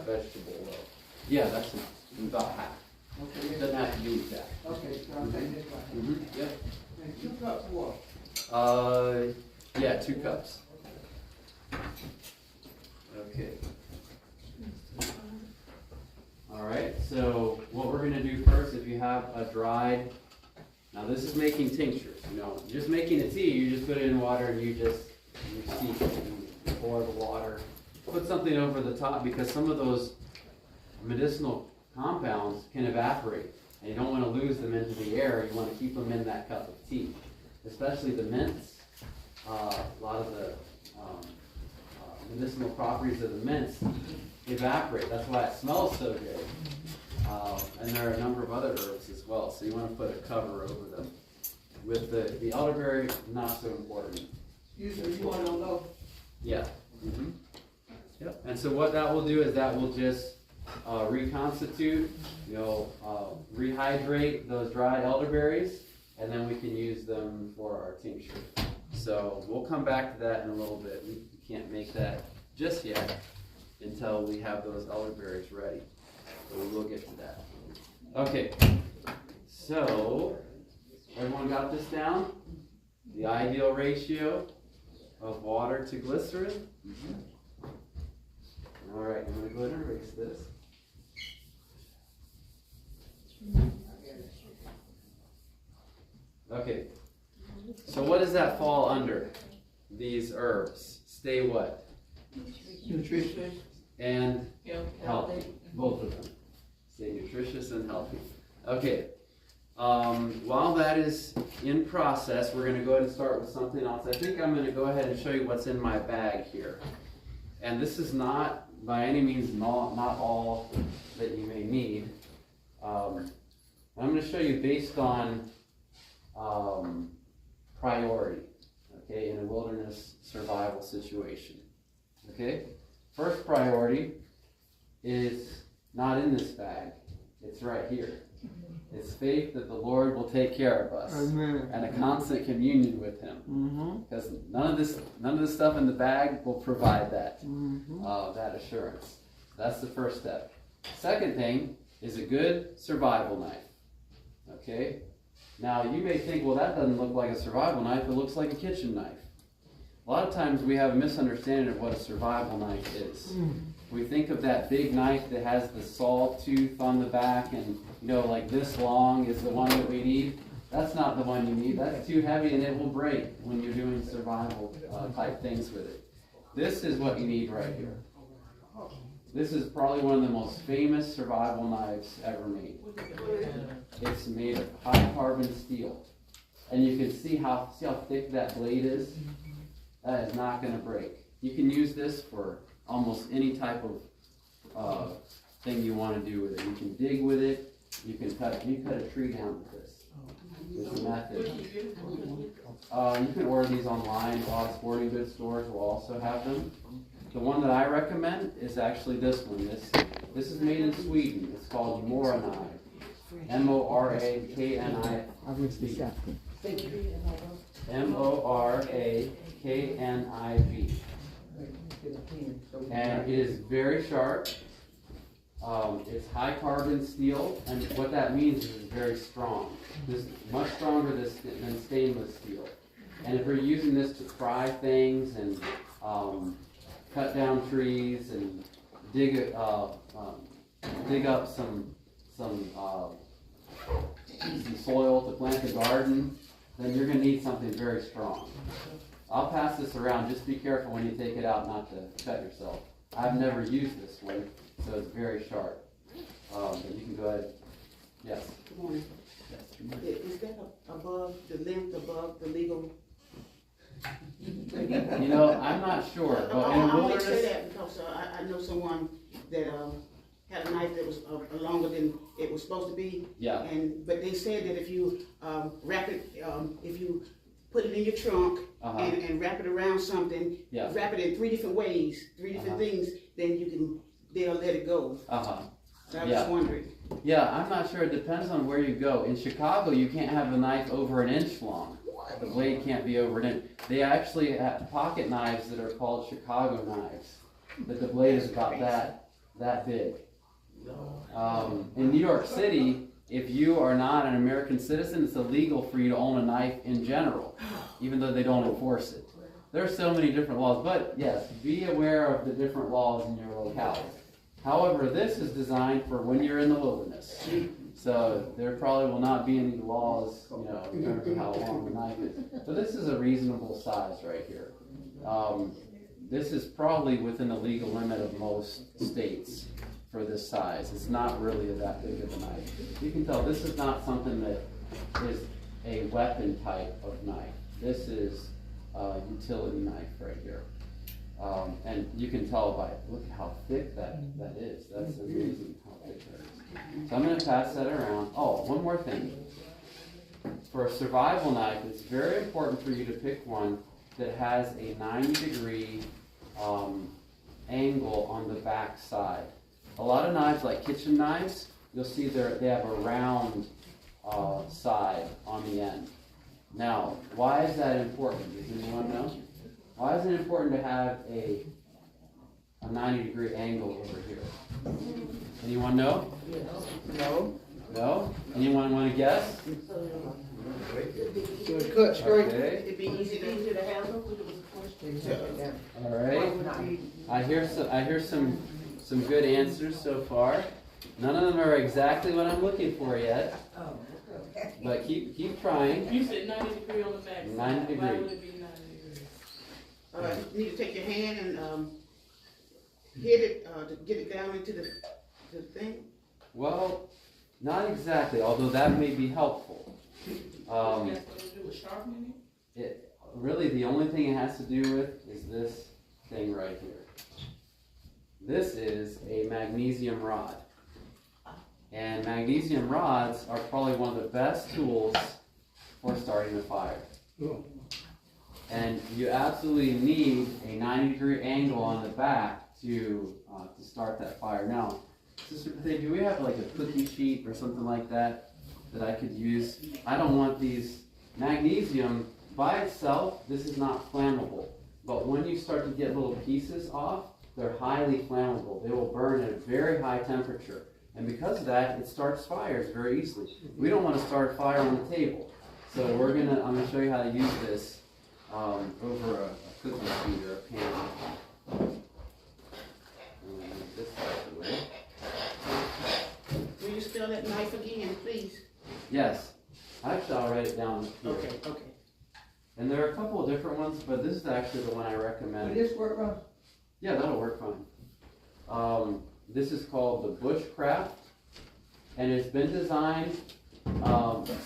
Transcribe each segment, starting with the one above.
vegetable oil. Yeah, that's about half. Okay. It doesn't have to be exact. Okay, so I'll take this one. Yep. And 2 cups water. Yeah, 2 cups. Okay. All right, so what we're gonna do first, if you have a dried, now this is making tinctures, you know, just making a tea, you just put it in water and you steep it and pour the water. Put something over the top because some of those medicinal compounds can evaporate and you don't want to lose them into the air, you want to keep them in that cup of tea. Especially the mints, a lot of the medicinal properties of the mints evaporate. That's why it smells so good. And there are a number of other herbs as well, so you want to put a cover over them. With the elderberry, not so important. Usually you want to know. Yeah. Yep. And so what that will do is that will just reconstitute, rehydrate those dried elderberries, and then we can use them for our tincture. So we'll come back to that in a little bit. We can't make that just yet until we have those elderberries ready. So we will get to that. Okay, so everyone got this down? The ideal ratio of water to glycerin? All right, I'm going to go ahead and erase this. Okay, so what does that fall under? These herbs stay what? Nutritious. And healthy. Both of them. Stay nutritious and healthy. Okay, while that is in process, we're going to go ahead and start with something else. I think I'm going to go ahead and show you what's in my bag here. And this is not, by any means, not all that you may need. I'm going to show you based on priority, okay, in a wilderness survival situation. Okay? First priority is not in this bag. It's right here. It's faith that the Lord will take care of us. Amen. And a constant communion with Him. Because none of this stuff in the bag will provide that, that assurance. That's the first step. Second thing is a good survival knife. Okay? Now you may think, well, that doesn't look like a survival knife, it looks like a kitchen knife. A lot of times we have a misunderstanding of what a survival knife is. We think of that big knife that has the saw tooth on the back and, like this long is the one that we need. That's not the one you need. That's too heavy and it will break when you're doing survival type things with it. This is what you need right here. This is probably one of the most famous survival knives ever made. It's made of high carbon steel. And you can see how thick that blade is. That is not going to break. You can use this for almost any type of thing you want to do with it. You can dig with it. You can cut a tree down with this. It's a method. You can order these online. A lot of sporting goods stores will also have them. The one that I recommend is actually this one. This is made in Sweden. It's called Meinhardt. Morakniv. Morakniv. And it is very sharp. It's high carbon steel, and what that means is it's very strong. This is much stronger than stainless steel. And if you're using this to fry things and cut down trees and dig up some soil to plant a garden, then you're going to need something very strong. I'll pass this around. Just be careful when you take it out not to cut yourself. I've never used this one, so it's very sharp. But you can go ahead. Yes. Good morning. Yes. Good morning. Is that above the length above the legal? I'm not sure. But in I only wilderness, say that because I know someone that had a knife that was longer than it was supposed to be. Yeah. But they said that if you wrap it, if you put it in your trunk and wrap it around something, wrap it in 3 different ways, 3 different things, then they'll let it go. So I was just wondering. Yeah, I'm not sure. It depends on where you go. In Chicago, you can't have a knife over an inch long. The blade can't be over an inch. They actually have pocket knives that are called Chicago knives. But the blade is about that that big. In New York City, if you are not an American citizen, it's illegal for you to own a knife in general, even though they don't enforce it. There are so many different laws, but yes, be aware of the different laws in your locality. However, this is designed for when you're in the wilderness. So there probably will not be any laws, in terms of how long the knife is. But this is a reasonable size right here. This is probably within the legal limit of most states for this size. It's not really that big of a knife. You can tell this is not something that is a weapon type of knife. This is a utility knife right here. And you can tell by, look at how thick that is. That's amazing how thick that is. So I'm going to pass that around. Oh, one more thing. For a survival knife, it's very important for you to pick one that has a 90-degree angle on the back side. A lot of knives, like kitchen knives, you'll see they have a round side on the end. Now, why is that important? Does anyone know? Why is it important to have a 90-degree angle over here? Anyone know? No. No? Anyone want to guess? So it cuts straight. Okay. It'd be easier to handle. All right. I hear some good answers so far. None of them are exactly what I'm looking for yet. But keep trying. You said 90 degree on the back. 90 degree. Why would it be 90 degrees? You need to take your hand and hit it to get it down into the thing. Well, not exactly, although that may be helpful. That's what to do with sharpening it? Really, the only thing it has to do with is this thing right here. This is a magnesium rod. And magnesium rods are probably one of the best tools for starting a fire. And you absolutely need a 90-degree angle on the back to start that fire. Now, Sister Pathe, do we have like a cookie sheet or something like that I could use? I don't want these. Magnesium by itself, this is not flammable. But when you start to get little pieces off, they're highly flammable. They will burn at a very high temperature. And because of that, it starts fires very easily. We don't want to start a fire on the table. So I'm gonna show you how to use this over a cookie sheet or a pan. This out of the way. Will you spell that knife again, please? Yes. Actually, I'll write it down here. Okay. And there are a couple of different ones, but this is actually the one I recommend. Will this work, Ron? Yeah, that'll work fine. This is called the Bushcraft, and it's been designed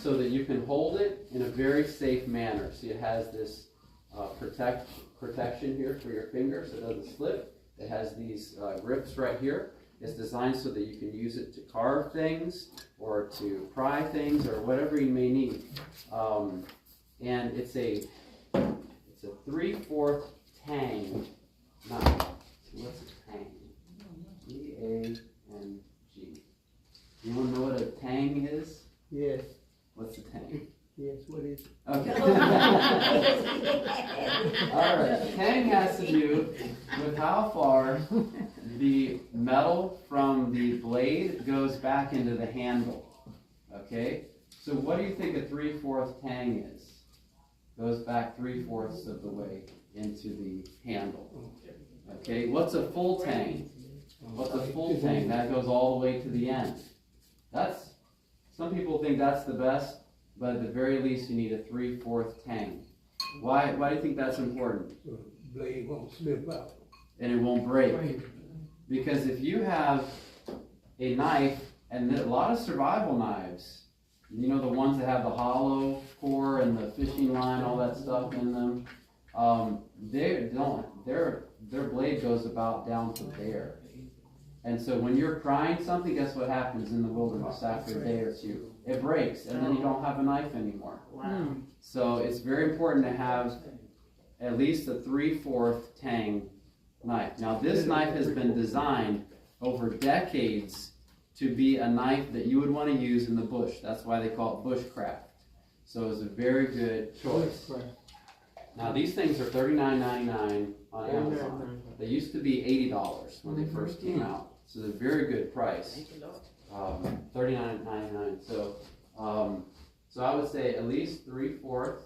so that you can hold it in a very safe manner. See, it has this protection here for your finger so it doesn't slip. It has these grips right here. It's designed so that you can use it to carve things or to pry things or whatever you may need. And it's a 3/4 tang knife. What's a tang? T-A-N-G. Anyone know what a tang is? Yes. What's a tang? Yes, what is it? Okay. All right. Tang has to do with how far the metal from the blade goes back into the handle. Okay? So what do you think a 3/4 tang is? Goes back 3/4 of the way into the handle. Okay? What's a full tang? What's a full tang? That goes all the way to the end. Some people think that's the best, but at the very least you need a 3/4 tang. Why do you think that's important? So the blade won't slip out. And it won't break. Because if you have a knife, and a lot of survival knives, the ones that have the hollow core and the fishing line, all that stuff in them, their blade goes about down to there. And so when you're prying something, guess what happens in the wilderness after a day or two? It breaks, and then you don't have a knife anymore. Wow. So it's very important to have at least a 3/4 tang knife. Now this knife has been designed over decades to be a knife that you would want to use in the bush. That's why they call it bushcraft. So it's a very good choice. Now these things are $39.99 on Amazon. They used to be $80 when they first came out. So it's a very good price. Thank you, Lord. $39.99. So I would say at least 3/4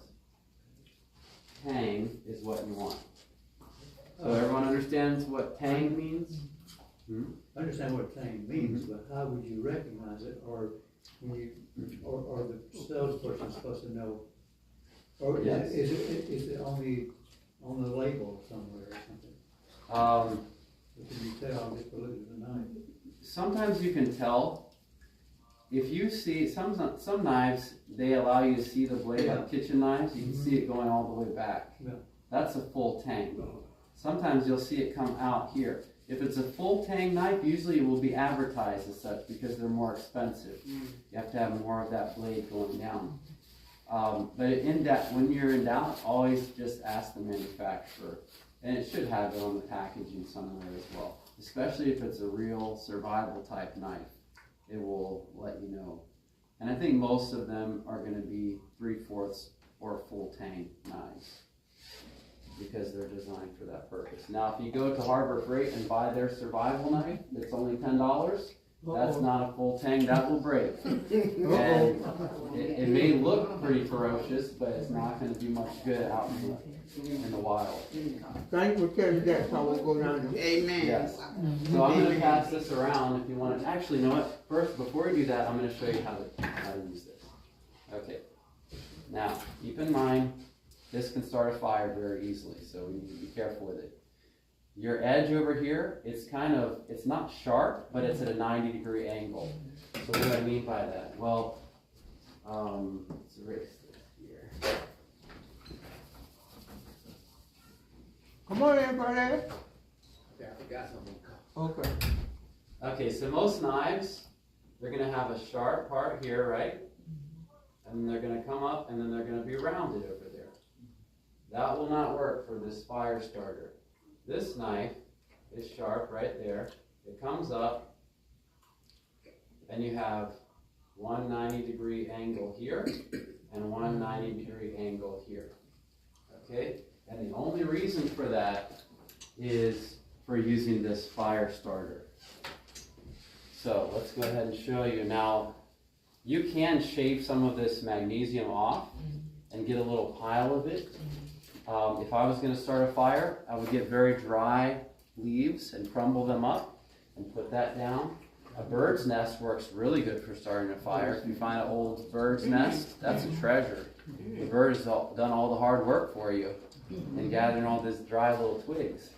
tang is what you want. So everyone understands what tang means? I understand what tang means, but how would you recognize it, or when you, or the salesperson supposed to know? Or Yes. is it on the label somewhere or something? Or can you tell just by looking at the knife? Sometimes you can tell. If you see some knives, they allow you to see the blade, like kitchen knives. You can see it going all the way back. Yeah. That's a full tang. Sometimes you'll see it come out here. If it's a full tang knife, usually it will be advertised as such because they're more expensive. You have to have more of that blade going down. But when you're in doubt, always just ask the manufacturer. And it should have it on the packaging somewhere as well. Especially if it's a real survival type knife. It will let you know. And I think most of them are going to be 3/4 or full tang knives because they're designed for that purpose. Now, if you go to Harbor Freight and buy their survival knife, it's only $10. That's not a full tang, that will break. And it may look pretty ferocious, but it's not going to do much good out in the wild. Thank you for telling that, so we'll go down there. Amen. Yes. So I'm going to pass this around if you want to. Actually, you know what? First, before we do that, I'm going to show you how to use this. Okay. Now, keep in mind, this can start a fire very easily, so we need to be careful with it. Your edge over here, it's not sharp, but it's at a 90-degree angle. So what do I mean by that? Well, let's erase this here. Come on, everybody. Yeah, I got something. Okay. Okay, so most knives, they're going to have a sharp part here, right? And they're going to come up, and then they're going to be rounded over there. That will not work for this fire starter. This knife is sharp right there. It comes up, and you have one 90-degree angle here, and one 90-degree angle here. Okay? And the only reason for that is for using this fire starter. So let's go ahead and show you. Now, you can shave some of this magnesium off and get a little pile of it. If I was going to start a fire, I would get very dry leaves and crumble them up and put that down. A bird's nest works really good for starting a fire. If you find an old bird's nest, that's a treasure. The bird has done all the hard work for you and gathering all these dry little twigs.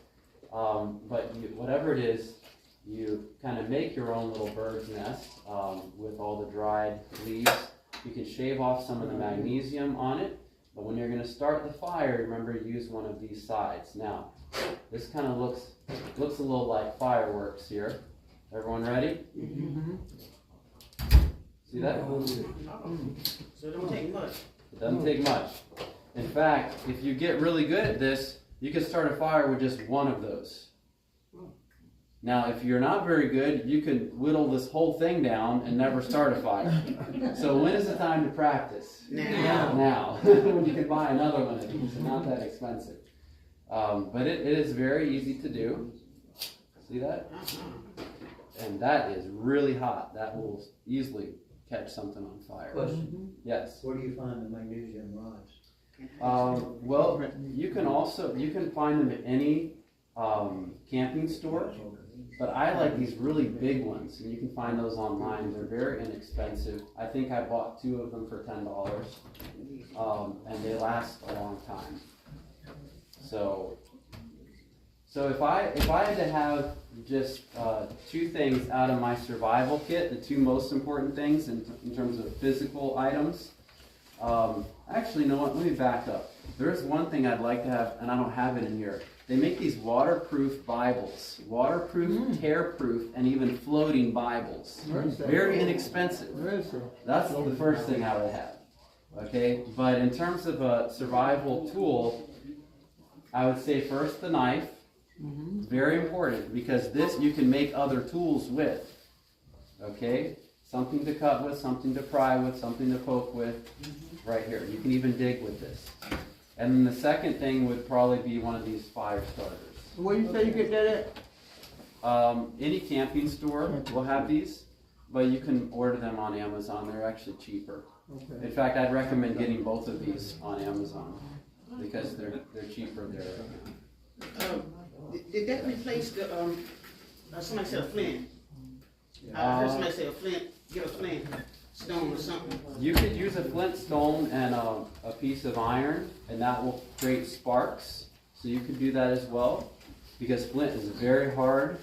But whatever it is, you kind of make your own little bird's nest with all the dried leaves. You can shave off some of the magnesium on it. But when you're going to start the fire, remember to use one of these sides. Now, this kind of looks a little like fireworks here. Everyone ready? Mm-hmm. See that? So it don't take much. It doesn't take much. In fact, if you get really good at this, you can start a fire with just one of those. Now, if you're not very good, you can whittle this whole thing down and never start a fire. So when is the time to practice? Now. Now. When you can buy another one of these. They're not that expensive. But it is very easy to do. See that? And that is really hot. That will easily catch something on fire. Question. Yes. Where do you find the magnesium rods? Well, you can find them at any camping store. But I like these really big ones, and you can find those online. They're very inexpensive. I think I bought 2 of them for $10, and they last a long time. So if I had to have just 2 things out of my survival kit, the 2 most important things in terms of physical items. Actually, you know what? Let me back up. There's one thing I'd like to have, and I don't have it in here. They make these waterproof Bibles. Waterproof, tear-proof, and even floating Bibles. Very inexpensive. That's the first thing I would have. Okay? But in terms of a survival tool, I would say first the knife. Very important, because this you can make other tools with. Okay? Something to cut with, something to pry with, something to poke with. Right here. You can even dig with this. And then the second thing would probably be one of these fire starters. Where you say you get that Any camping store will have these, but you can order them on Amazon. They're actually cheaper. Okay. In fact, I'd recommend getting both of these on Amazon because they're cheaper there. Did that replace the, somebody said a flint? I heard somebody say a flint, get a flint stone or something. You could use a flint stone and a piece of iron, and that will create sparks. So you could do that as well, because flint is very hard,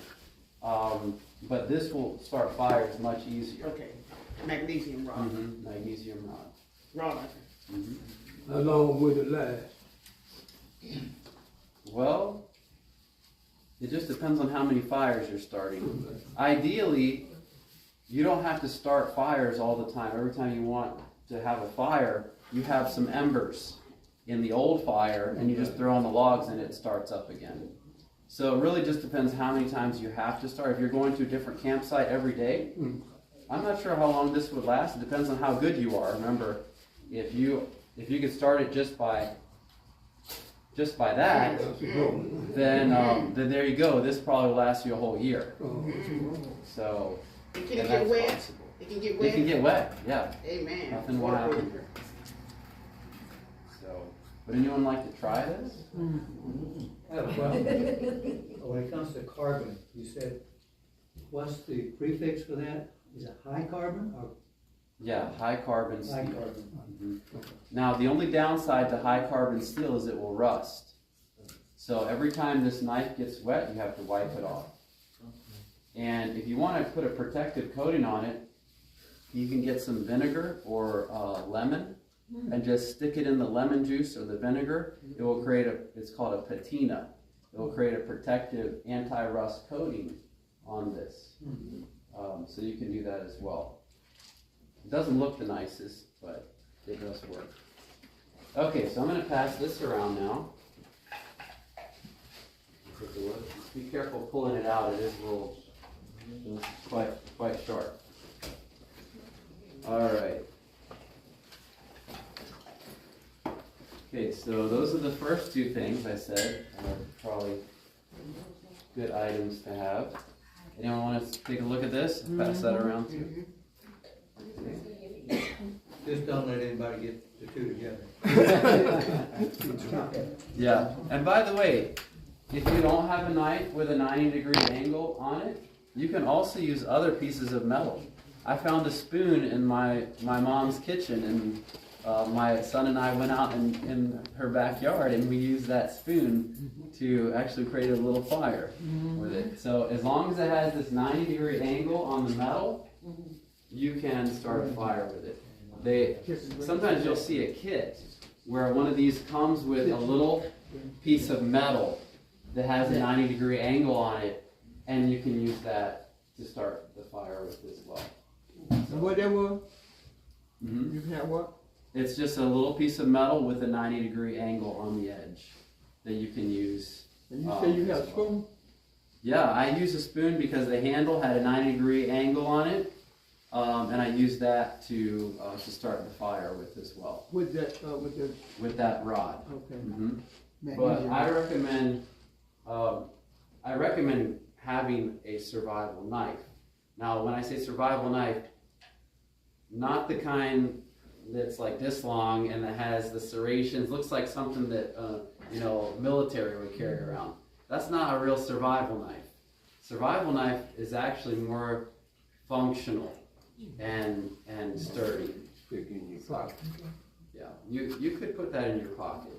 but this will start fires much easier. Okay, magnesium rod. Mm-hmm. Magnesium rod. Rod. Mm-hmm. How long would it last? Well, it just depends on how many fires you're starting. Ideally, you don't have to start fires all the time. Every time you want to have a fire, you have some embers in the old fire, and you just throw on the logs and it starts up again. So it really just depends how many times you have to start. If you're going to a different campsite every day, I'm not sure how long this would last. It depends on how good you are. Remember, if you could start it just by that, then there you go. This probably will last you a whole year. So Can it get wet? possible. It can get wet? It can get wet, yeah. Amen. Nothing will happen. So, would anyone like to try this? I have a question. When it comes to carbon, you said, what's the prefix for that? Is it high carbon or Yeah, high carbon steel. high carbon? Mhm. Now, the only downside to high carbon steel is it will rust. So every time this knife gets wet, you have to wipe it off. And if you want to put a protective coating on it, you can get some vinegar or lemon and just stick it in the lemon juice or the vinegar. It will create it's called a patina. It will create a protective anti-rust coating on this. So you can do that as well. It doesn't look the nicest, but it does work. Okay, so I'm going to pass this around now. Take a look. Just be careful pulling it out. It is a little, it's quite sharp. All right. Okay, so those are the first two things I said. Probably good items to have. Anyone want to take a look at this? Pass that around too. Just don't let anybody get the two together. Yeah, and by the way, if you don't have a knife with a 90-degree angle on it, you can also use other pieces of metal. I found a spoon in my mom's kitchen, and my son and I went out in her backyard, and we used that spoon to actually create a little fire with it. So as long as it has this 90-degree angle on the metal, you can start a fire with it. Sometimes you'll see a kit where one of these comes with a little piece of metal that has a 90-degree angle on it, and you can use that to start the fire with as well. And what that was? Mm-hmm. You can have what? It's just a little piece of metal with a 90-degree angle on the edge that you can use. And you say you have a spoon? Yeah, I use a spoon because the handle had a 90-degree angle on it, and I used that to start the fire with as well. With that, With that rod. okay. Mm-hmm. But I recommend having a survival knife. Now, when I say survival knife, not the kind that's like this long and that has the serrations, looks like something that military would carry around. That's not a real survival knife. Survival knife is actually more functional and sturdy. Yeah, you could put that in your pocket.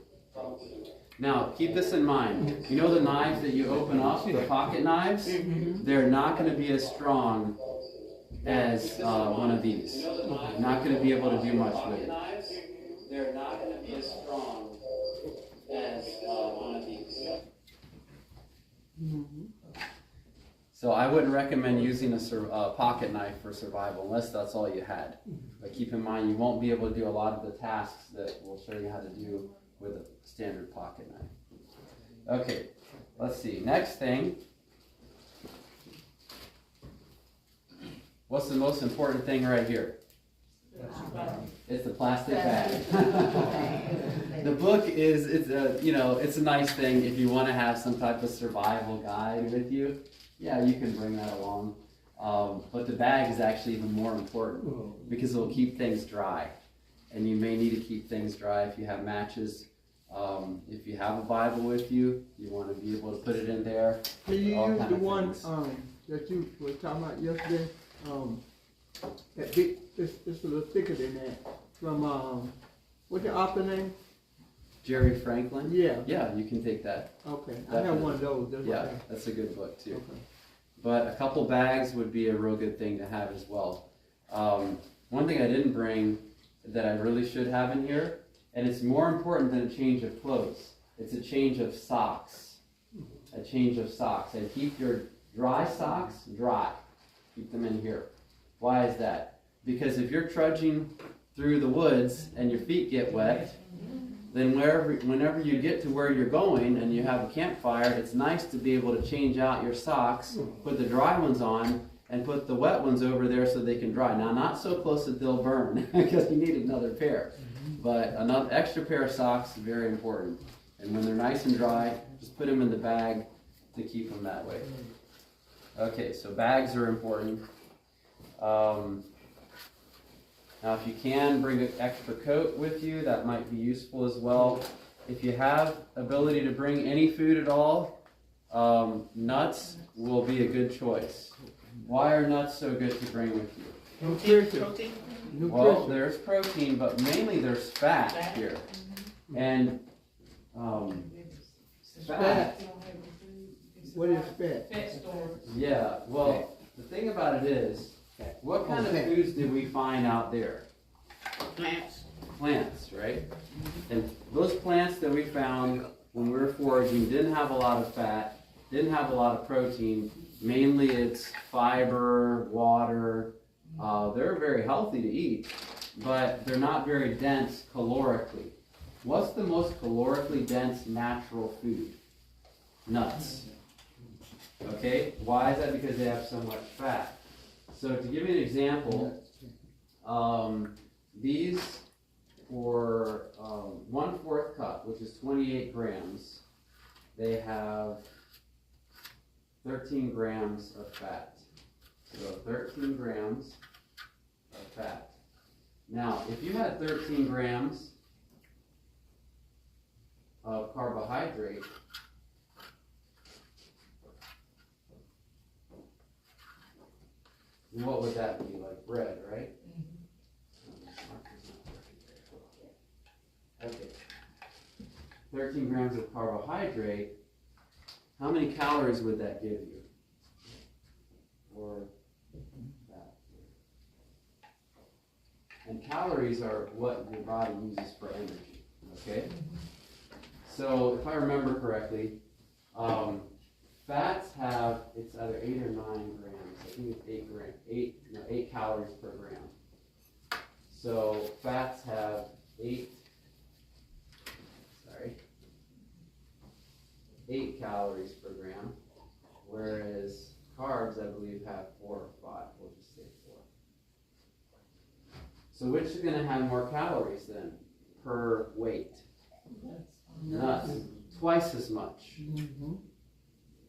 Now, keep this in mind. You know the knives that you open up, the pocket knives? They're not going to be as strong as one of these. You're not going to be able to do much with it. They're not going to be as strong as one of these. So I wouldn't recommend using a pocket knife for survival unless that's all you had. But keep in mind, you won't be able to do a lot of the tasks that we'll show you how to do with a standard pocket knife. Okay, let's see. Next thing. What's the most important thing right here? It's the plastic bag. The book it's a nice thing if you want to have some type of survival guide with you. Yeah, you can bring that along. But the bag is actually even more important because it'll keep things dry. And you may need to keep things dry if you have matches. If you have a Bible with you, you want to be able to put it in there. Can you all use kind the of one, things. that you were talking about yesterday? That big, it's a little thicker than that. From, what's the author name? Jerry Franklin? Yeah. Yeah, you can take that. Okay, I have one of those. That's Yeah, okay. that's a good book too. Okay. But a couple bags would be a real good thing to have as well. One thing I didn't bring that I really should have in here, and it's more important than a change of clothes, it's a change of socks. A change of socks. And keep your dry socks dry. Keep them in here. Why is that? Because if you're trudging through the woods and your feet get wet, then whenever you get to where you're going and you have a campfire, it's nice to be able to change out your socks, put the dry ones on, and put the wet ones over there so they can dry. Now, not so close that they'll burn, because you need another pair. But another extra pair of socks is very important. And when they're nice and dry, just put them in the bag to keep them that way. Okay, so bags are important. Now, if you can bring an extra coat with you, that might be useful as well. If you have ability to bring any food at all, nuts will be a good choice. Why are nuts so good to bring with you? Protein. Well, there's protein, but mainly there's fat here. And fat. What is fat? Fat storage. Yeah, well, the thing about it is, what kind of foods did we find out there? Plants. Plants, right? And those plants that we found when we were foraging didn't have a lot of fat, didn't have a lot of protein. Mainly it's fiber, water. They're very healthy to eat, but they're not very dense calorically. What's the most calorically dense natural food? Nuts. Okay, why is that? Because they have so much fat. So to give you an example, these for 1/4 cup, which is 28 grams, they have 13 grams of fat. So 13 grams of fat. Now, if you had 13 grams of carbohydrate, what would that be? Like bread, right? Okay. 13 grams of carbohydrate, how many calories would that give you? Or that? And calories are what your body uses for energy, okay? So if I remember correctly, fats have, it's either 8 or 9 grams. I think it's 8 calories per gram. So fats have 8 calories per gram, whereas carbs, I believe, have 4 or 5. We'll just say 4. So which is going to have more calories then per weight? Nuts. Twice as much.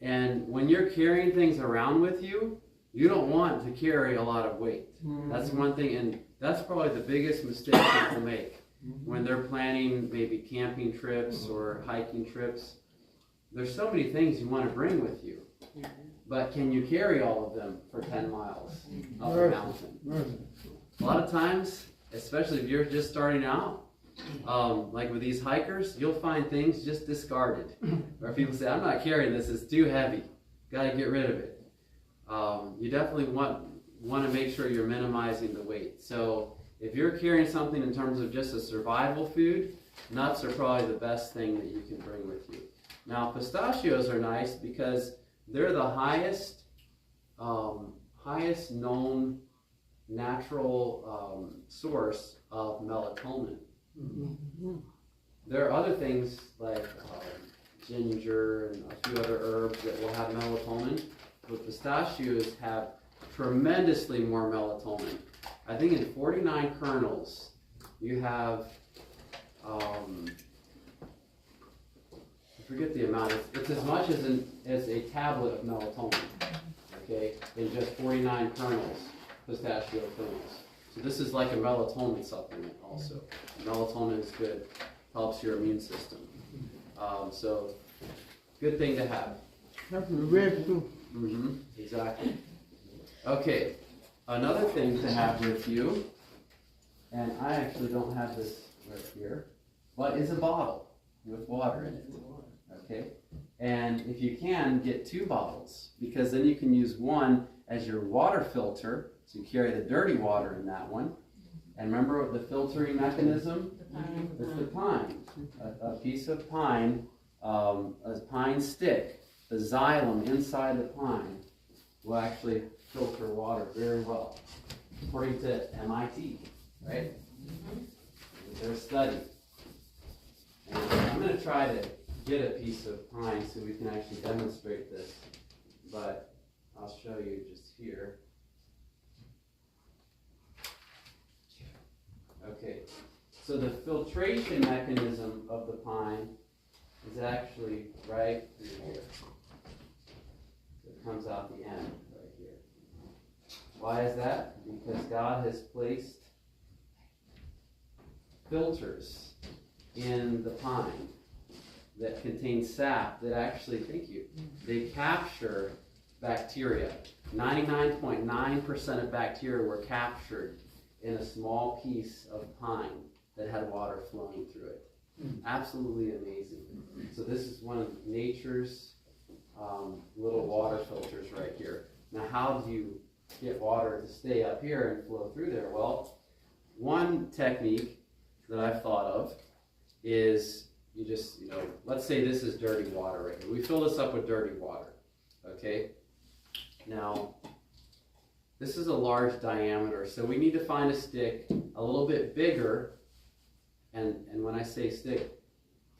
And when you're carrying things around with you, you don't want to carry a lot of weight. That's one thing, and that's probably the biggest mistake people make when they're planning maybe camping trips or hiking trips. There's so many things you want to bring with you, but can you carry all of them for 10 miles up a mountain? A lot of times, especially if you're just starting out, like with these hikers, you'll find things just discarded. Or people say, I'm not carrying this, it's too heavy. Got to get rid of it. You definitely want to make sure you're minimizing the weight. So if you're carrying something in terms of just a survival food, nuts are probably the best thing that you can bring with you. Now, pistachios are nice because they're the highest known natural source of melatonin. There are other things like ginger and a few other herbs that will have melatonin, but pistachios have tremendously more melatonin. I think in 49 kernels, you have forget the amount, it's as much as a tablet of melatonin, okay, in just 49 kernels, pistachio kernels. So this is like a melatonin supplement also. Melatonin is good, helps your immune system. So, good thing to have. That's the red too. Exactly. Okay, another thing to have with you, and I actually don't have this right here, but is a bottle with water in it. Okay, and if you can, get 2 bottles, because then you can use one as your water filter, so you carry the dirty water in that one. And remember the filtering mechanism? It's the pine. A piece of pine, a pine stick, the xylem inside the pine will actually filter water very well, according to MIT, right? Their study. And I'm going to try to get a piece of pine so we can actually demonstrate this, but I'll show you just here. Okay, so the filtration mechanism of the pine is actually right through here. So it comes out the end right here. Why is that? Because God has placed filters in the pine that contain sap that actually, thank you, they capture bacteria. 99.9% of bacteria were captured in a small piece of pine that had water flowing through it. Absolutely amazing. So this is one of nature's little water filters right here. Now, how do you get water to stay up here and flow through there? Well, one technique that I've thought of is you just, let's say this is dirty water right here. We fill this up with dirty water, okay? Now, this is a large diameter, so we need to find a stick a little bit bigger, and when I say stick,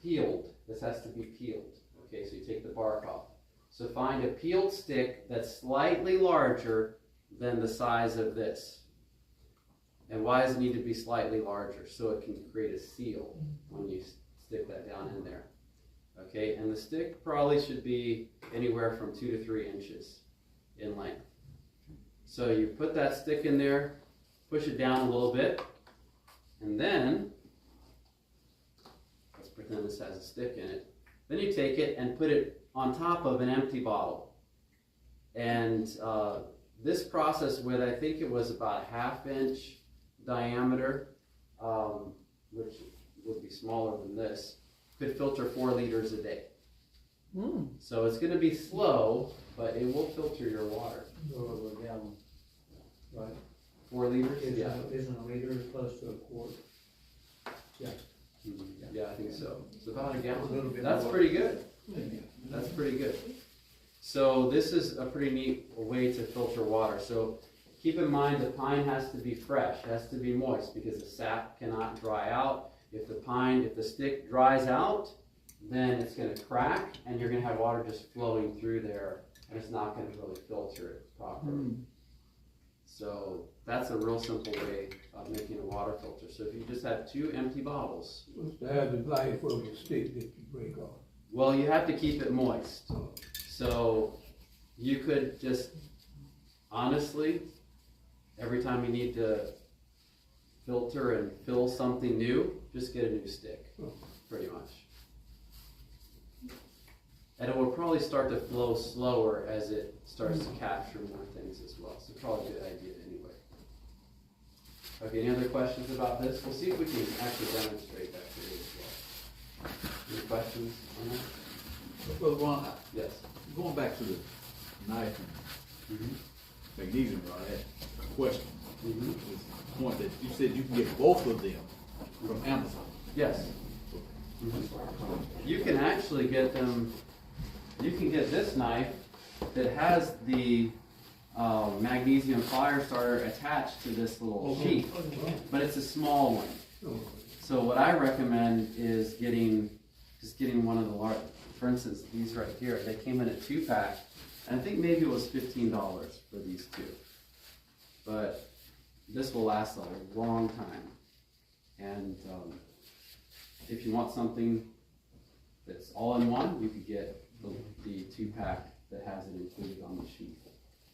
peeled, this has to be peeled, okay, so you take the bark off. So find a peeled stick that's slightly larger than the size of this. And why does it need to be slightly larger? So it can create a seal when you stick that down in there. Okay, and the stick probably should be anywhere from 2 to 3 inches in length. So you put that stick in there, push it down a little bit, and then, let's pretend this has a stick in it, then you take it and put it on top of an empty bottle. And this process with, I think it was about a 1/2 inch diameter, which would be smaller than this, could filter 4 liters a day. So it's going to be slow, but it will filter your water. Over a gallon, right? 4 liters? Isn't a liter close to a quart? Yeah. Yeah, I think so. It's about a gallon. A little bit That's more. pretty good. That's pretty good. So this is a pretty neat way to filter water. So keep in mind the pine has to be fresh, it has to be moist, because the sap cannot dry out. If the stick dries out, then it's going to crack, and you're going to have water just flowing through there, and it's not going to really filter it properly. So that's a real simple way of making a water filter. So if you just have 2 empty bottles. What's the average life of a stick that you break off? Well, you have to keep it moist. So you could just, honestly, every time you need to filter and fill something new, just get a new stick, pretty much. And it will probably start to flow slower as it starts to capture more things as well. So probably a good idea anyway. Okay, any other questions about this? We'll see if we can actually demonstrate that for you as well. Any questions on that? Well, Ron, Yes. going back to the knife and magnesium rod, I had a question. The point that you said you can get both of them from Amazon. Yes. You can actually get them, you can get this knife that has the magnesium fire starter attached to this little sheath, but it's a small one. So what I recommend is getting one of the large, for instance, these right here, they came in a 2-pack, and I think maybe it was $15 for these 2. But this will last a long time. And if you want something it's all in one, you could get the 2-pack that has it included on the sheet.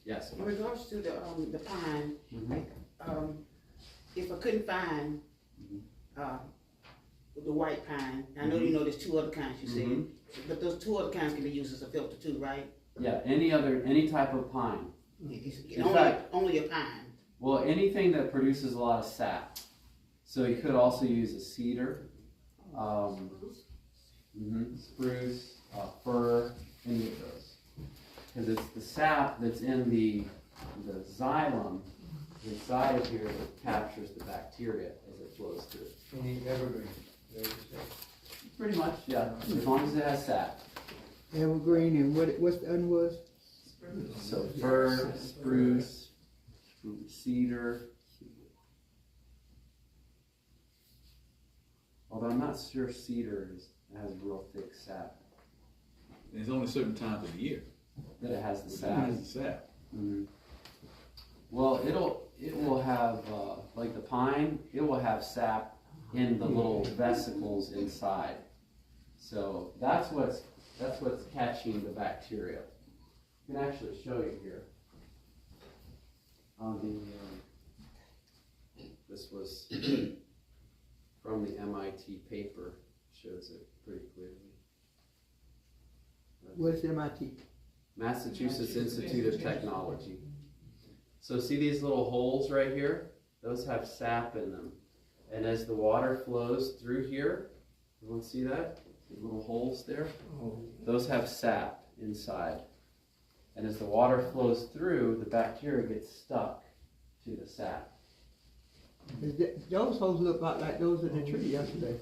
Yes? In regards to the pine, like, if I couldn't find, the white pine, I know you know there's 2 other kinds you said, but those 2 other kinds can be used as a filter too, right? Yeah, any type of pine. Only a pine. Well, anything that produces a lot of sap. So you could also use a cedar, spruce, fir, any of those. Because it's the sap that's in the xylem inside of here that captures the bacteria as it flows through. Any evergreen. Pretty much, yeah, as long as it has sap. Evergreen and what's the other was? So fir, spruce, cedar. Although I'm not sure cedar has real thick sap. There's only certain times of the year That it has the that sap. has the sap. Well, it will have like the pine. It will have sap in the little vesicles inside. So that's what's catching the bacteria. I can actually show you here. On the this was from the MIT paper. Shows it pretty clearly. What's MIT? Massachusetts Institute of Technology. So see these little holes right here? Those have sap in them. And as the water flows through here, everyone see that? The little holes there? Those have sap inside. And as the water flows through, the bacteria gets stuck to the sap. Those holes look like those in the tree yesterday.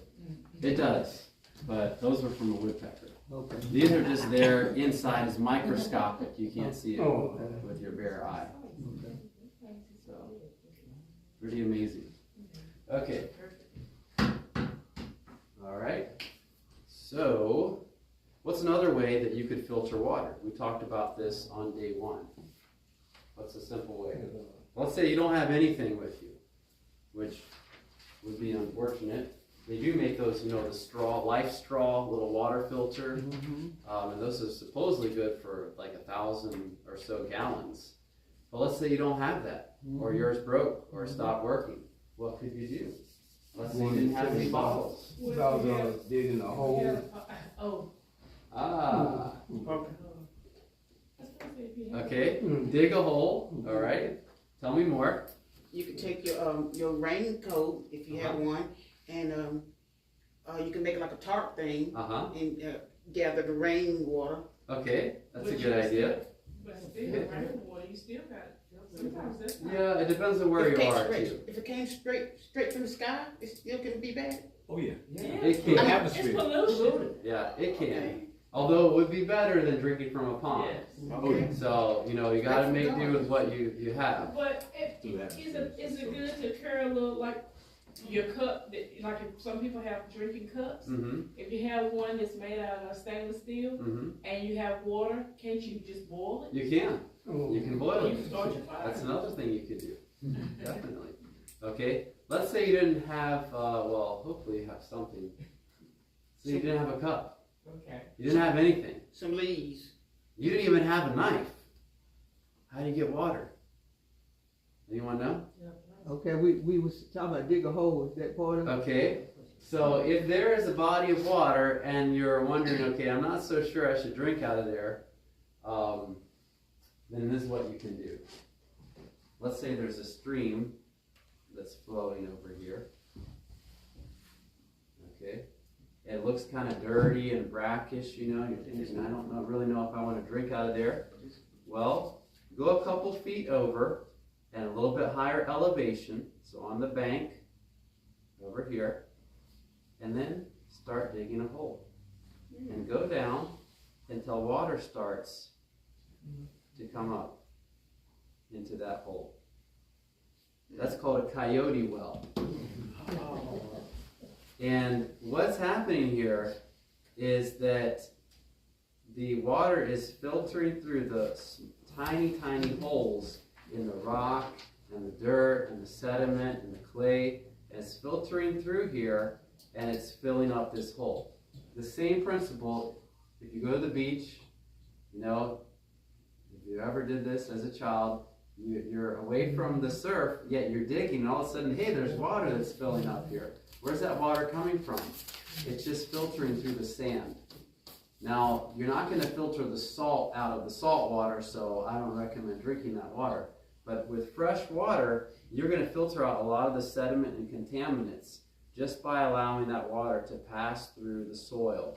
It does, but those are from a woodpecker. Okay. These are just there inside, is microscopic. You can't see it okay. with your bare eye. So, pretty amazing. Okay. All right. So, what's another way that you could filter water? We talked about this on day 1. What's a simple way? Let's say you don't have anything with you, which would be unfortunate. They do make those, the straw, life straw, little water filter, and those are supposedly good for like 1,000 or so gallons. But let's say you don't have that, or yours broke, or stopped working. What could you do? Let's say you didn't have any bottles. Digging a hole. Ah. Okay, dig a hole, all right. Tell me more. You can take your raincoat, if you have one, and you can make it like a tarp thing, and gather the rainwater. Okay, that's a good idea. But still, rainwater, you still got it. Sometimes that's not. Yeah, it depends on where you are too. If it came straight from the sky, it still can be bad. Oh yeah. It can. It's pollution. Yeah, it can. Okay. Although it would be better than drinking from a pond. Yes. Okay. So, you gotta make do with what you have. But is it good to carry a little, like, your cup, like if some people have drinking cups? If you have one that's made out of stainless steel, and you have water, can't you just boil it? You can. You can boil You it. can start your fire. That's another thing you could do. Definitely. Okay, let's say you didn't have, hopefully you have something. So you didn't have a cup. Okay. You didn't have anything. Some leaves. You didn't even have a knife. How do you get water? Anyone know? Okay, we was talking about dig a hole. Is that part of it? Okay, so if there is a body of water and you're wondering, okay, I'm not so sure I should drink out of there, then this is what you can do. Let's say there's a stream that's flowing over here. Okay, it looks kind of dirty and brackish, you're thinking, I don't really know if I want to drink out of there. Well, go a couple feet over and a little bit higher elevation, so on the bank over here, and then start digging a hole and go down until water starts to come up into that hole. That's called a coyote well. And what's happening here is that the water is filtering through the tiny, tiny holes in the rock and the dirt and the sediment and the clay, and it's filtering through here and it's filling up this hole. the same principle. If you go to the beach, you know, if you ever did this as a child, you're away from the surf, yet you're digging, and all of a sudden, hey, there's water that's filling up here. Where's that water coming from? It's just filtering through the sand. Now, you're not going to filter the salt out of the salt water, so I don't recommend drinking that water. But with fresh water, you're going to filter out a lot of the sediment and contaminants just by allowing that water to pass through the soil.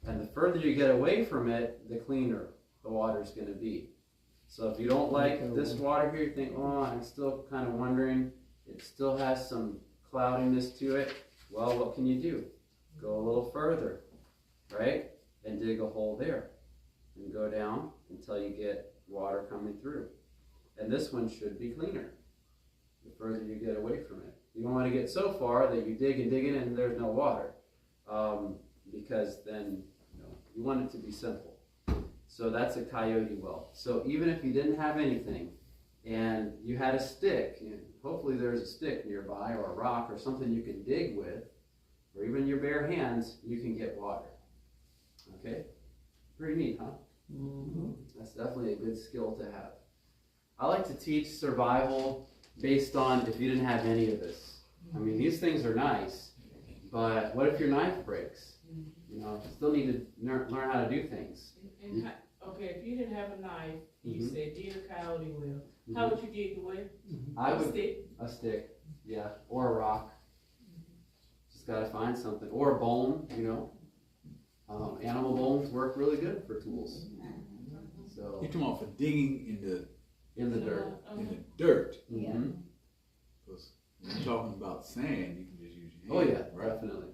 And the further you get away from it, the cleaner the water is going to be. So if you don't like this water here, you think, oh, I'm still kind of wondering, it still has some cloudiness to it. Well, what can you do? Go a little further, right? And dig a hole there. And go down until you get water coming through. And this one should be cleaner the further you get away from it. You don't want to get so far that you dig it and there's no water. Because then you want it to be simple. So that's a coyote well. So even if you didn't have anything and you had a stick, hopefully there's a stick nearby or a rock or something you can dig with, or even your bare hands, you can get water. Okay? Pretty neat, huh? Mm-hmm. That's definitely a good skill to have. I like to teach survival based on if you didn't have any of this. I mean, these things are nice, but what if your knife breaks? You still need to learn how to do things. Okay, if you didn't have a knife, you said dig a coyote well. How would you dig the well? A stick, yeah, or a rock. Just got to find something, or a bone. Animal bones work really good for tools. So you're talking about for digging in the dirt. In the dirt. Yeah. Because when you're talking about sand, you can just use your Oh hand. yeah, right? Definitely.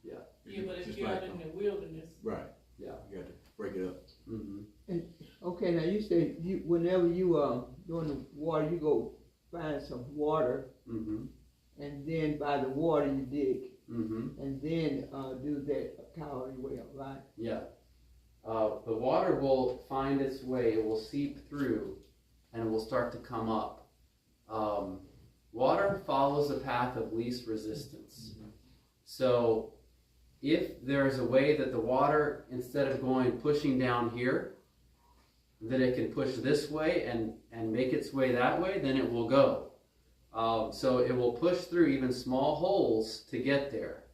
Yeah. Yeah, but if you're out in the wilderness. Right. Yeah. You got to break it up. Mm-hmm. And okay, now you say whenever you doing the water, you go find some water, Mm-hmm. and then by the water you dig, Mm-hmm. and then do that coyote well, right? Yeah. The water will find its way. It will seep through, and it will start to come up. Water follows the path of least resistance. Mm-hmm. So if there's a way that the water, instead of pushing down here, that it can push this way and make its way that way, then it will go. So it will push through even small holes to get there.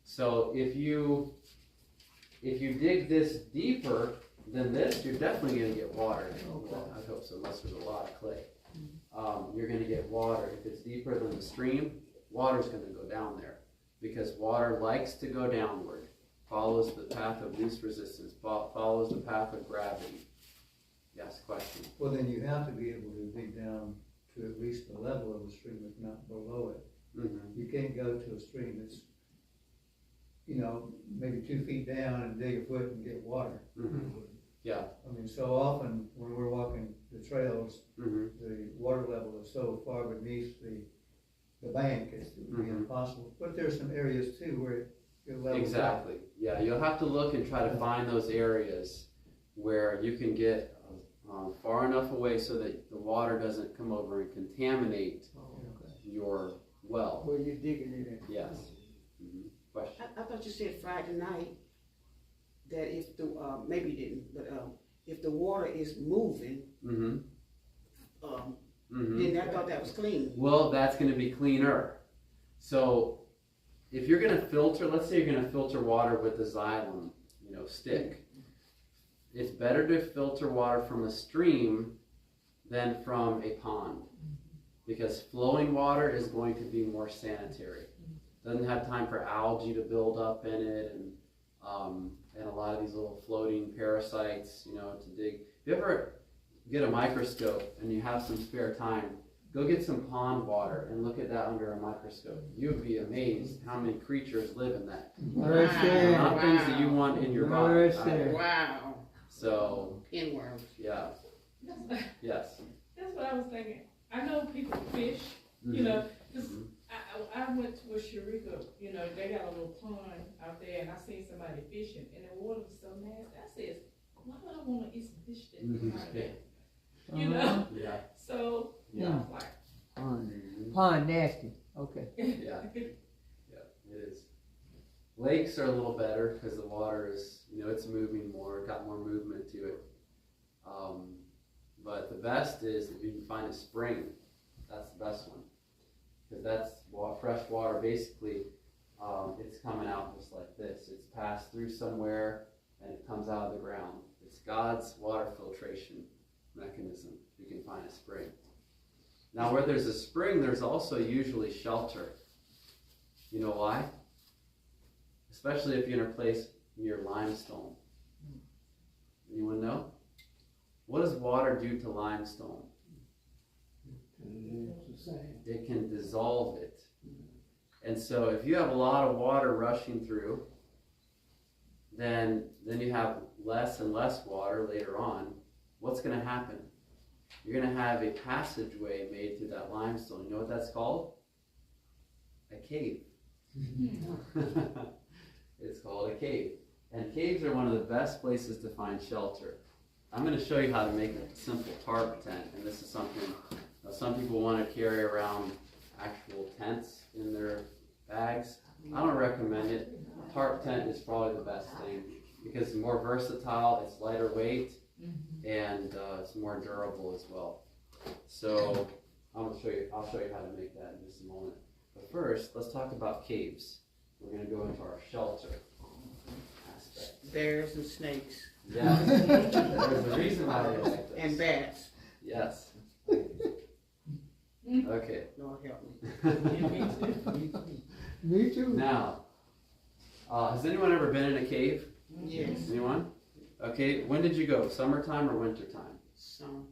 So if you dig this deeper than this, you're definitely going to get water. Well, I hope so, unless there's a lot of clay. You're going to get water. If it's deeper than the stream, water's going to go down there. Because water likes to go downward, follows the path of least resistance, follows the path of gravity. Yes, question? Well, then you have to be able to dig down to at least the level of the stream, if not below it. Mm-hmm. You can't go to a stream that's, maybe 2 feet down and dig a foot and get water. Mm-hmm. Yeah. I mean, so often when we're walking the trails, Mm-hmm. the water level is so far beneath the bank, it would be impossible. But there's some areas too where it levels Exactly. out. Yeah, you'll have to look and try to find those areas where you can get far enough away so that the water doesn't come over and contaminate your well. Where you're digging it at. Yes. Mm-hmm. Question? I thought you said Friday night that if the, maybe you didn't, but if the water is moving, Mm-hmm. Mm-hmm. then I thought that was clean. Well, that's going to be cleaner. So if you're going to filter, let's say you're going to filter water with a xylem, stick. It's better to filter water from a stream than from a pond, because flowing water is going to be more sanitary. Doesn't have time for algae to build up in it, and a lot of these little floating parasites, to dig. If you ever get a microscope and you have some spare time, go get some pond water and look at that under a microscope. You would be amazed how many creatures live in that. Not things that you want in your body. Wow. So, Pinworms. yeah. Yes. That's what I was thinking. I know people fish, Mm-hmm. because I went to Sharika, they got a little pond out there, and I seen somebody fishing, and the water was so nasty. I said, why would I want to eat some fish that come out of there? Yeah. So, Yeah. I was like, Pond nasty. Okay. Yeah. Yeah, it is. Lakes are a little better because the water is, it's moving more, got more movement to it. But the best is if you can find a spring. That's the best one. Because that's fresh water. Basically, it's coming out just like this. It's passed through somewhere and it comes out of the ground. It's God's water filtration mechanism. You can find a spring. Now, where there's a spring, there's also usually shelter. You know why? Especially if you're in a place near limestone. Anyone know? What does water do to limestone? It can dissolve it. And so if you have a lot of water rushing through, then you have less and less water later on. What's going to happen? You're going to have a passageway made through that limestone. You know what that's called? A cave. It's called a cave. And caves are one of the best places to find shelter. I'm going to show you how to make a simple tarp tent. And this is something, some people want to carry around actual tents in their bags. I don't recommend it. A tarp tent is probably the best thing because it's more versatile, it's lighter weight, and it's more durable as well. So I'll show you how to make that in just a moment. But first, let's talk about caves. We're going to go into our shelter aspect. Bears and snakes. Yes. There's a reason why they like this. And bats. Yes. Okay. Lord help me. Me too. Now, has anyone ever been in a cave? Yes. Anyone? Okay. When did you go? Summertime or wintertime? Some.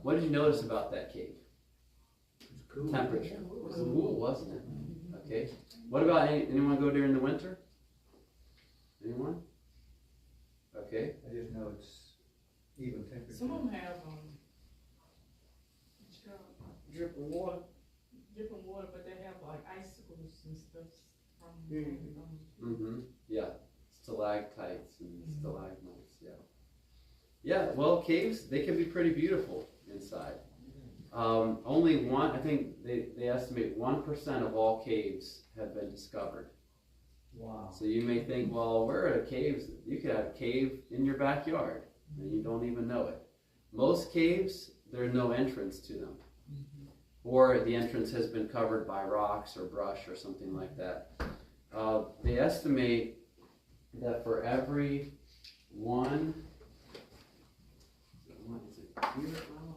What did you notice about that cave? It's cool. Temperature. It was cool, wasn't it? Okay. What about anyone go during the winter? Anyone? Okay. I just know it's even temperature. Some of them have, Dripping water. different water, but they have like icicles and stuff from, Mm-hmm. Yeah. Stalactites and stalagmites. Yeah. Yeah. Well, caves, they can be pretty beautiful inside. Only one, I think they estimate 1% of all caves have been discovered. Wow. So you may think, well, where are the caves? You could have a cave in your backyard and you don't even know it. Most caves, there's no entrance to them. Or the entrance has been covered by rocks or brush or something like that. They estimate that for every one, is it cubic mile?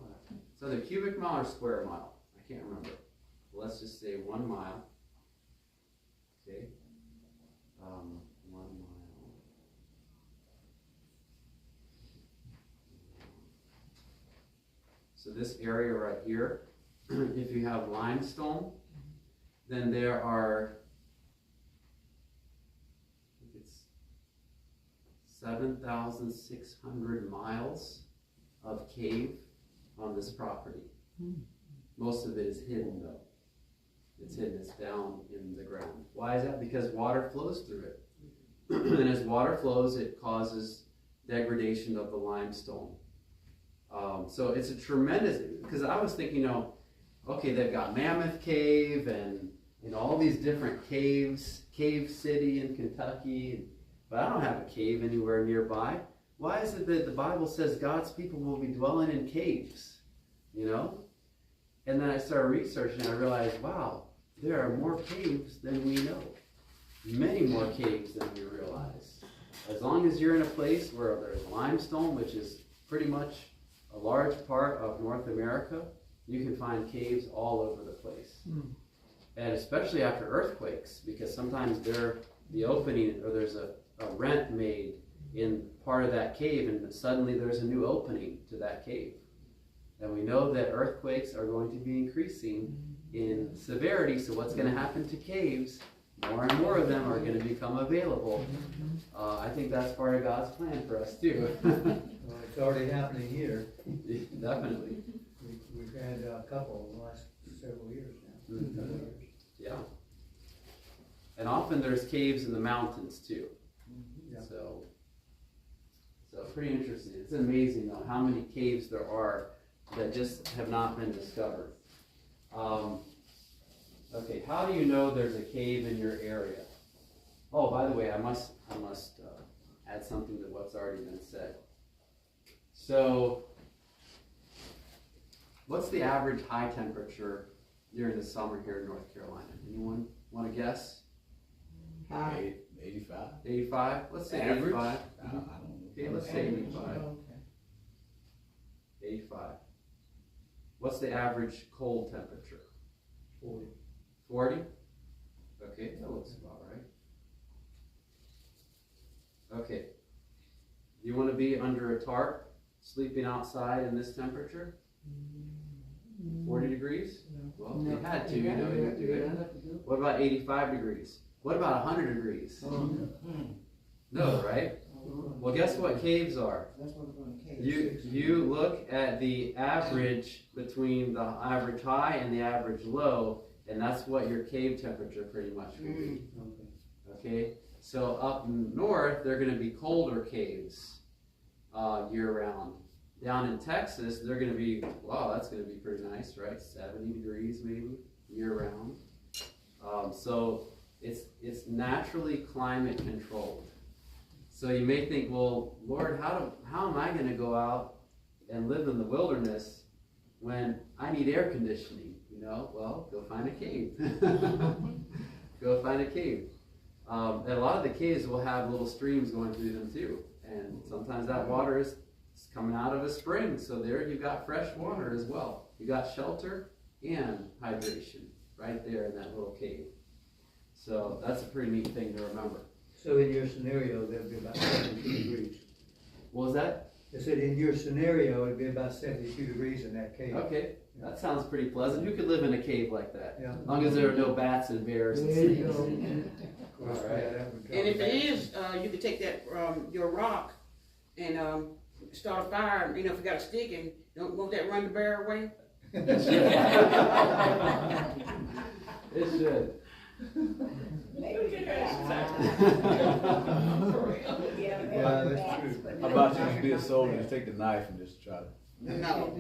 So the cubic mile or square mile? I can't remember. Let's just say 1 mile. Okay. 1 mile. So this area right here, if you have limestone, then there are, I think it's 7,600 miles of cave on this property. Most of it is hidden though. It's hidden, it's down in the ground. Why is that? Because water flows through it. And as water flows, it causes degradation of the limestone. So it's a tremendous, because I was thinking, okay, they've got Mammoth Cave and all these different caves, Cave City in Kentucky, but I don't have a cave anywhere nearby. Why is it that the Bible says God's people will be dwelling in caves? And then I started researching and I realized, wow, there are more caves than we know. Many more caves than we realize. As long as you're in a place where there's limestone, which is pretty much a large part of North America, you can find caves all over the place. And especially after earthquakes, because sometimes the opening, or there's a rent made in part of that cave, and suddenly there's a new opening to that cave. And we know that earthquakes are going to be increasing in severity, so what's going to happen to caves? More and more of them are going to become available. I think that's part of God's plan for us too. Well, it's already happening here. Definitely. We've had a couple in the last several years now. Yeah. And often there's caves in the mountains too. Yeah. So pretty interesting. It's amazing though how many caves there are that just have not been discovered. Okay, how do you know there's a cave in your area? Oh, by the way, I must add something to what's already been said. So, what's the average high temperature during the summer here in North Carolina? Anyone want to guess? 85. 85? Let's say Average? 85. I don't know. Okay, let's say 85. 85. What's the average cold temperature? 40. 40? Okay, that looks about right. Okay. Do you want to be under a tarp, sleeping outside in this temperature? 40 degrees? Well, if you had to, you know you would do it. What about 85 degrees? What about 100 degrees? No, right? Well, guess what caves are? You look at the average between the average high and the average low, and that's what your cave temperature pretty much will be. Okay? So up north, they're going to be colder caves year-round. Down in Texas, they're going to be, wow, that's going to be pretty nice, right? 70 degrees maybe year-round. So it's naturally climate controlled. So you may think, well, Lord, how am I going to go out and live in the wilderness when I need air conditioning? You know, well, go find a cave. Go find a cave. And a lot of the caves will have little streams going through them too. And sometimes that water is coming out of a spring. So there you've got fresh water as well. You got shelter and hydration right there in that little cave. So that's a pretty neat thing to remember. So in your scenario, that'd be about 72 degrees. What was that? I said in your scenario, it'd be about 72 degrees in that cave. Okay, that sounds pretty pleasant. Who could live in a cave like that? Yeah. As long as there are no bats and bears and There you snakes. go. Of course, All right. yeah, that would And if cover it is, you could take that, your rock and, start a fire, you know, if you got a stick and won't that run the bear away? It should. Yeah, that's true. How about you just be a soldier and take the knife and just try to No.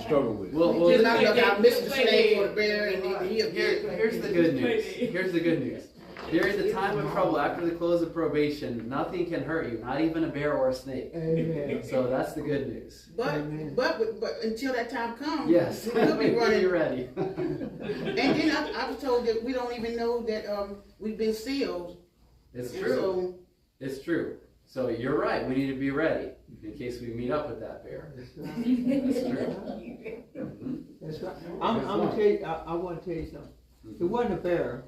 struggle with it? Well, Just not look out, miss the snake or the bear and he'll here's the good news. Here's the good news. During the time of trouble, after the close of probation, nothing can hurt you, not even a bear or a snake. Amen. So that's the good news. But until that time comes, Yes, we'll be running. you're ready. And then I was told that we don't even know that we've been sealed. It's And true. so, It's true. So you're right. We need to be ready in case we meet up with that bear. That's true. That's right. I'm gonna tell you, I want to tell you something. It wasn't a bear,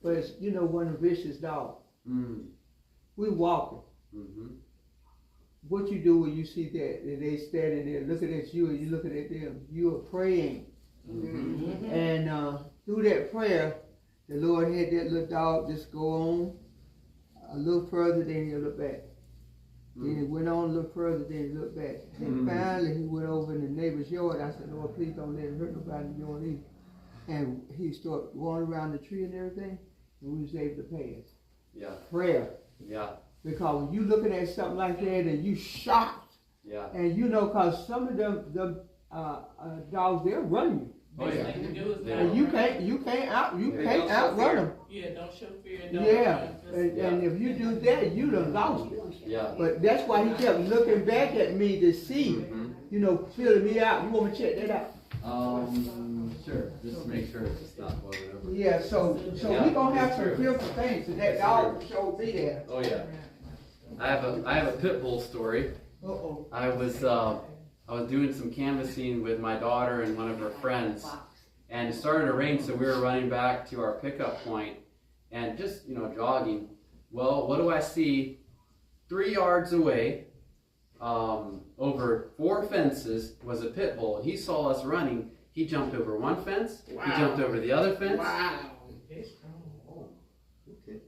but it's, you know, one of the vicious dogs. We walking. What you do when you see that they standing there looking at you and you looking at them, you are praying. And through that prayer, the Lord had that little dog just go on a little further, then he look back. Then he went on a little further, then he looked back. And finally he went over in the neighbor's yard. I said, Lord, please don't let him hurt nobody in your yard. And he started going around the tree and everything, and we was able to pass. Yeah. Prayer. Yeah. Because when you looking at something like that and you shocked, Yeah. and you know, cause some of them dogs, they'll run you. Oh yeah. And you can't outrun them. Yeah, don't show fear. Don't Yeah, run. and if you do that, you done lost it. Yeah. But that's why he kept looking back at me to see, you know, feeling me out. You want me to check that out? Sure. Just make sure it's not bothering over. Yeah, so Yeah, we gonna have it's some true. fearful things, and that dog showed me that. Oh yeah. I have a pit bull story. Uh-oh. I was doing some canvassing with my daughter and one of her friends, and it started to rain, so we were running back to our pickup point and just, you know, jogging. Well, what do I see? 3 yards away, over 4 fences, was a pit bull. He saw us running. He jumped over one fence. Wow. He jumped over the other fence. wow. Okay.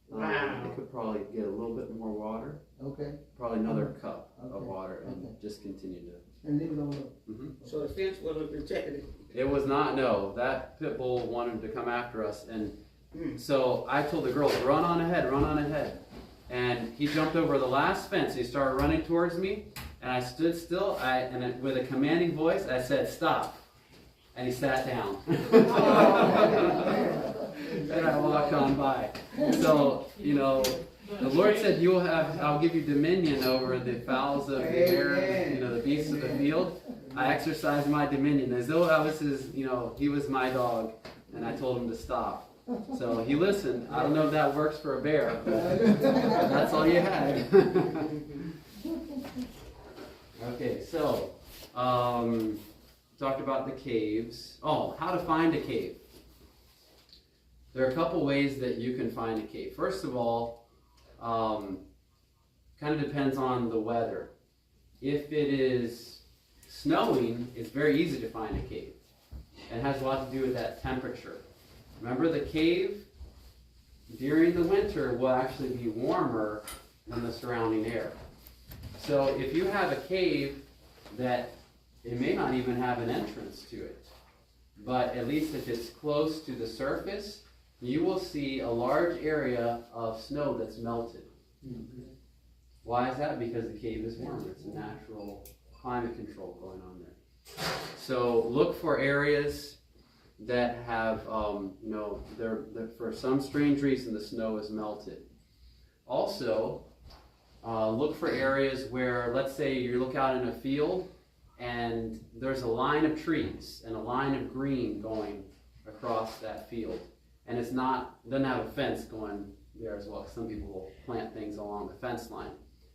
Wow. I could probably get a little bit more water. Okay, Probably another cup of Okay. water, and Okay. just continue to. and leave it on the. So the fence would have protected it. It was not, no. That pit bull wanted to come after us, and so I told the girls, run on ahead, run on ahead. And he jumped over the last fence. He started running towards me, and I stood still. And with a commanding voice, I said, stop. And he sat down. And I walked on by. So you know, the Lord said I'll give you dominion over the fowls of the air, you know, the beasts of the field. I exercised my dominion as though I was his, you know, he was my dog, and I told him to stop. So he listened. I don't know if that works for a bear, but that's all you had. Okay, so talked about the caves. Oh, how to find a cave. There are a couple ways that you can find a cave. First of all, kind of depends on the weather. If it is snowing, it's very easy to find a cave. It has a lot to do with that temperature. Remember, the cave during the winter will actually be warmer than the surrounding air. So if you have a cave that it may not even have an entrance to it, but at least if it's close to the surface, you will see a large area of snow that's melted. Why is that? Because the cave is warm. It's a natural climate control going on there. So look for areas that have, you know, they're for some strange reason the snow is melted. Also, look for areas where, let's say you look out in a field and there's a line of trees and a line of green going across that field. And it's not, doesn't have a fence going there as well, because some people will plant things along the fence line.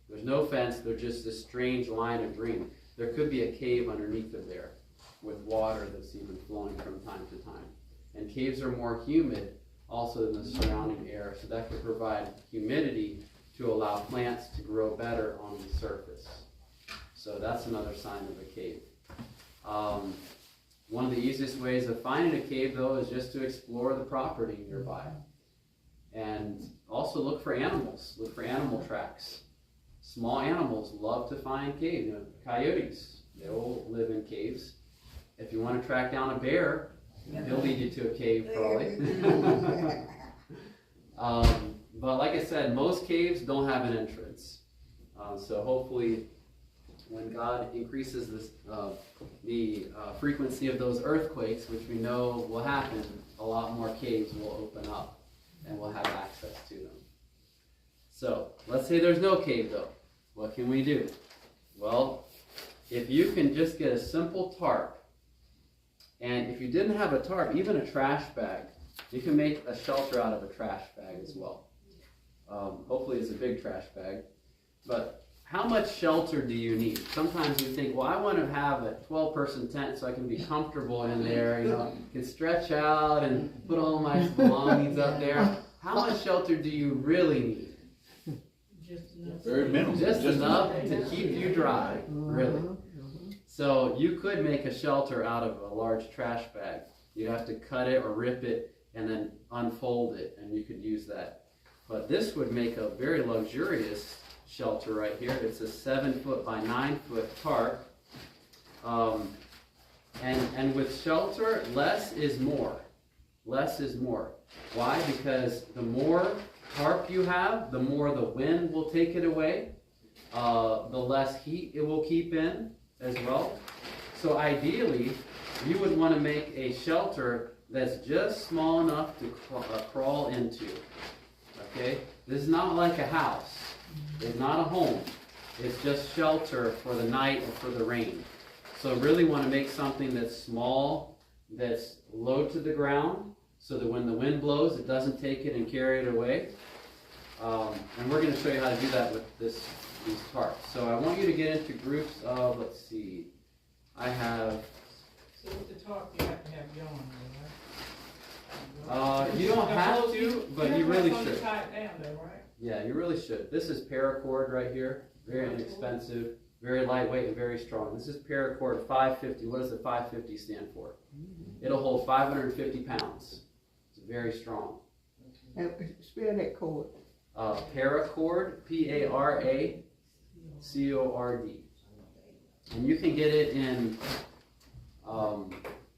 There's no fence, there's just this strange line of green. There could be a cave underneath of there with water that's even flowing from time to time. And caves are more humid also than the surrounding air, so that could provide humidity to allow plants to grow better on the surface. So that's another sign of a cave. One of the easiest ways of finding a cave, though, is just to explore the property nearby. And also look for animals. Look for animal tracks. Small animals love to find caves. You know, coyotes, they will live in caves. If you want to track down a bear, he'll lead you to a cave, probably. But like I said, most caves don't have an entrance. So hopefully, when God increases this, the frequency of those earthquakes, which we know will happen, a lot more caves will open up and we'll have access to them. So, let's say there's no cave though. What can we do? Well, if you can just get a simple tarp, and if you didn't have a tarp, even a trash bag, you can make a shelter out of a trash bag as well. Hopefully it's a big trash bag. But how much shelter do you need? Sometimes you think, well, I want to have a 12-person tent so I can be comfortable in there, you know, can stretch out and put all my belongings up there. How much shelter do you really need? Very minimal. Just enough to keep you dry, really. So you could make a shelter out of a large trash bag. You'd have to cut it or rip it and then unfold it, and you could use that. But this would make a very luxurious shelter right here. It's a 7-foot by 9-foot tarp. And with shelter, less is more. Less is more. Why? Because the more tarp you have, the more the wind will take it away. The less heat it will keep in as well. So ideally, you would want to make a shelter that's just small enough to crawl into. Okay? This is not like a house. It's not a home. It's just shelter for the night and for the rain. So really want to make something that's small, that's low to the ground, so that when the wind blows, it doesn't take it and carry it away. And we're going to show you how to do that with these tarps. So I want you to get into groups of, let's see, I have... So with the tarp, you have to have yarn, right? You don't have to, but you really should. To tie it down though, right? Yeah, you really should. This is paracord right here. Very inexpensive, very lightweight, and very strong. This is paracord 550. What does the 550 stand for? It'll hold 550 pounds. It's very strong. And spell that cord. Paracord, P-A-R-A-C-O-R-D. And you can get it in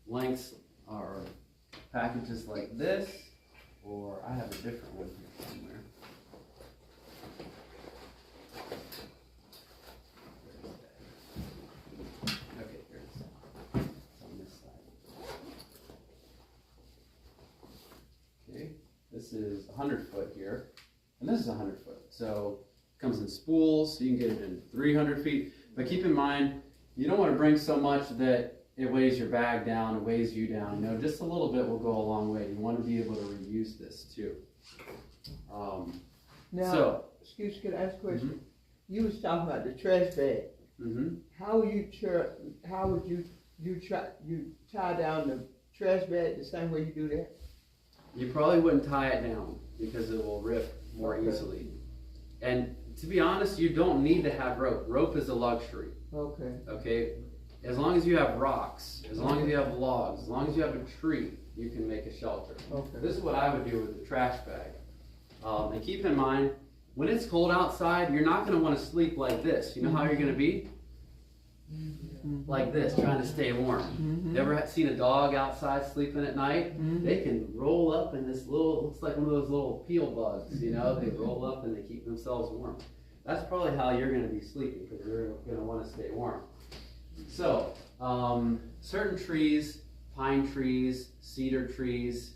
lengths or packages like this, or I have a different one here somewhere. Okay, here it is. It's on this side. Okay, this is 100 foot here. and this is 100 foot. So it comes in spools, so you can get it in 300 feet. But keep in mind, you don't want to bring so much that it weighs your bag down, it weighs you down. You know, just a little bit will go a long way. You want to be able to reuse this too. Now, excuse me, can I ask a question? You was talking about the trash bag. How would you tie down the trash bag the same way you do that? You probably wouldn't tie it down because it will rip more easily. And to be honest, you don't need to have rope. Rope is a luxury. Okay. Okay? As long as you have rocks, as long as you have logs, as long as you have a tree, you can make a shelter. Okay. This is what I would do with the trash bag. And keep in mind, when it's cold outside, you're not going to want to sleep like this. You know how you're going to be? Like this, trying to stay warm. You ever seen a dog outside sleeping at night? They can roll up in this little, looks like one of those little peel bugs, you know? They roll up and they keep themselves warm. That's probably how you're going to be sleeping, because you're going to want to stay warm. So, certain trees, pine trees, cedar trees,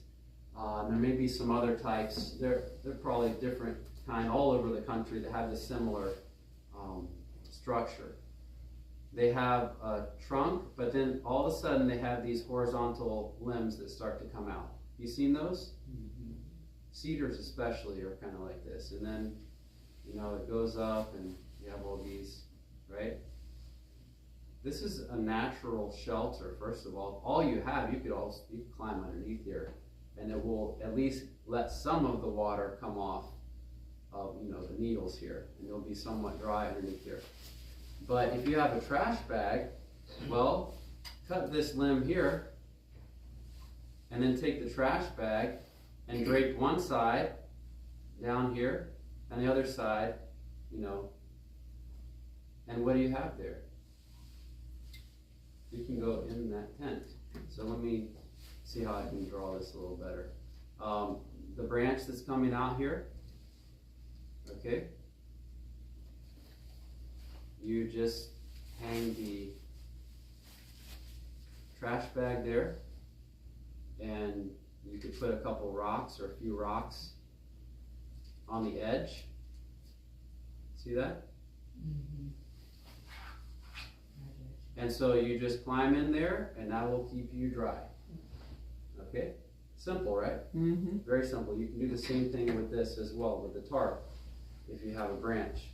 there may be some other types. They're probably different kind all over the country that have a similar structure. They have a trunk, but then all of a sudden they have these horizontal limbs that start to come out. You seen those? Cedars especially are kind of like this. And then, you know, it goes up and you have all these, right? This is a natural shelter, first of all. All you have, you could climb underneath here, and it will at least let some of the water come off of, you know, the needles here, and it'll be somewhat dry underneath here. But if you have a trash bag, well, cut this limb here, and then take the trash bag and drape one side down here, and the other side, you know, and what do you have there? You can go in that tent. So let me see how I can draw this a little better. The branch that's coming out here, okay? You just hang the trash bag there, and you could put a couple rocks or a few rocks on the edge. See that? And so you just climb in there, and that will keep you dry. Okay? Simple, right? Very simple. You can do the same thing with this as well, with the tarp, if you have a branch.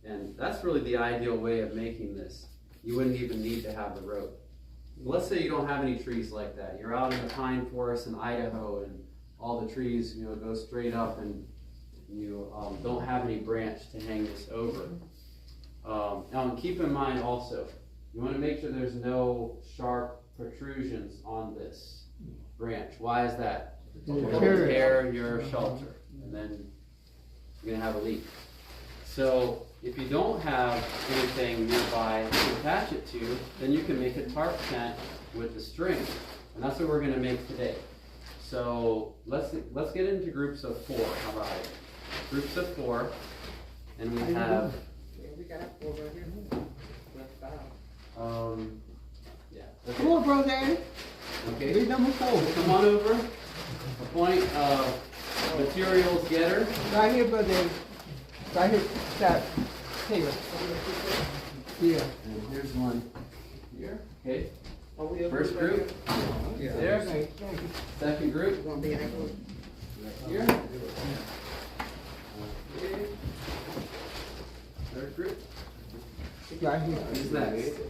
And that's really the ideal way of making this. You wouldn't even need to have the rope. Let's say you don't have any trees like that. You're out in the pine forest in Idaho, and all the trees, you know, go straight up, and you don't have any branch to hang this over. Now, keep in mind also, you want to make sure there's no sharp protrusions on this branch. Why is that? It'll tear your shelter, and then you're going to have a leak. So if you don't have anything nearby to attach it to, then you can make a tarp tent with the string. And that's what we're going to make today. So let's get into groups of 4. How about it? Groups of 4. And we have... Yeah, we got 4 right here. Yeah. Come on, brother Daddy. Okay. Big number 4. Come on over. Appoint materials getter. Right here, brother Daddy. Right here, stop. Here. Yeah. And here's one here. Okay. First group. Yeah. There. Thank you. Second group. Gonna be in that group. Right here. Okay. Third group. Right here. Who's next?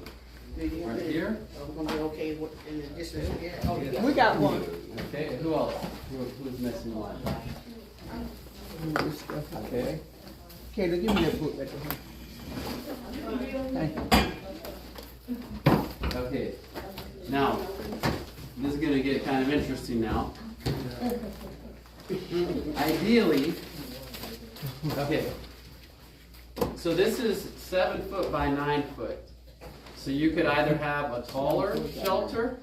Right here. We're gonna be okay in the distance. Yeah. Oh, you got We got one. Okay. Who else? Who's missing one? This stuff. Okay. Kayla, give me that book right there. Thank you. Okay. Now, this is going to get kind of interesting now. Ideally, okay. So this is 7 foot by 9 foot. So you could either have a taller shelter,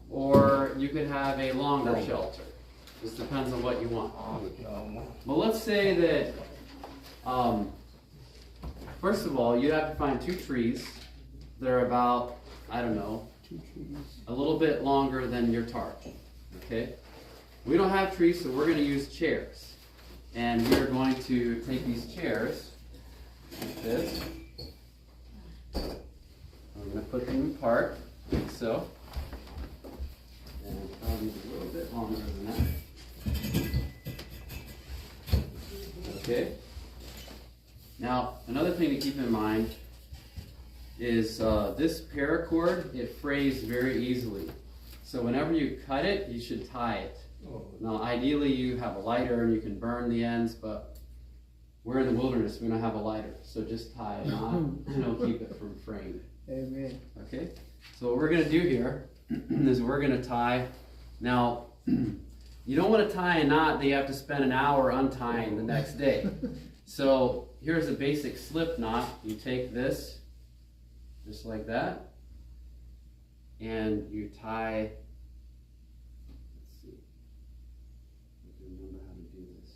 or you could have a longer shelter. This depends on what you want. Well, let's say that, first of all, you'd have to find 2 trees that are about, I don't know, a little bit longer than your tarp. Okay? We don't have trees, so we're going to use chairs. And we're going to take these chairs, like this. I'm going to put them apart, like so. And probably a little bit longer than that. Okay. Now, another thing to keep in mind is this paracord, it frays very easily. So whenever you cut it, you should tie it. Now, ideally, you have a lighter and you can burn the ends, but we're in the wilderness, we don't have a lighter. So just tie a knot and it'll keep it from fraying. Amen. Okay? So what we're going to do here is we're going to tie. Now, you don't want to tie a knot that you have to spend an hour untying the next day. So here's a basic slip knot. You take this, just like that, and you tie. Let's see. I can remember how to do this.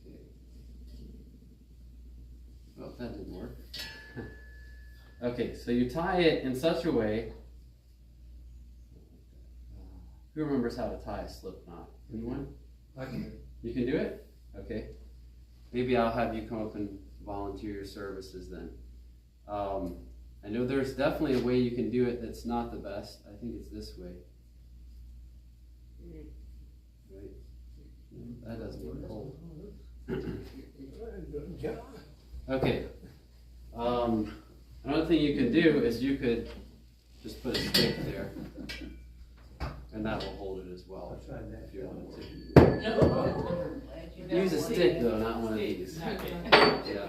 Okay. Oh, that didn't work. Okay, so you tie it in such a way. Who remembers how to tie a slip knot? Anyone? I can. You can do it? Okay. Maybe I'll have you come up and volunteer your services then. I know there's definitely a way you can do it that's not the best. I think it's this way. Right? No, that doesn't work. Hold. Okay. Another thing you can do is you could just put a stick there. And that will hold it as well, I'll try that. if you wanted to. Use a stick though, not one of these. Yeah.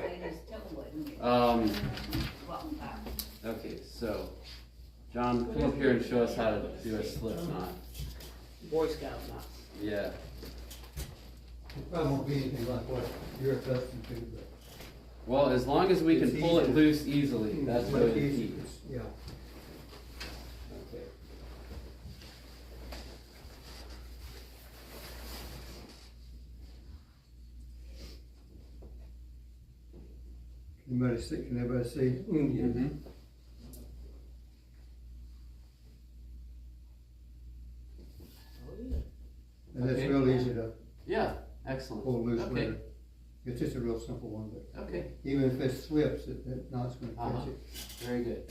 Okay, so John, come up here and show us how to do a slip knot. Boy Scout knots. Yeah. It probably won't be anything like what you're accustomed to, but. Well, as long as we can It's pull it easy. loose easily, that's But really the easy. key. Yeah. Okay. Can everybody see? Mm-hmm. And that's Okay. real easy to Yeah, excellent. pull loose with Okay. it. It's just a real simple one, but Okay, even if it slips, that knot's gonna catch Uh-huh. it. very good.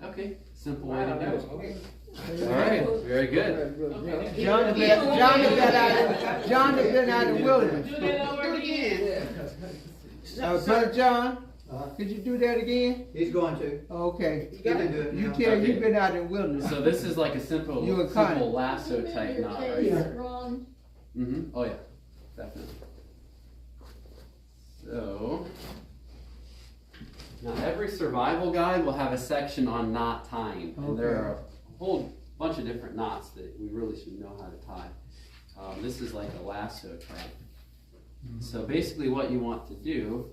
Okay, simple way to Wow, do that it. was quick. All right, very good. John has been out in the wilderness. Do that over Do it again. again. Brother John, Uh, could you do that again? He's going to. Okay. You He got can it. do it You now. tell Okay. you've been out in the wilderness. So this is like a simple, You were kind. simple lasso type knot right here. Ron, Mm-hmm. Oh yeah, definitely. So now every survival guide will have a section on knot tying, and there Okay. are a whole bunch of different knots that we really should know how to tie. This is like a lasso type. So basically, what you want to do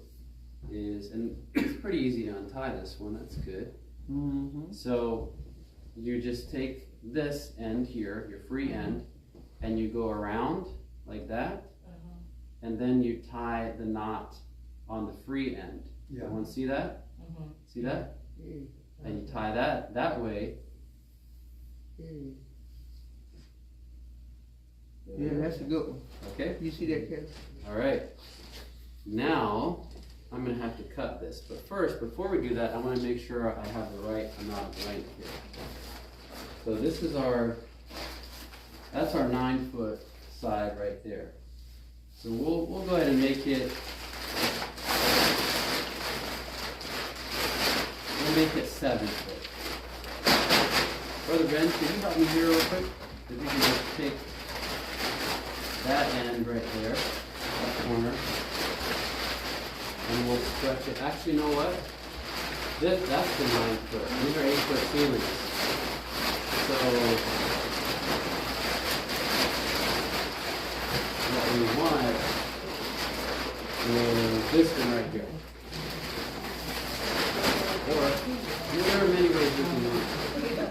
is, and it's pretty easy to untie this one. That's good. Mm-hmm. So you just take this end here, your free end, and you go around like that, and then you tie the knot on the free end. Yeah. Everyone see that? See that? And you tie that way. Yeah, that's a good one. Okay? You see that, Kevin? All right. Now, I'm going to have to cut this. But first, before we do that, I want to make sure I have the right amount of length here. So this is that's our 9-foot side right there. So we'll go ahead and make it, we'll make it 7 foot. Brother Ben, can you help me here real quick? If you can just take that end right there, that corner, and we'll stretch it. Actually, you know what? That's the 9 foot. These are 8-foot ceilings. So what we want is this one right here. Or there are many ways we can do it.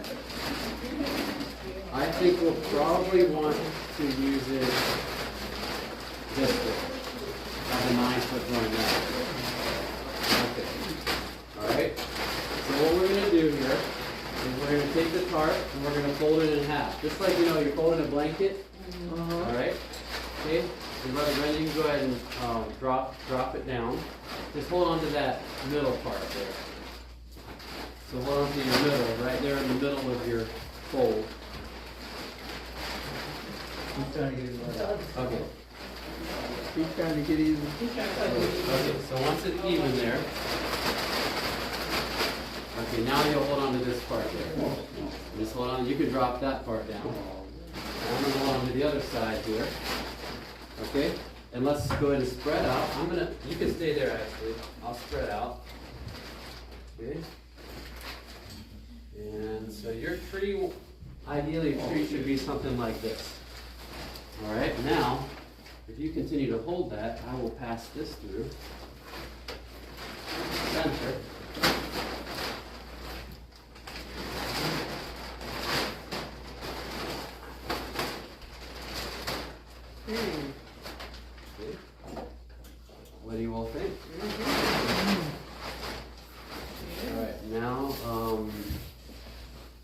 I think we'll probably want to use it this way. Have a 9-foot going out. Okay. Alright. So what we're going to do here And we're gonna take the tarp and we're gonna fold it in half. Just like, you're folding a blanket. Alright? Okay? And Brother Brandon, you can go ahead and drop it down. Just hold on to that middle part there. So hold on to your middle, right there in the middle of your fold. I'm trying to get it right. Okay. He's trying to get even. Okay, so once it's even there. Okay, now you'll hold on to this part there. Just hold on, you can drop that part down. And I'm gonna hold on to the other side here. Okay? And let's go ahead and spread out. You can stay there actually. I'll spread out. Okay? And so your tree, ideally a tree should be something like this. Alright, now, if you continue to hold that, I will pass this through. Center. Okay. What do you all think? Alright, now,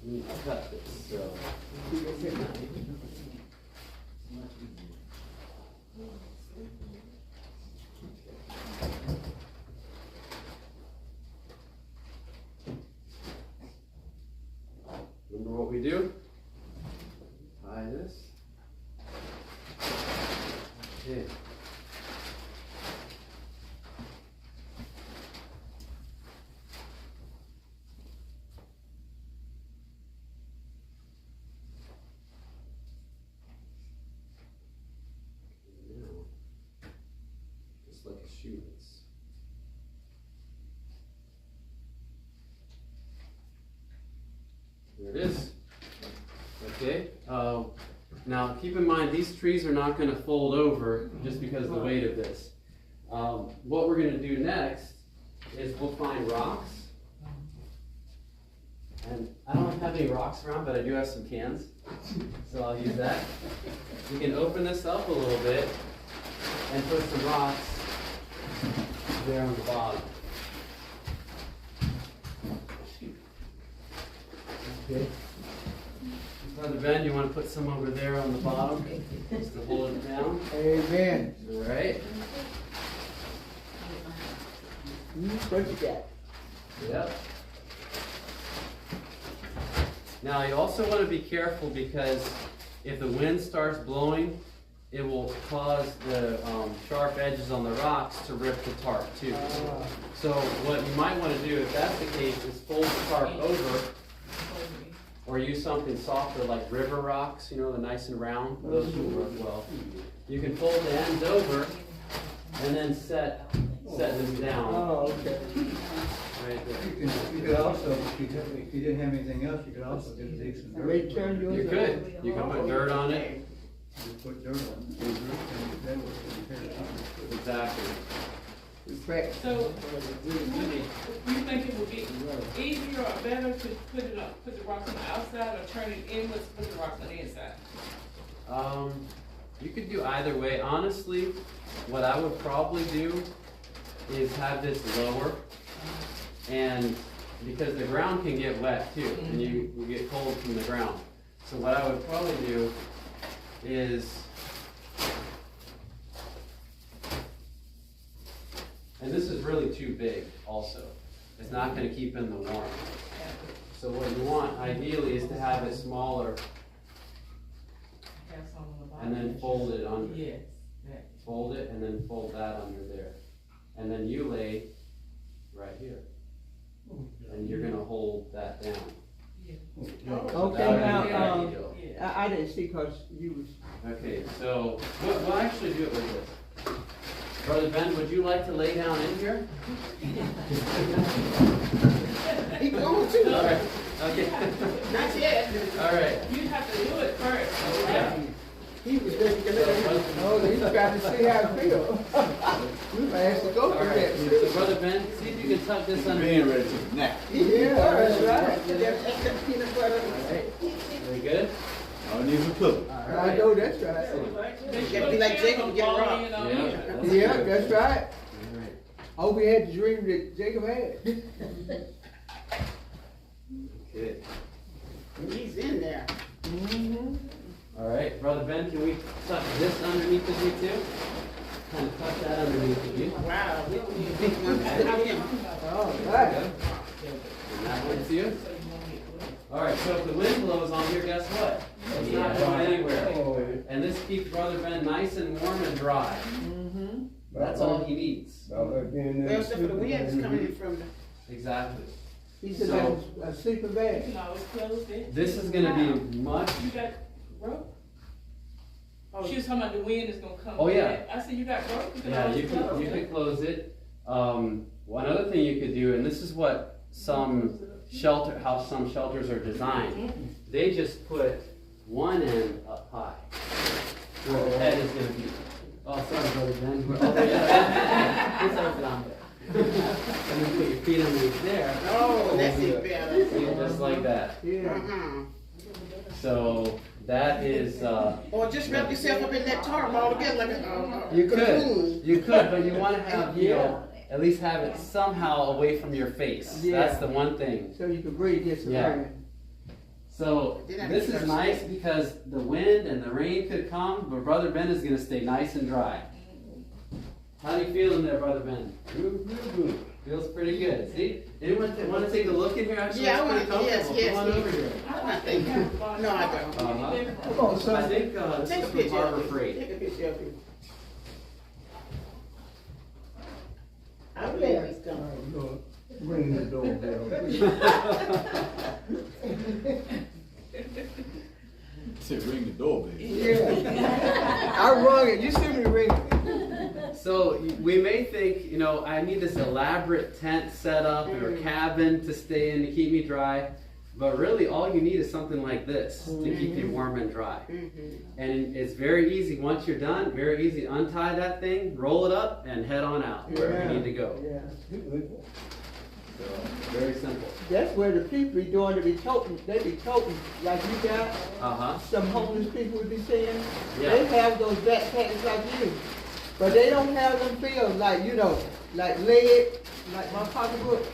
we need to cut this, so. Remember what we do? Tie this. Okay. Now, just like a shoelace. There it is. Okay. Now keep in mind these trees are not going to fold over just because of the weight of this. What we're going to do next is we'll find rocks. And I don't have any rocks around, but I do have some cans. So I'll use that. We can open this up a little bit and put some rocks there on the bottom. Okay. Brother Ben, you want to put some over there on the bottom just to hold it down? Amen. All right. What you got? Yep. Now you also want to be careful because if the wind starts blowing, it will cause the sharp edges on the rocks to rip the tarp too. So what you might want to do, if that's the case, is fold the tarp over or use something softer like river rocks, the nice and round. Those will work well. You can fold the ends over and then set this down. Oh, okay. Right there. You could also, if you didn't have anything else, you could also just dig some dirt. You could. You can put dirt on it. You put dirt on it. And that would Exactly. So, you think it would be easier or better to put the rocks on the outside or turn it inwards, put the rocks on the inside? You could do either way. Honestly, what I would probably do is have this lower, and because the ground can get wet too, and you get cold from the ground. So what I would probably do is, and this is really too big also. It's not going to keep in the warmth. So what you want ideally is to have it smaller and then fold it under. Yes. Fold it and then fold that under there. And then you lay right here. And you're going to hold that down. Okay, now, I didn't see because you was. Okay, so we'll actually do it like this. Brother Ben, would you like to lay down in here? He going to. All right. Okay. Not yet. All right. You have to do it first. Yeah. He was ready to let Oh, he's trying to see how it feels. We might have to go All through right. that. So Brother Ben, see if you can tuck this under. Being ready to take a nap. Yeah, that's right. There's extra peanut butter. Very good. All it needs is a pillow. All I right. know that's right. Excellent. You gotta be like Jacob and get rocked. Yeah. Yeah, that's right. All right. Oh, we had the dream that Jacob had. Okay. He's in there. Mm-hmm. All right, Brother Ben, can we tuck this underneath of you too? Kind of tuck that underneath of you. Wow. Him. Oh, right. And that one's you. All right, so if the wind blows on here, guess what? It's not going anywhere. And this keeps Brother Ben nice and warm and dry. Mm-hmm. That's all he needs. Well, except for the wind is coming in from the. Exactly. He said So- that's a sleeping bag. You can always close it. This is gonna be much. You got rope? Oh, She was talking about the wind is gonna come. Oh, yeah. I said, you got rope? You can Yeah, always you close could it. close it. One other thing you could do, and this is what some shelters are designed. They just put one end up high, where the head is gonna be. Oh, sorry, Brother Ben. Oh, yeah. It's up down there. And then put your feet underneath there. oh, that's it better. See, just like that. Yeah. Uh-huh. So that is. Or just wrap yourself up in that tarp all together like a You cocoon. could, but you want to have, at least have it somehow away from your face. Yeah. That's the one thing. So you can breathe this Yeah. around. So this is nice because the wind and the rain could come, but Brother Ben is going to stay nice and dry. How do you feel in there, Brother Ben? Feels pretty good. See? Anyone want to take a look in here? Actually, Yeah, I it's want pretty to. Yes, comfortable. yes. Come on over here. I think. No, I don't. Come on, I son. think this Take a is from picture Harbor of it. Freight. Take a picture of him. I believe he's coming. Ring the doorbell. Said ring the doorbell. Yeah. I rung it. You see me ring it. So we may think, I need this elaborate tent set up or cabin to stay in to keep me dry. But really, all you need is something like this to keep you warm and dry. And it's very easy. Once you're done, very easy. Untie that thing, roll it up, and head on out wherever you need to go. Yeah. So, very simple. That's where the people be doing. They be toting like you got. Uh-huh. Some homeless people would be saying. Yeah. They have those backpacks like you, but they don't have them filled like like lead, like my pocketbook.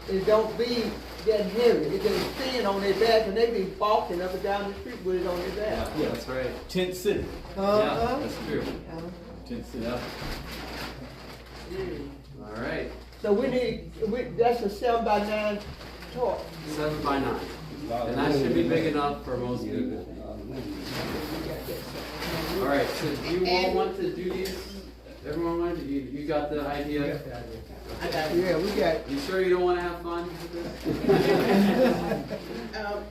It don't be that heavy. It just thin on their back, and they be walking up and down the street with it on their back. Yeah, that's right. Tent city. Yeah, that's true. Tent city. Yep. All right. So that's a 7x9 tarp. 7 by 9. And that should be big enough for most people. All right, so do you all want to do these? Everyone want to? You got the idea? I got it. Yeah, we got. You sure you don't want to have fun with this?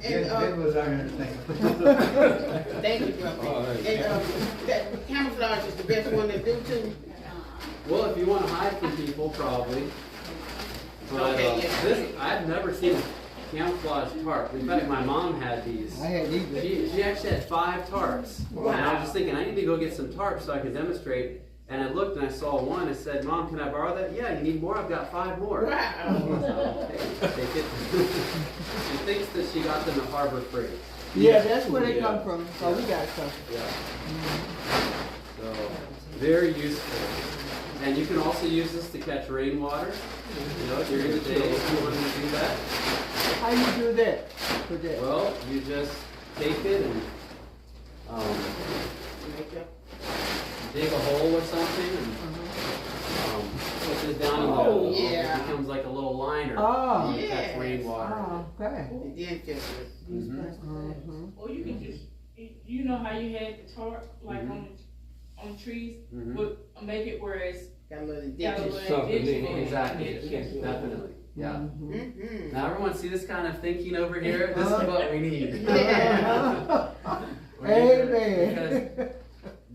And was our entertainment. thank you, brother. All right. And that camouflage is the best one to do too. Well, if you want to hide from people, probably. But Okay, yeah. this, I've never seen a camouflage tarp. In fact, my mom had these. I had these. She actually had 5 tarps. Wow. And I was just thinking, I need to go get some tarps so I can demonstrate. And I looked and I saw one. I said, Mom, can I borrow that? Yeah, you need more? I've got 5 more. Wow. So, take it. She thinks that she got them at Harbor Freight. Yeah, that's where they Yeah. come from. So we got some. Yeah. So, very useful. And you can also use this to catch rainwater, during the day if you wanted to do that. How you do that? For that? Well, you just take it and dig a hole or something and put it down in the hole. yeah. It becomes like a little liner Oh. to catch Yes. rainwater. Oh, okay. Yeah, just Mm-hmm. Or you can just, you know how you had the tarp, like on trees, Mhm. but make it where it's got a little got a ditches. little something ditch in in it. it. Exactly. Ditch. Definitely. Yeah. Mm-hmm. Mm-hmm. Now everyone see this kind of thinking over here? This is what we need. Yeah. We need to- Amen. because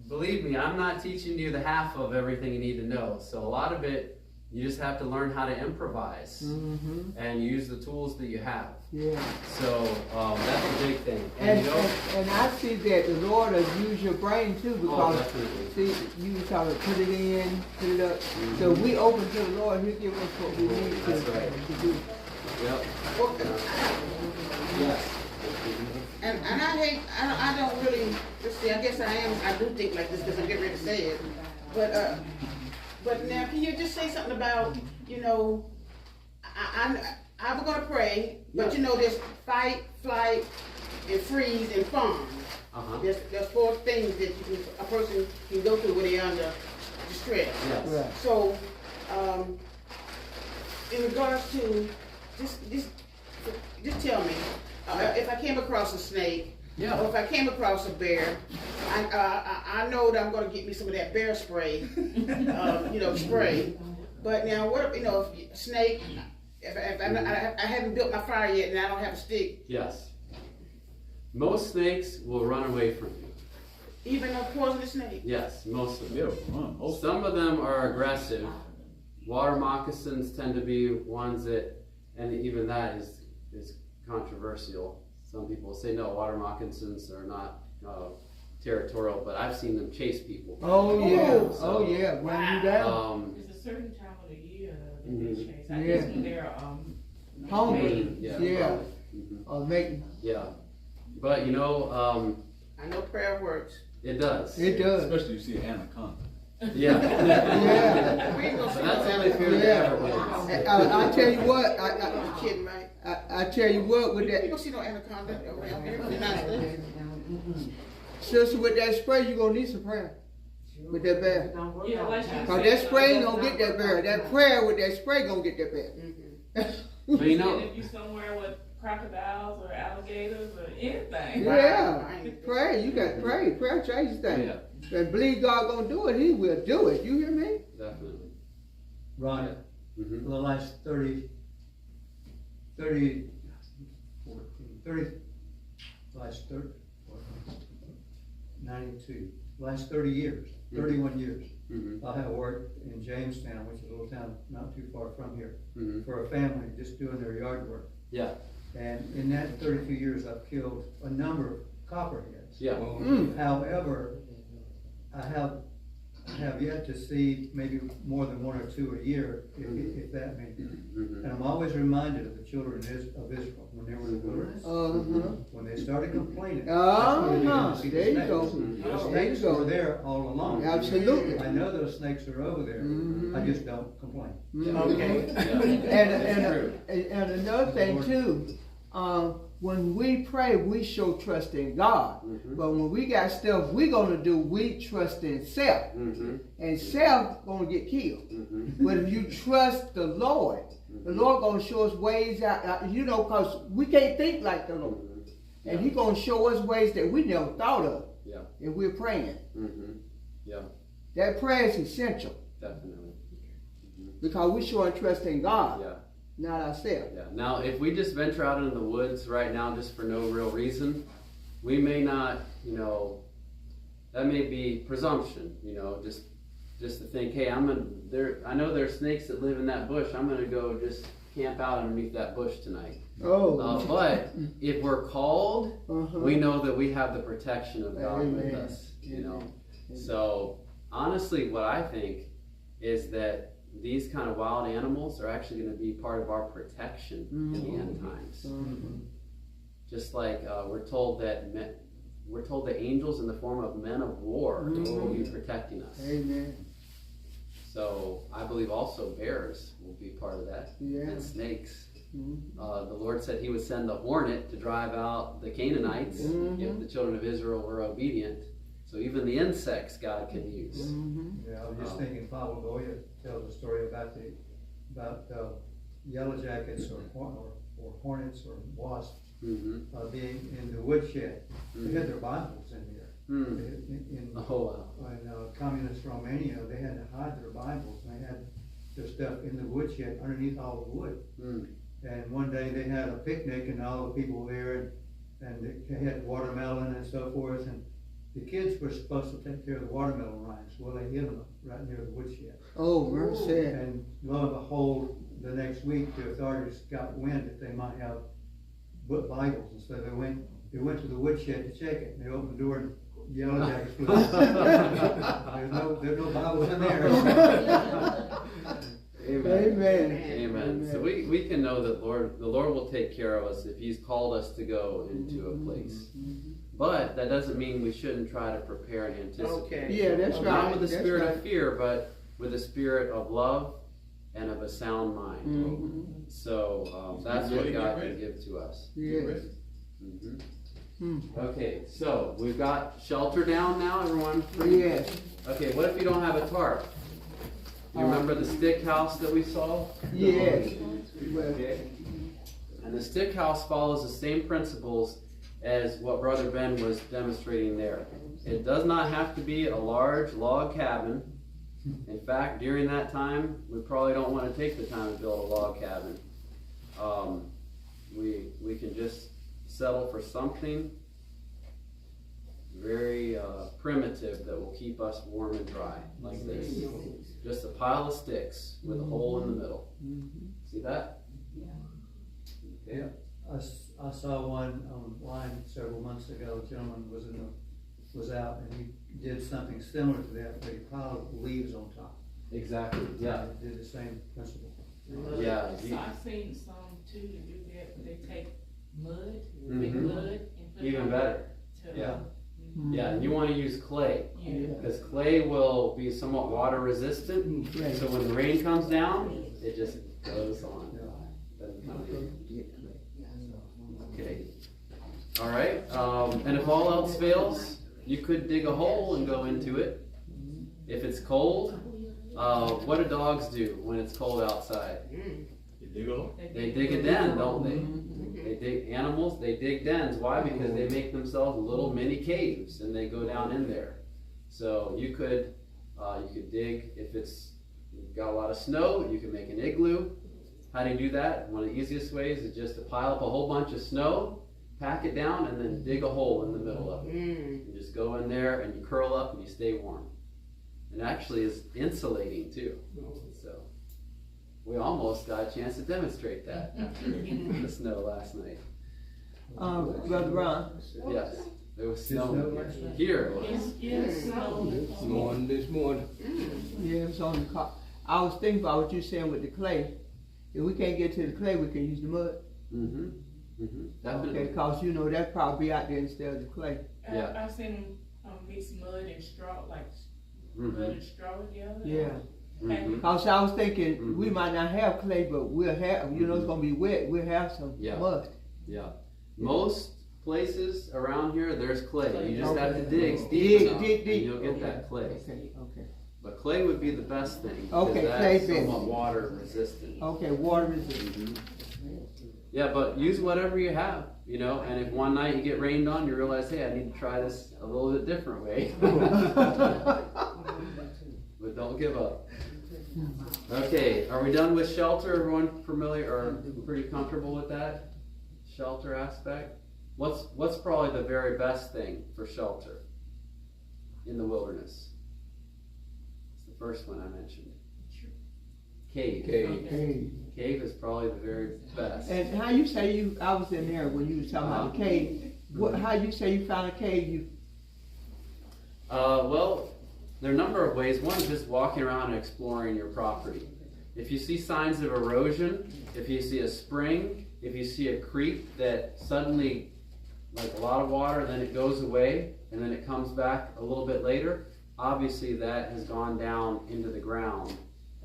believe me, I'm not teaching you the half of everything you need to know. So a lot of it, you just have to learn how to improvise Mm-hmm. and use the tools that you have. Yeah. So that's a big thing. And, you and I see that the Lord will use your brain too, oh, because definitely. see, you was talking, put it in, put it up. Mhm. So we open to the Lord, He'll give us what we need That's right. to do. Yep. Well, Yes. and I hate, I don't really, let's see, I guess I do think like this because I'm getting ready to say it. But now, can you just say something about, I was gonna pray, but Yeah. you know, there's fight, flight, and freeze and fawn. Uh-huh. There's 4 things that a person can go through when they're under distress. Yes. Right. So, in regards to, just tell me, if I came across a snake, Yeah. or if I came across a bear, I know that I'm gonna get me some of that bear spray, spray. But now, what if, if snake, if I haven't built my fire yet and I don't have a stick, Yes. Most snakes will run away from you. even a poisonous snake? Yes, most of them. Yeah, run. Most Some of them are aggressive. Water moccasins tend to be ones that, and even that is controversial. Some people say no, water moccasins are not territorial, but I've seen them chase people. Oh yeah, So, run you down. There's a certain time of the year that Mhm. they chase. I Yeah. guess when they're Hungry. Maine, Yeah. probably. Mhm. Making Yeah. But I know prayer works. it does. it does. especially you see an anaconda. Yeah. Yeah. We ain't gonna But see that's no only fear anaconda. that ever wins. I tell you what, You're kidding, right? I tell you what, with You that don't see no anaconda around here in the United States. sister, with that spray, you gonna need some prayer with that bear. Yeah, like you Cause said, that spray ain't gonna get that bear. That prayer with that spray gonna get that bear. But you And know, if you somewhere with crocodiles or alligators or anything. Yeah, pray. You got to pray. Prayer changes things. yeah, And believe God gonna do it. He will do it. You hear me? definitely. Ron, Mhm. for the last 92, last 30 years, 31 years, Mhm. I have worked in Jamestown, which is a little town not too far from here, Mhm. for a family just doing their yard work. Yeah. And in that 32 years, I've killed a number of copperheads. Yeah. However, I have yet to see maybe more than 1 or 2 a year, if that may be. Mhm. And I'm always reminded of the children of Israel when they were in the wilderness. When they started complaining. that's when they began to see the There you snakes. go. Mhm. The There snakes you go. were there all along. Absolutely. I know those snakes are over there. Mhm. I just don't complain. Okay. Yeah. And another thing too, when we pray, we show trust in God. Mhm. But when we got stuff we gonna do, we trust in self. Mhm. And self gonna get killed. Mhm. But if you trust the Lord gonna show us ways out, cause we can't think like the Lord. Mhm. And He gonna show us ways that we never thought of. Yeah. If we're praying. Mhm. Yeah, That prayer is essential. definitely. Because we showing trust in God, Yeah. not ourselves. Yeah. Now, if we just venture out into the woods right now, just for no real reason, we may not, that may be presumption, just to think, hey, I know there's snakes that live in that bush. I'm gonna go just camp out underneath that bush tonight. But if we're called, we know that we have the protection of God with Amen. us, So honestly, what I think is that these kind of wild animals are actually going to be part of our protection in the end times. Just like we're told that angels in the form of men of war will be protecting us. Amen. So I believe also bears will be part of that, Yeah. and snakes. The Lord said He would send the hornet to drive out the Canaanites if the children of Israel were obedient. So even the insects God can use. Yeah, I was just thinking Pablo Goya tells a story about yellow jackets or hornets or wasps being in the woodshed. They had their Bibles in there. In communist Romania, they had to hide their Bibles. They had their stuff in the woodshed underneath all the wood. And one day they had a picnic and all the people were there and they had watermelon and so forth. And the kids were supposed to take care of the watermelon rinds. Well, they hid them right near the woodshed. Oh, mercy. And lo and behold, the next week the authorities got wind that they might have Bibles, and so they went to the woodshed to check it. And they opened the door and yellow jackets flew out. There's no Bibles in there. Amen. Amen. So we can know that the Lord will take care of us if He's called us to go into a place. But that doesn't mean we shouldn't try to prepare and anticipate. Okay. Yeah, that's right. Not with the That's spirit right. of fear, but with the spirit of love and of a sound mind. Mm-hmm. So that's what God can give to us. Yes. Okay, so we've got shelter down now, everyone? Yes. Okay, what if you don't have a tarp? You remember the stick house that we saw? Yes. Okay. And the stick house follows the same principles as what Brother Ben was demonstrating there. It does not have to be a large log cabin. In fact, during that time, we probably don't want to take the time to build a log cabin. We can just settle for something very primitive that will keep us warm and dry, like this. Just a pile of sticks with a hole in the middle. See that? Okay. I saw one online several months ago. A gentleman was out and he did something similar to that, but he piled leaves on top. Exactly. Yeah. Did the same principle. Yeah. So I've seen some too to do that, but they take mud, big mud, and put it Even on better. to- Yeah. Yeah, and you want to use clay, Yeah. because clay will be somewhat water resistant, so when the rain comes down, it just goes on. Doesn't come in. Okay. All right, and if all else fails, you could dig a hole and go into it. If it's cold, what do dogs do when it's cold outside? They dig a den, don't they? They dig animals, they dig dens. Why? Because they make themselves little mini caves and they go down in there. So you could dig, if it's got a lot of snow, you can make an igloo. How do you do that? One of the easiest ways is just to pile up a whole bunch of snow, pack it down, and then dig a hole in the middle of it. You just go in there and you curl up and you stay warm. And actually is insulating too. So we almost got a chance to demonstrate that after the snow last night. Brother Ron. Yes, there was snow here. It was. Yes, snow. This morning. Yeah, it's on the car. I was thinking about what you're saying with the clay. If we can't get to the clay, we can use the mud. Definitely. Okay, cause you know that probably be out there instead of the clay. Yeah. I've seen them mix mud and straw, like mud and straw together. Yeah. And Cause I was thinking we might not have clay, but we'll have. You know, it's gonna be wet. We'll have some mud. Yeah. Most places around here, there's clay. You just have to dig Dig, enough, dig, and dig. you'll get that clay. Okay. But clay would be the best thing. Because Okay, that's clay's best. somewhat water resistant. Okay, water resistant. Yeah, but use whatever you have, you know, and if one night you get rained on, you realize, hey, I need to try this a little bit different way. But don't give up. Okay, are we done with shelter? Everyone familiar or pretty comfortable with that shelter aspect? What's probably the very best thing for shelter in the wilderness? It's the first one I mentioned. Cave. Cave is probably the very best. And how you say I was in there when you was talking about the cave. How you say you found a cave? Well, there are a number of ways. One is just walking around and exploring your property. If you see signs of erosion, if you see a spring, if you see a creek that suddenly, like a lot of water, then it goes away, and then it comes back a little bit later, obviously that has gone down into the ground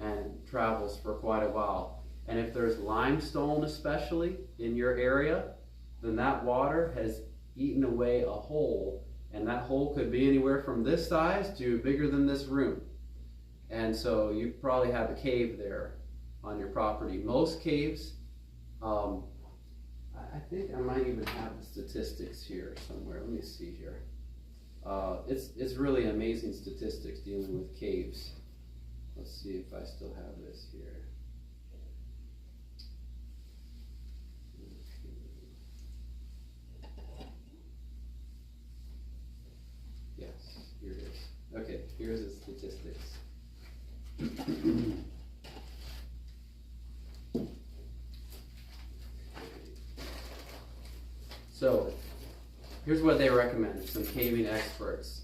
and travels for quite a while. And if there's limestone especially in your area, then that water has eaten away a hole, and that hole could be anywhere from this size to bigger than this room. And so you probably have a cave there on your property. Most caves, I think I might even have the statistics here somewhere. Let me see here. It's really amazing statistics dealing with caves. Let's see if I still have this here. Yes, here it is. Okay, here's the statistics. So, here's what they recommend, some caving experts.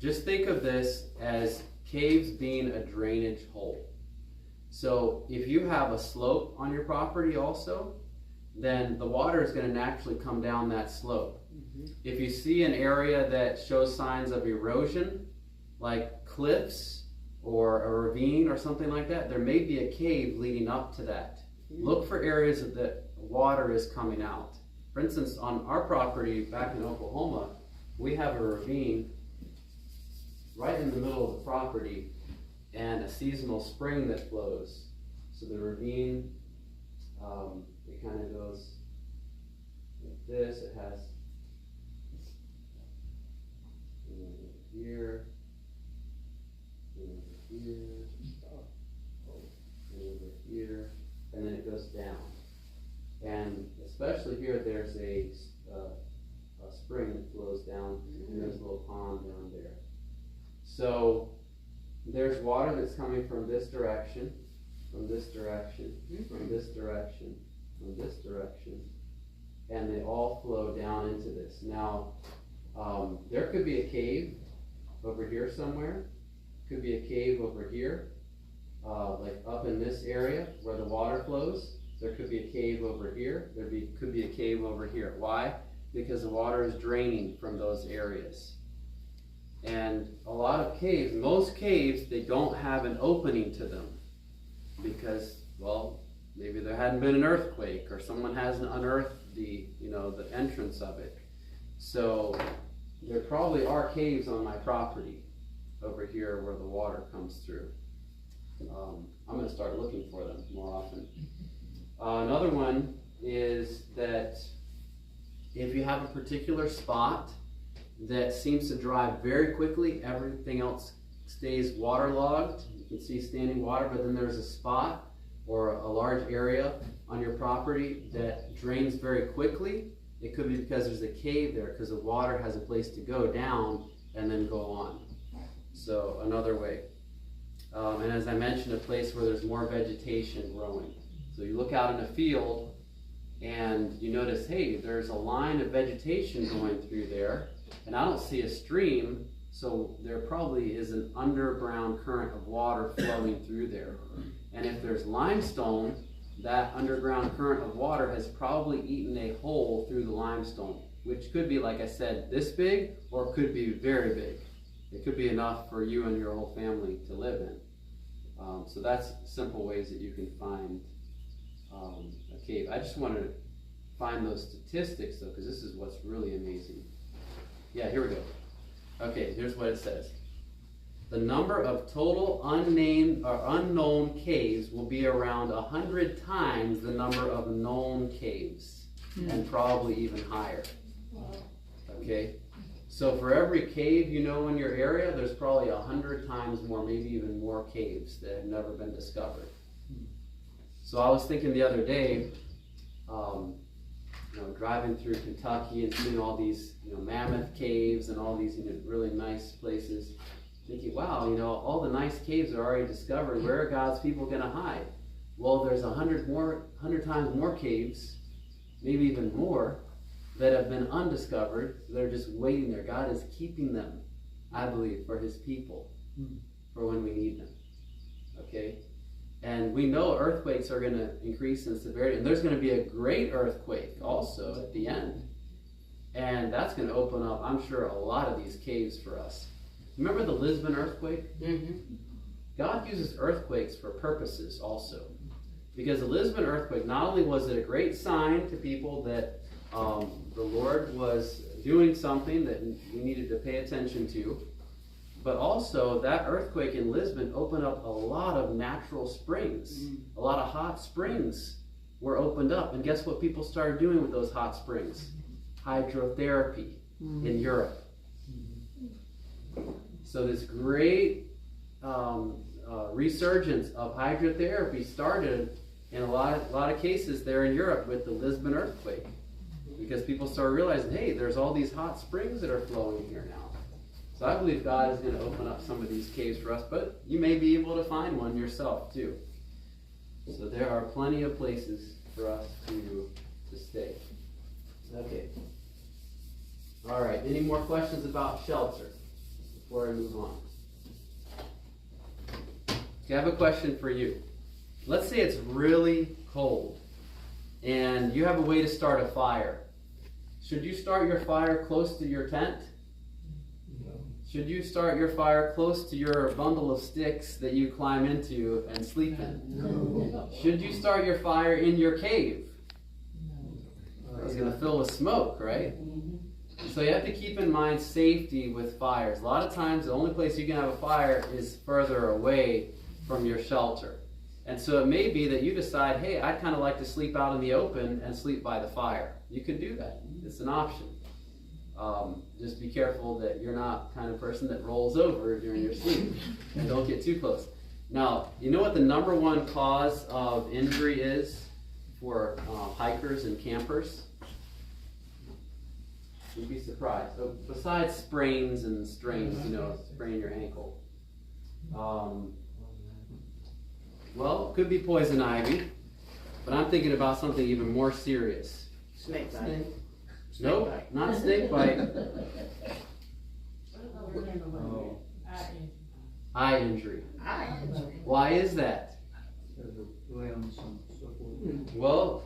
Just think of this as caves being a drainage hole. So if you have a slope on your property also, then the water is going to naturally come down that slope. If you see an area that shows signs of erosion, like cliffs or a ravine or something like that, there may be a cave leading up to that. Look for areas that water is coming out. For instance, on our property back in Oklahoma, we have a ravine right in the middle of the property and a seasonal spring that flows. So the ravine, it kind of goes like this. It has here, and over here, and over here, and then it goes down. And especially here, there's a spring that flows down, and there's a little pond down there. So there's water that's coming from this direction, from this direction, from this direction, from this direction, and they all flow down into this. Now, there could be a cave over here somewhere. Could be a cave over here, like up in this area where the water flows. There could be a cave over here. Could be a cave over here. Why? Because the water is draining from those areas. And a lot of caves, most caves, they don't have an opening to them because, well, maybe there hadn't been an earthquake or someone hasn't unearthed the entrance of it. So there probably are caves on my property over here where the water comes through. I'm going to start looking for them more often. Another one is that if you have a particular spot that seems to dry very quickly, everything else stays waterlogged. You can see standing water, but then there's a spot or a large area on your property that drains very quickly. It could be because there's a cave there, because the water has a place to go down and then go on. So another way. And as I mentioned, a place where there's more vegetation growing. So you look out in a field and you notice, hey, there's a line of vegetation going through there, and I don't see a stream, so there probably is an underground current of water flowing through there. And if there's limestone, that underground current of water has probably eaten a hole through the limestone, which could be, like I said, this big, or it could be very big. It could be enough for you and your whole family to live in. So that's simple ways that you can find a cave. I just wanted to find those statistics, though, because this is what's really amazing. Yeah, here we go. Okay, here's what it says. The number of total unnamed or unknown caves will be around 100 times the number of known caves, and probably even higher. Okay, so for every cave you know in your area, there's probably 100 times more, maybe even more caves that have never been discovered. So I was thinking the other day, driving through Kentucky and seeing all these, mammoth caves and all these, really nice places, thinking, wow, all the nice caves are already discovered. Where are God's people going to hide? Well, there's 100 times more caves, maybe even more, that have been undiscovered. They're just waiting there. God is keeping them, I believe, for his people, for when we need them. Okay? And we know earthquakes are going to increase in severity, and there's going to be a great earthquake also at the end. And that's going to open up, I'm sure, a lot of these caves for us. Remember the Lisbon earthquake? Mm-hmm. God uses earthquakes for purposes also. Because the Lisbon earthquake, not only was it a great sign to people that the Lord was doing something that we needed to pay attention to, but also that earthquake in Lisbon opened up a lot of natural springs. A lot of hot springs were opened up. And guess what people started doing with those hot springs? Hydrotherapy in Europe. So this great resurgence of hydrotherapy started in a lot of cases there in Europe with the Lisbon earthquake, because people started realizing, hey, there's all these hot springs that are flowing here now. So I believe God is going to open up some of these caves for us, but you may be able to find one yourself too. So there are plenty of places for us to stay. Okay. All right. Any more questions about shelter before I move on? Okay, I have a question for you. Let's say it's really cold and you have a way to start a fire. Should you start your fire close to your tent? Should you start your fire close to your bundle of sticks that you climb into and sleep in? No. Should you start your fire in your cave? It's going to fill with smoke, right? So you have to keep in mind safety with fires. A lot of times the only place you can have a fire is further away from your shelter. And so it may be that you decide, hey, I'd kind of like to sleep out in the open and sleep by the fire. You can do that. It's an option. Just be careful that you're not the kind of person that rolls over during your sleep and don't get too close. Now, you know what the #1 cause of injury is for hikers and campers? You'd be surprised. So besides sprains and strains, sprain your ankle. Well, it could be poison ivy, but I'm thinking about something even more serious. Snake bite. Nope, not snake bite. Eye injury. Why is that? Well,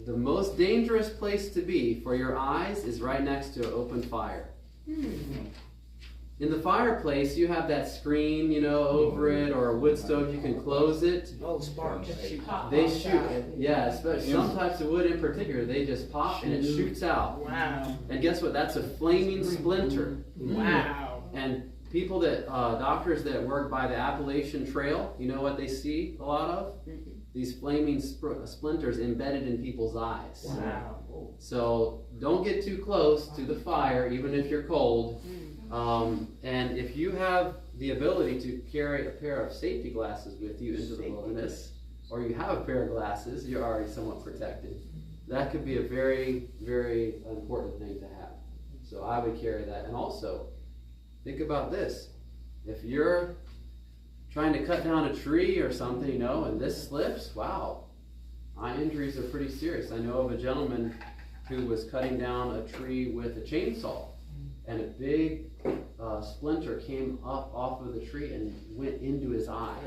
the most dangerous place to be for your eyes is right next to an open fire. In the fireplace, you have that screen, over it, or a wood stove, you can close it. Oh, sparks. They shoot. Yeah, especially some types of wood in particular, they just pop and it shoots out. Wow. And guess what? That's a flaming splinter. Wow. And people doctors that work by the Appalachian Trail, you know what they see a lot of? These flaming splinters embedded in people's eyes. Wow. So don't get too close to the fire, even if you're cold. And if you have the ability to carry a pair of safety glasses with you into the wilderness, or you have a pair of glasses, you're already somewhat protected. That could be a very, very important thing to have. So I would carry that. And also, think about this. If you're trying to cut down a tree or something, and this slips, wow, eye injuries are pretty serious. I know of a gentleman who was cutting down a tree with a chainsaw, and a big splinter came up off of the tree and went into his eye.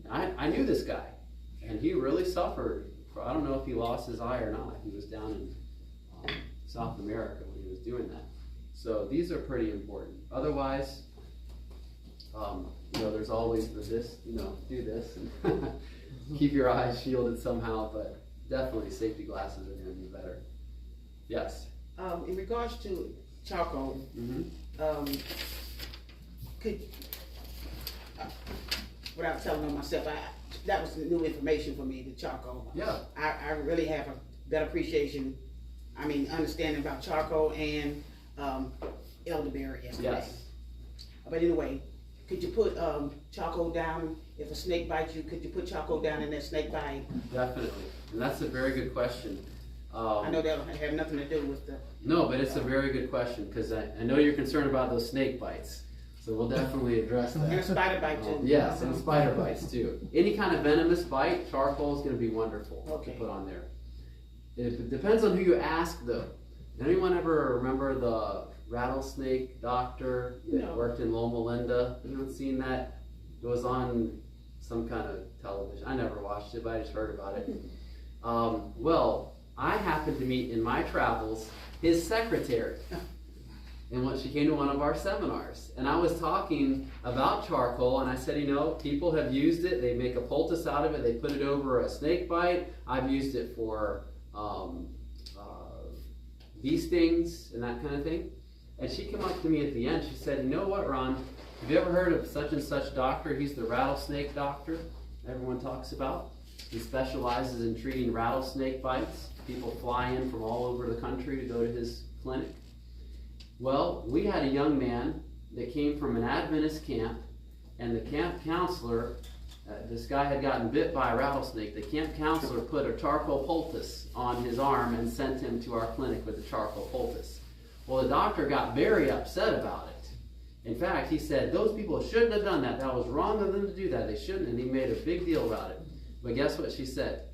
I knew this guy, and he really suffered. I don't know if he lost his eye or not. He was down in South America when he was doing that. So these are pretty important. Otherwise, there's always do this and keep your eyes shielded somehow, but definitely safety glasses are going to be better. Yes? In regards to charcoal, without telling on myself, that was new information for me, the charcoal. Yeah. I really have a better appreciation, understanding about charcoal and elderberry yesterday. Yes. But anyway, could you put charcoal down, if a snake bites you, could you put charcoal down in that snake bite? Definitely, and that's a very good question. I know that have nothing to do with the... No, but it's a very good question, because I know you're concerned about those snake bites. So we'll definitely address that. And a spider bite too. Yes, and spider bites too. Any kind of venomous bite, charcoal is going to be wonderful to put on there. It depends on who you ask though. Anyone ever remember the rattlesnake doctor that worked in Loma Linda? Anyone seen that? It was on some kind of television. I never watched it, but I just heard about it. Well, I happened to meet in my travels his secretary. And when she came to one of our seminars, and I was talking about charcoal, and I said, people have used it. They make a poultice out of it. They put it over a snake bite. I've used it for bee stings and that kind of thing. And she came up to me at the end. She said, "You know what, Ron? Have you ever heard of such and such doctor? He's the rattlesnake doctor everyone talks about. He specializes in treating rattlesnake bites. People fly in from all over the country to go to his clinic." Well, we had a young man that came from an Adventist camp, and the camp counselor, this guy had gotten bit by a rattlesnake. The camp counselor put a charcoal poultice on his arm and sent him to our clinic with the charcoal poultice. Well, the doctor got very upset about it. In fact, he said, those people shouldn't have done that. That was wrong of them to do that. They shouldn't, and he made a big deal about it. But guess what she said?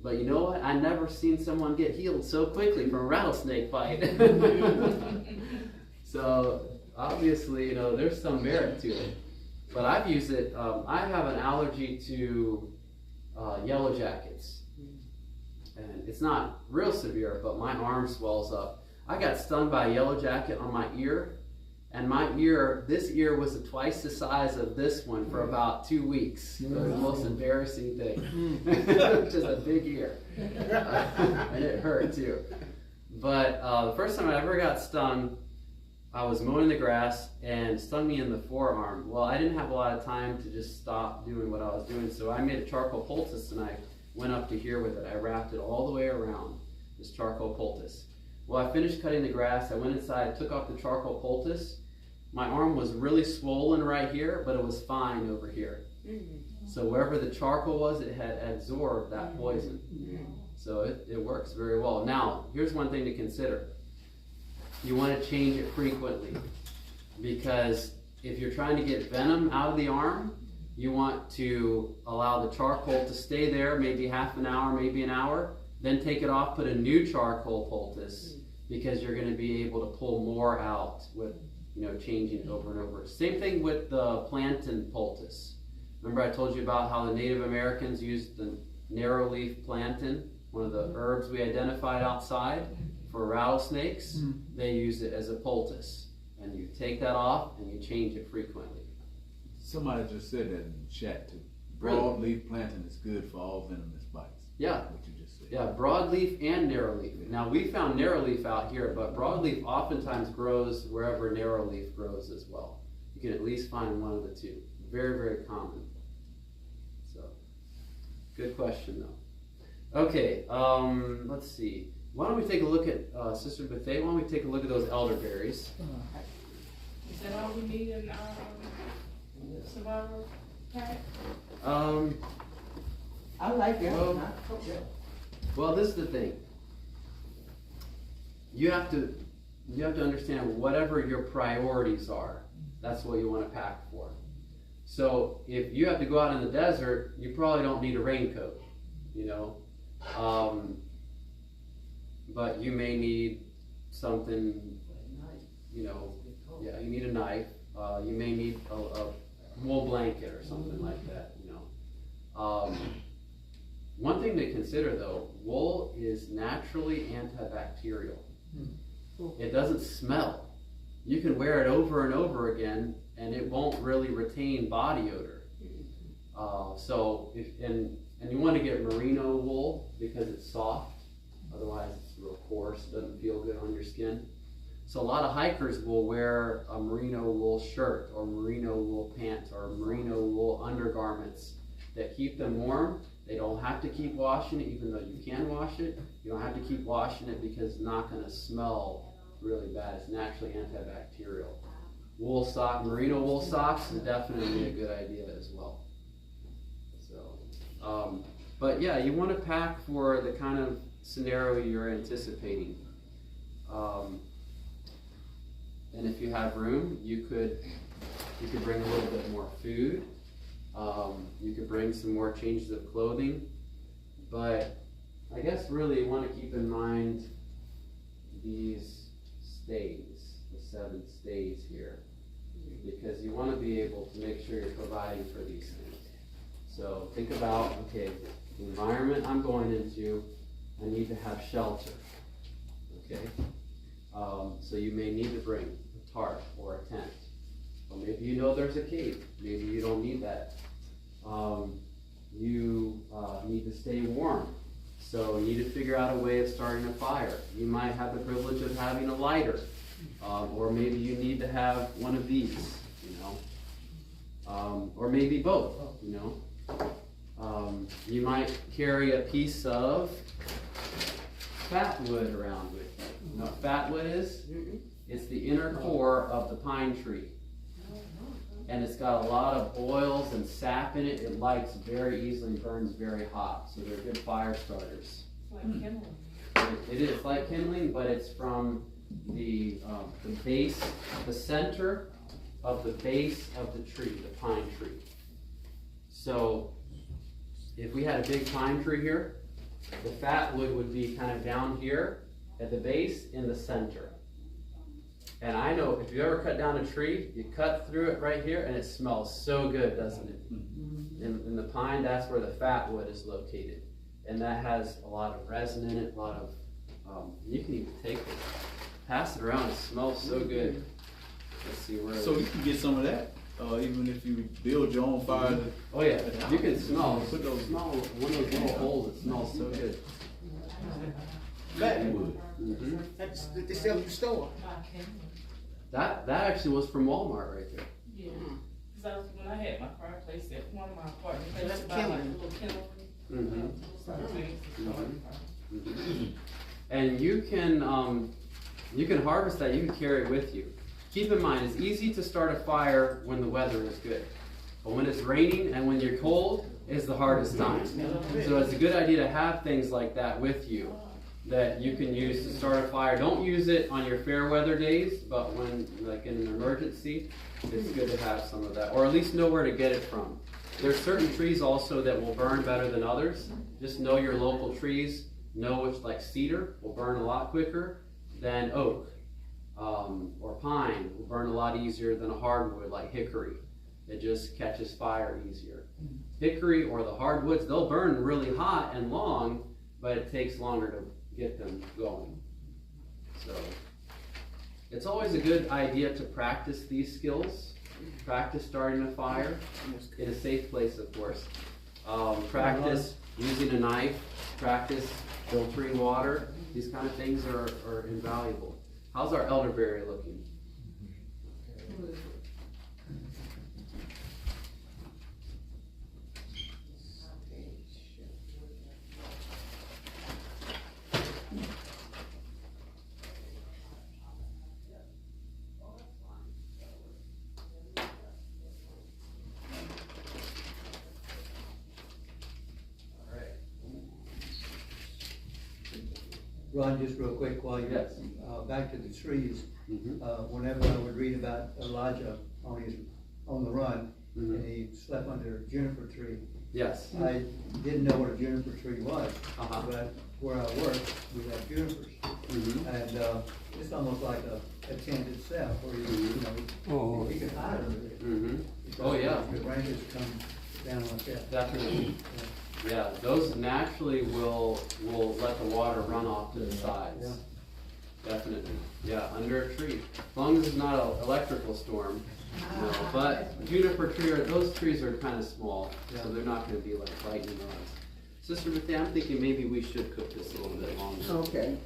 But you know what? I never seen someone get healed so quickly from a rattlesnake bite. So obviously, there's some merit to it. But I've used it. I have an allergy to yellow jackets, and it's not real severe, but my arm swells up. I got stung by a yellow jacket on my ear, and this ear was twice the size of this one for about 2 weeks. It was the most embarrassing thing. Just a big ear. And it hurt too. But the first time I ever got stung, I was mowing the grass and stung me in the forearm. Well, I didn't have a lot of time to just stop doing what I was doing, so I made a charcoal poultice and I went up to here with it. I wrapped it all the way around, this charcoal poultice. Well, I finished cutting the grass, I went inside, took off the charcoal poultice. My arm was really swollen right here, but it was fine over here. So wherever the charcoal was, it had absorbed that poison. So it works very well. Now, here's one thing to consider. You want to change it frequently, because if you're trying to get venom out of the arm, you want to allow the charcoal to stay there, maybe half an hour, maybe an hour, then take it off, put a new charcoal poultice, because you're going to be able to pull more out with, changing it over and over. Same thing with the plantain poultice. Remember I told you about how the Native Americans used the narrow leaf plantain, one of the herbs we identified outside for rattlesnakes. They use it as a poultice, and you take that off and you change it frequently. Somebody just said that in the chat too. Really? Broadleaf plantain is good for all venomous bites. Yeah. What you just said. Yeah, broadleaf and narrowleaf. Now we found narrowleaf out here, but broadleaf oftentimes grows wherever narrowleaf grows as well. You can at least find one of the two. Very, very common. So, good question though. Okay, let's see. Why don't we take a look at, Sister Buffet, why don't we take a look at those elderberries? Is that all we need in our survival pack? I like that. Well, this is the thing. You have to understand whatever your priorities are. That's what you want to pack for. So if you have to go out in the desert, you probably don't need a raincoat, but you may need something, yeah, you need a knife. You may need a wool blanket or something like that, One thing to consider though, wool is naturally antibacterial. It doesn't smell. You can wear it over and over again and it won't really retain body odor. And you want to get merino wool because it's soft, otherwise it's real coarse, it doesn't feel good on your skin. So a lot of hikers will wear a merino wool shirt or merino wool pants or merino wool undergarments that keep them warm. They don't have to keep washing it, even though you can wash it. You don't have to keep washing it because it's not going to smell really bad. It's naturally antibacterial. Merino wool socks is definitely a good idea as well. So, but yeah, you want to pack for the kind of scenario you're anticipating. And if you have room, you could bring a little bit more food. You could bring some more changes of clothing. But I guess really you want to keep in mind these stays, the 7 stays here, because you want to be able to make sure you're providing for these things. So think about, okay, the environment I'm going into, I need to have shelter, okay? So you may need to bring a tarp or a tent. Or maybe there's a cave. Maybe you don't need that. You need to stay warm. So you need to figure out a way of starting a fire. You might have the privilege of having a lighter. Or maybe you need to have one of these, or maybe both, You might carry a piece of fat wood around with you. You know what fat wood is? It's the inner core of the pine tree. And it's got a lot of oils and sap in it. It lights very easily and burns very hot. So they're good fire starters. Like kindling. It is like kindling, but it's from the base, the center of the base of the tree, the pine tree. So if we had a big pine tree here, the fat wood would be kind of down here at the base in the center. And I know if you ever cut down a tree, you cut through it right here and it smells so good, doesn't it? In the pine, that's where the fat wood is located. And that has a lot of resin in it, a lot of, you can even take it, pass it around, it smells so good. Let's see where. So you can get some of that, even if you build your own fire. Oh yeah, you can smell one of those little holes. It smells so good. Buttonwood. Mm-hmm. That's that they sell at the store. That actually was from Walmart right there. Yeah. Cause when I had my fireplace at one of my apartments, they That's used to buy like a killing. little kennel. Mm-hmm. Mm-hmm. Mm-hmm. And you can harvest that. You can carry it with you. Keep in mind, it's easy to start a fire when the weather is good, but when it's raining and when you're cold is the hardest time. So it's a good idea to have things like that with you that you can use to start a fire. Don't use it on your fair weather days, but when, like in an emergency, it's good to have some of that, or at least know where to get it from. There's certain trees also that will burn better than others. Just know your local trees. Know which, like cedar, will burn a lot quicker than oak, or pine will burn a lot easier than a hardwood like hickory. It just catches fire easier. Hickory or the hardwoods, they'll burn really hot and long, but it takes longer to get them going. So it's always a good idea to practice these skills. Practice starting a fire in a safe place, of course. Practice using a knife. Practice filtering water. These kind of things are invaluable. How's our elderberry looking? Ron, just real quick while you're Yes. Back to the trees. Mm-hmm. Whenever I would read about Elijah on the run, Mm-hmm. and he slept under a juniper tree. Yes. I didn't know what a juniper tree was, Uh-huh. but where I work, we have junipers. Mm-hmm. And it's almost like a tent itself, where you can hide under it. Mm-hmm. Oh yeah. The branches come down like that. Definitely. Yeah, those naturally will let the water run off to the sides. Yeah. Definitely. Yeah, under a tree. As long as it's not an electrical storm. No, but juniper tree, those trees are kind of small, so they're not going to be like lightning rods. Sister Bethany, I'm thinking maybe we should cook this a little bit longer. Okay.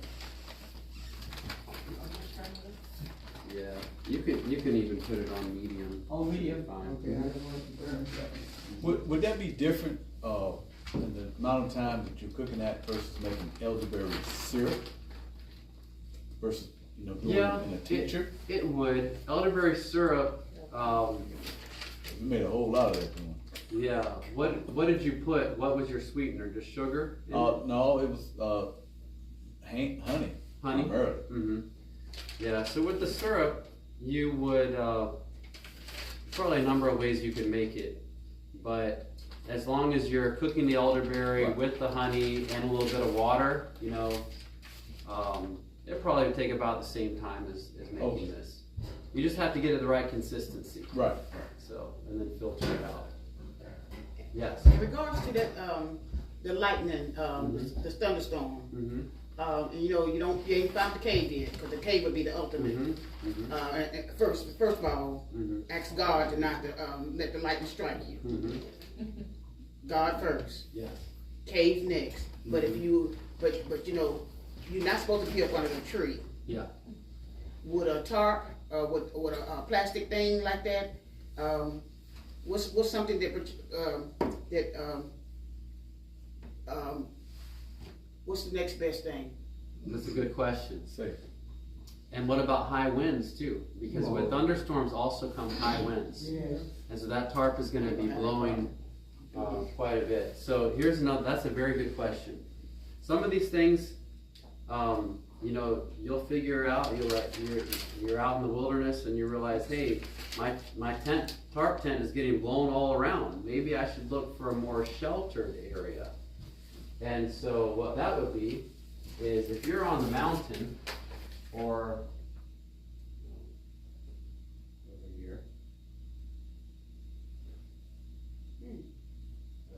Yeah, you can even put it on medium. On medium? Fine. Okay, I don't want to burn something. Would that be different, in the amount of time that you're cooking that versus making elderberry syrup? Versus, doing it in a tincture? It would. Elderberry syrup, We made a whole lot of that one. yeah. What did you put? What was your sweetener? Just sugar? No, it was honey. Honey? Early. Mm-hmm. Yeah, so with the syrup, you would, probably a number of ways you can make it, but as long as you're cooking the elderberry with the honey and a little bit of water, it probably would take about the same time as making this. You just have to get it the right consistency. Right. So, and then filter it out. Yes. In regards to that, the lightning, the thunderstorm, Mm-hmm. and you ain't found the cave yet, because the cave would be the ultimate. Mm-hmm. And first of all, Mm-hmm. ask God to not to let the lightning strike you. Mm-hmm. God first, Yes. cave next. But if you're not supposed to be up under the tree. Yeah. With a tarp, with a plastic thing like that, what's something what's the next best thing? That's a good question. Safe. And what about high winds too? Because with thunderstorms also come high winds. Yes. And so that tarp is going to be blowing quite a bit. So here's another, that's a very good question. Some of these things, you'll figure out, you're out in the wilderness and you realize, hey, my tarp tent is getting blown all around. Maybe I should look for a more sheltered area. And so what that would be is if you're on the mountain or over here.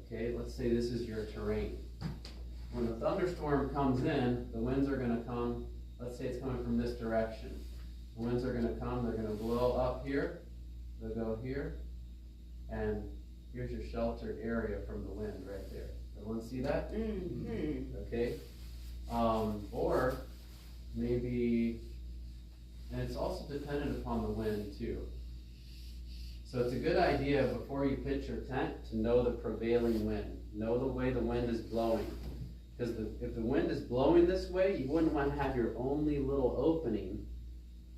Okay, let's say this is your terrain. When the thunderstorm comes in, the winds are going to come, let's say it's coming from this direction. The winds are gonna come, they're gonna blow up here, they'll go here, and here's your sheltered area from the wind right there. Everyone see that? Okay. Or maybe, and it's also dependent upon the wind too. So it's a good idea before you pitch your tent to know the prevailing wind. Know the way the wind is blowing. Because if the wind is blowing this way, you wouldn't want to have your only little opening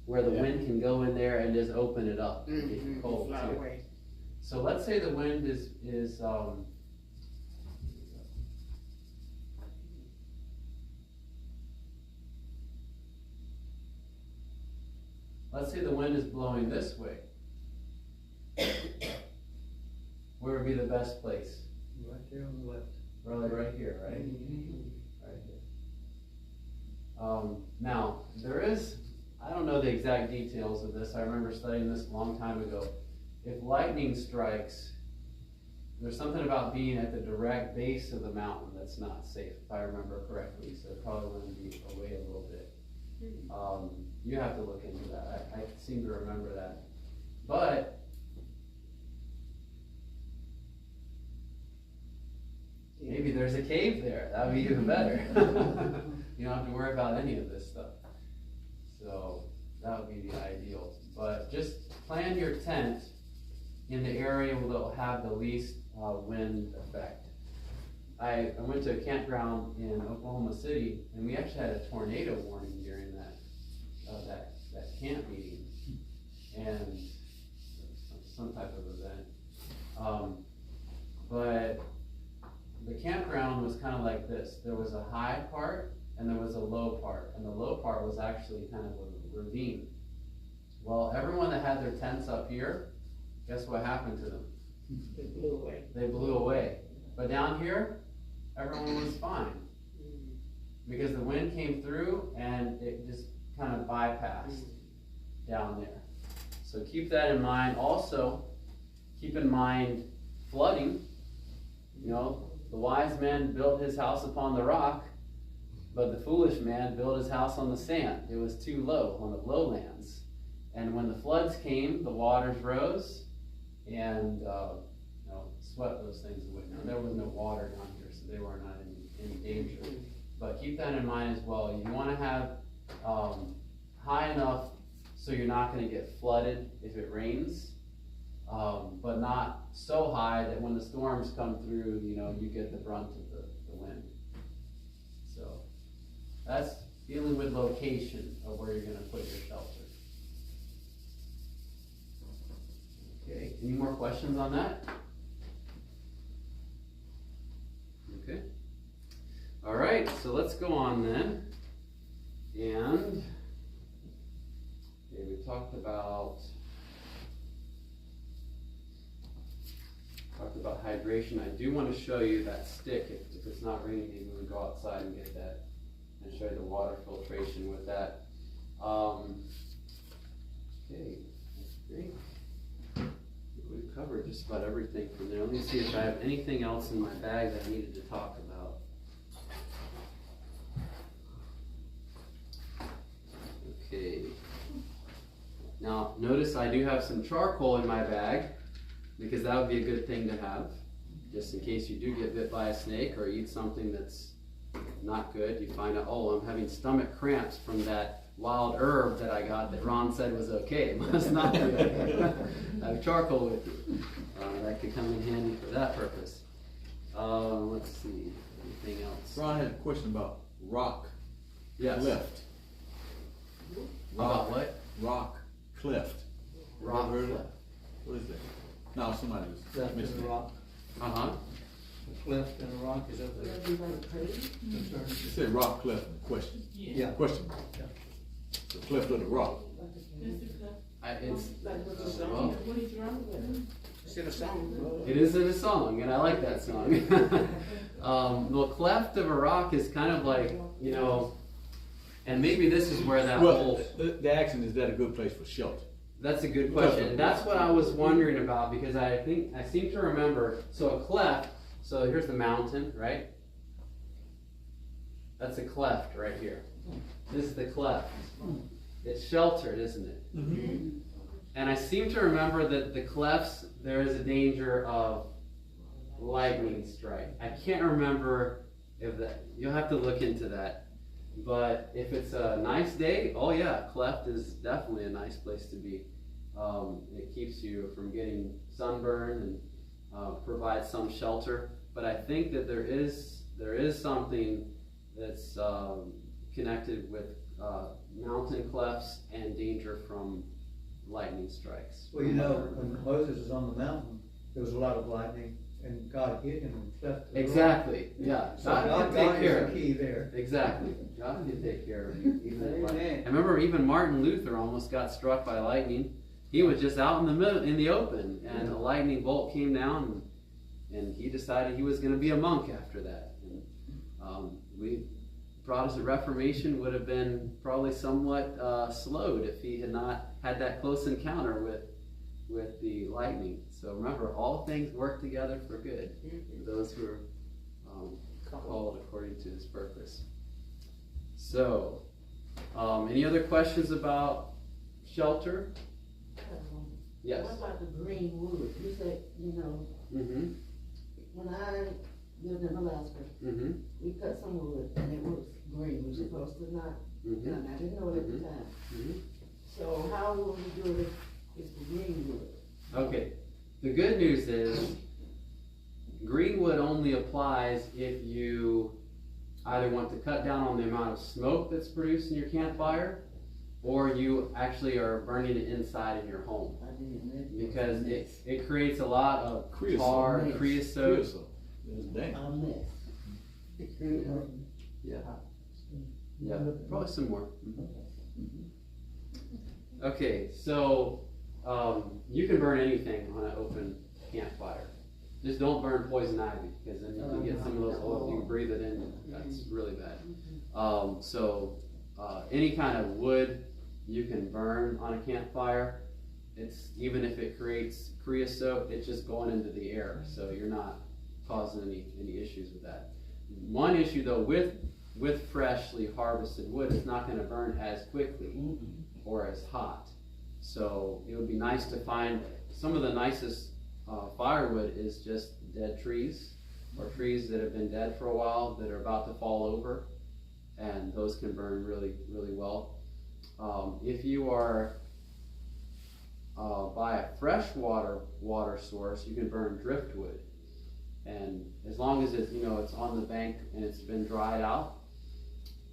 where the wind can go in there and just open it up and get you cold too. Away. So let's say the wind is let's say the wind is blowing this way. Where would be the best place? Right there on the left. Probably right here, right? Right here. Now, there is, I don't know the exact details of this. I remember studying this a long time ago. If lightning strikes, there's something about being at the direct base of the mountain that's not safe, if I remember correctly. So it probably want to be away a little bit. You have to look into that. I seem to remember that. But maybe there's a cave there. That would be even better. You don't have to worry about any of this stuff. So that would be the ideal. But just plan your tent in the area that will have the least wind effect. I went to a campground in Oklahoma City, and we actually had a tornado warning during that camp meeting, and some type of event. But the campground was kind of like this. There was a high part and there was a low part, and the low part was actually kind of a ravine. Well, everyone that had their tents up here, guess what happened to them? They blew away. They blew away. But down here, everyone was fine. Because the wind came through and it just kind of bypassed down there. So keep that in mind. Also, keep in mind flooding. You know, the wise man built his house upon the rock, but the foolish man built his house on the sand. It was too low on the lowlands. And when the floods came, the waters rose and swept those things away. Now, there was no water down here, so they were not in any danger. But keep that in mind as well. You want to have high enough so you're not going to get flooded if it rains, but not so high that when the storms come through, you get the brunt of the wind. So that's dealing with location of where you're going to put your shelter. Okay, any more questions on that? Okay. All right, so let's go on then. And we talked about hydration. I do want to show you that stick. If it's not raining, maybe we can go outside and get that and show you the water filtration with that. Okay, that's great. I think we've covered just about everything from there. Let me see if I have anything else in my bag that I needed to talk about. Okay. Now, notice I do have some charcoal in my bag, because that would be a good thing to have, just in case you do get bit by a snake or eat something that's not good. You find out, oh, I'm having stomach cramps from that wild herb that I got that Ron said was okay. It must not be okay. I have charcoal with you. That could come in handy for that purpose. Let's see, anything else? Ron had a question about rock Yes. cleft. About what? Rock cleft. Rock Ever heard of cleft. that? What is that? No, somebody was Cleft in mentioning the it. rock. Uh-huh. The cleft in the rock, is that the concern? It said rock cleft in the question. Yeah. Question. Yeah. The cleft of the rock. Well, What he's wrong with. It's in a song. it is in a song, and I like that song. The cleft of a rock is kind of like, and maybe this is where that Well, whole... the action, is that a good place for shelter? That's a good question. And that's what I was wondering about, because I seem to remember, so a cleft, so here's the mountain, right? That's a cleft right here. This is the cleft. it's sheltered, isn't it? And I seem to remember that the clefts, there is a danger of lightning strike. I can't remember if that, you'll have to look into that. But if it's a nice day, oh yeah, cleft is definitely a nice place to be. It keeps you from getting sunburn and provides some shelter. But I think that there is something that's connected with mountain clefts and danger from lightning strikes. Well, you know, when Moses was on the mountain, there was a lot of lightning, and God hit him and left. Exactly. Yeah. So God can God take care is of the key there. Exactly. God can take care of you. Amen. I remember even Martin Luther almost got struck by lightning. He was just out in the middle, in the open, and a lightning bolt came down, and he decided he was going to be a monk after that. And Protestant Reformation would have been probably somewhat slowed if he had not had that close encounter with the lightning. So remember, all things work together for good for those who are called according to His purpose. So, any other questions about shelter? Yes. What about the green wood? You said, you know, when I lived in Alaska, we cut some wood and it was green. We're supposed to not done. I didn't know it at the time. So how will we do it if it's the green wood? Okay. The good news is green wood only applies if you either want to cut down on the amount of smoke that's produced in your campfire, or you actually are burning it inside in your home. Because it creates a lot of tar, creosote. Yeah, probably some more. Okay, so you can burn anything on an open campfire. Just don't burn poison ivy, because then you can get some of those oils, you can breathe it in, that's really bad. Any kind of wood you can burn on a campfire. It's, even if it creates creosote, it's just going into the air, so you're not causing any issues with that. One issue though with freshly harvested wood, it's not going to burn as quickly or as hot. So it would be nice to find some of the nicest firewood is just dead trees or trees that have been dead for a while that are about to fall over, and those can burn really, really well. If you are by a freshwater water source, you can burn driftwood, and as long as it's it's on the bank and it's been dried out,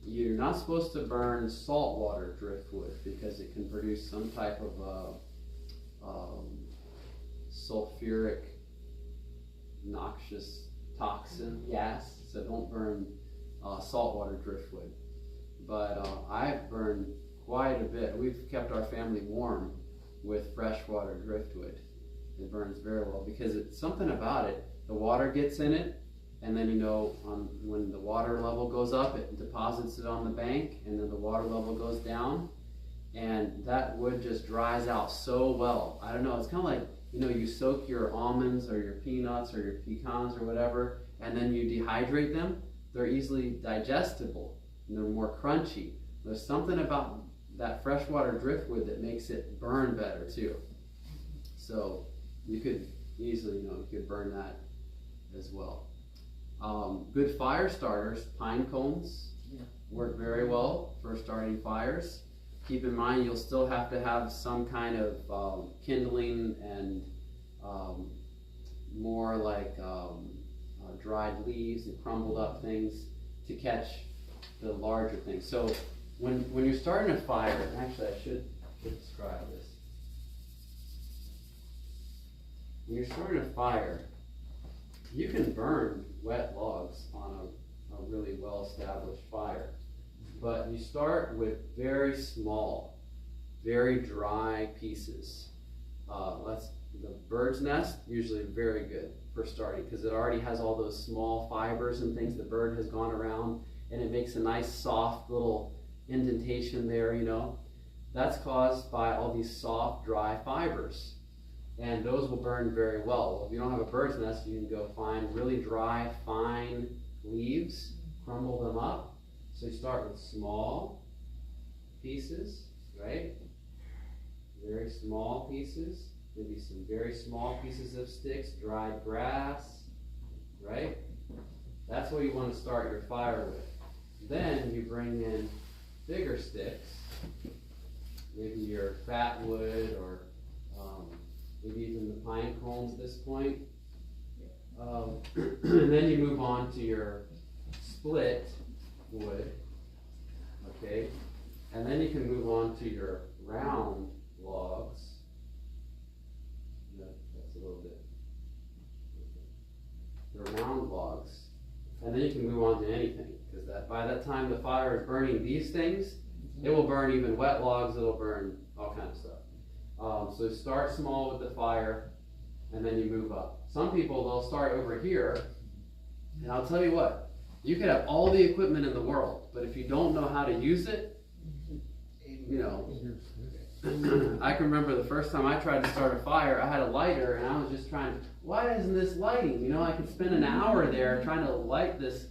you're not supposed to burn saltwater driftwood because it can produce some type of sulfuric, noxious toxin gas. So don't burn saltwater driftwood. But I've burned quite a bit. We've kept our family warm with freshwater driftwood. It burns very well because it's something about it. The water gets in it, and then when the water level goes up, it deposits it on the bank, and then the water level goes down, and that wood just dries out so well. I don't know, it's kind of like, you soak your almonds or your peanuts or your pecans or whatever, and then you dehydrate them. They're easily digestible, and they're more crunchy. There's something about that freshwater driftwood that makes it burn better too. So you could easily, you could burn that as well. Good fire starters, pine cones work very well for starting fires. Keep in mind you'll still have to have some kind of kindling and more like dried leaves and crumbled up things to catch the larger things. So when you're starting a fire, actually I should describe this. When you're starting a fire, you can burn wet logs on a really well-established fire. But you start with very small, very dry pieces. The bird's nest, usually very good for starting because it already has all those small fibers and things the bird has gone around, and it makes a nice soft little indentation there, That's caused by all these soft, dry fibers. And those will burn very well. If you don't have a bird's nest, you can go find really dry, fine leaves, crumble them up. So you start with small pieces, right? Very small pieces, maybe some very small pieces of sticks, dried grass, right? That's what you want to start your fire with. Then you bring in bigger sticks, maybe your fat wood or maybe even the pine cones at this point. And then you move on to your split wood, okay? And then you can move on to your round logs. That's a little bit. The round logs. And then you can move on to anything, because by that time the fire is burning these things, it will burn even wet logs, it'll burn all kinds of stuff. So start small with the fire, and then you move up. Some people, they'll start over here, and I'll tell you what, you could have all the equipment in the world, but if you don't know how to use it, you know, I can remember the first time I tried to start a fire, I had a lighter, and I was just trying, why isn't this lighting? You know, I could spend an hour there trying to light this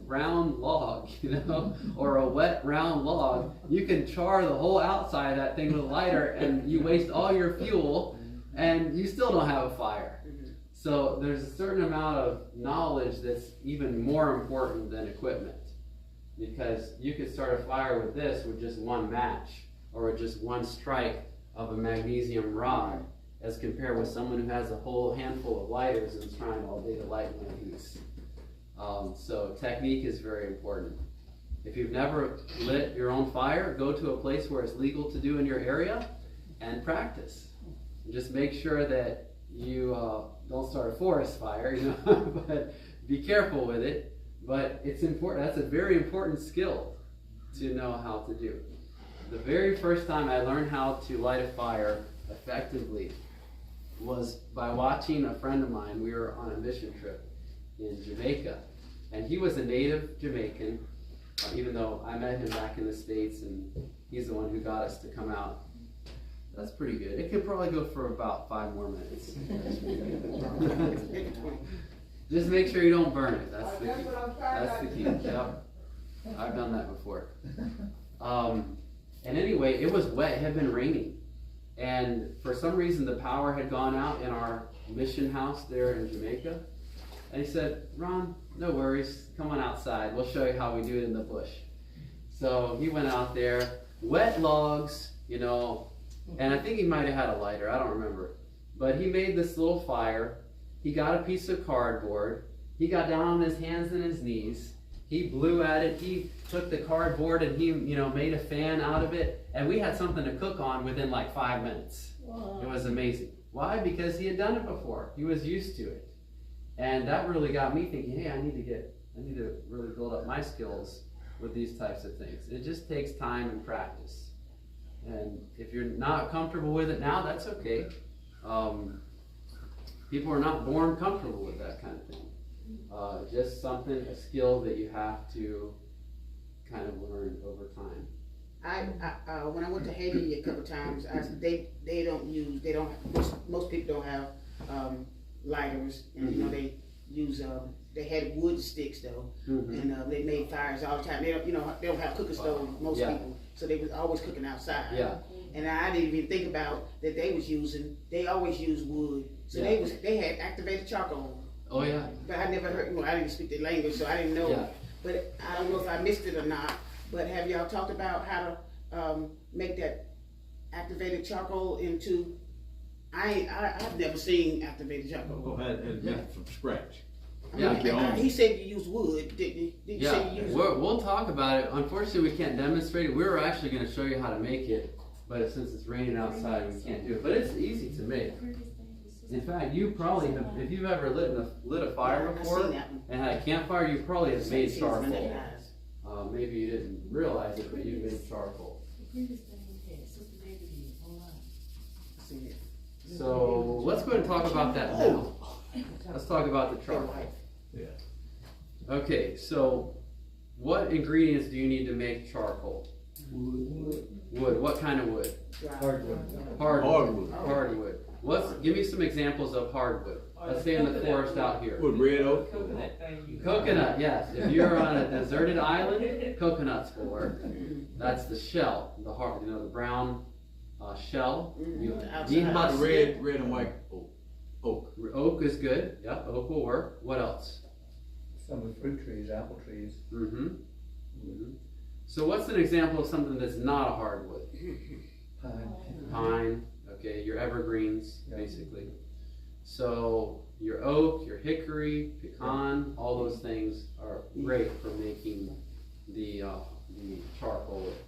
round log, you know, or a wet round log. You can char the whole outside of that thing with a lighter, and you waste all your fuel, and you still don't have a fire. So there's a certain amount of knowledge that's even more important than equipment, because you could start a fire with this with just one match, or with just one strike of a magnesium rod, as compared with someone who has a whole handful of lighters and is trying all day to light one piece. So technique is very important. If you've never lit your own fire, go to a place where it's legal to do in your area and practice. Just make sure that you don't start a forest fire, you know, but be careful with it. But it's important. That's a very important skill to know how to do. The very first time I learned how to light a fire effectively was by watching a friend of mine. We were on a mission trip in Jamaica, and he was a native Jamaican, even though I met him back in the States, and he's the one who got us to come out. That's pretty good. It could probably go for about 5 more minutes. Just make sure you don't burn it. That's the key. That's the key. Yep. I've done that before. And anyway, it was wet. It had been raining. And for some reason, the power had gone out in our mission house there in Jamaica. And he said, Ron, no worries. Come on outside. We'll show you how we do it in the bush. So he went out there, wet logs, you know, and I think he might have had a lighter. I don't remember. But he made this little fire. He got a piece of cardboard. He got down on his hands and his knees. He blew at it. He took the cardboard and he, you know, made a fan out of it. And we had something to cook on within like 5 minutes. Wow. It was amazing. Why? Because he had done it before. He was used to it. And that really got me thinking, hey, I need to really build up my skills with these types of things. It just takes time and practice. And if you're not comfortable with it now, that's okay. People are not born comfortable with that kind of thing. Just something, a skill that you have to kind of learn over time. When I went to Haiti a couple times, most people don't have lighters, and you know they use they had wood sticks though, and they made fires all the time. They don't have cooking stoves, most people, so they was always cooking outside. Yeah. And I didn't even think about that they always use wood, so they had activated charcoal. Oh yeah. But I never heard. I didn't speak the language, so I didn't know. Yeah. But I don't know if I missed it or not. But have y'all talked about how to make that activated charcoal into? I've never seen activated charcoal. Had it from scratch. Yeah. He said you use wood, didn't he? Did you say you use wood? We'll talk about it. Unfortunately, we can't demonstrate it. We were actually going to show you how to make it, but since it's raining outside, we can't do it. But it's easy to make. In fact, you probably have, if you've ever lit a fire before and had a campfire, you probably have made charcoal. Maybe you didn't realize it, but you made charcoal. So let's go ahead and talk about that now. Let's talk about the charcoal. Yeah. Okay, so what ingredients do you need to make charcoal? Wood. Wood. What kind of wood? Hardwood. Hardwood. Hardwood. Give me some examples of hardwood. let's say in the forest out here. With red oak? Coconut thing. Coconut, yes. If you're on a deserted island, coconuts will work. That's the shell, the heart, the brown shell. You dehusk it. Red and white oak. Oak is good. Yep, oak will work. What else? Some of the fruit trees, apple trees. So what's an example of something that's not a hardwood? Pine. Pine. Okay, your evergreens, basically. So your oak, your hickory, pecan, all those things are great for making the charcoal with.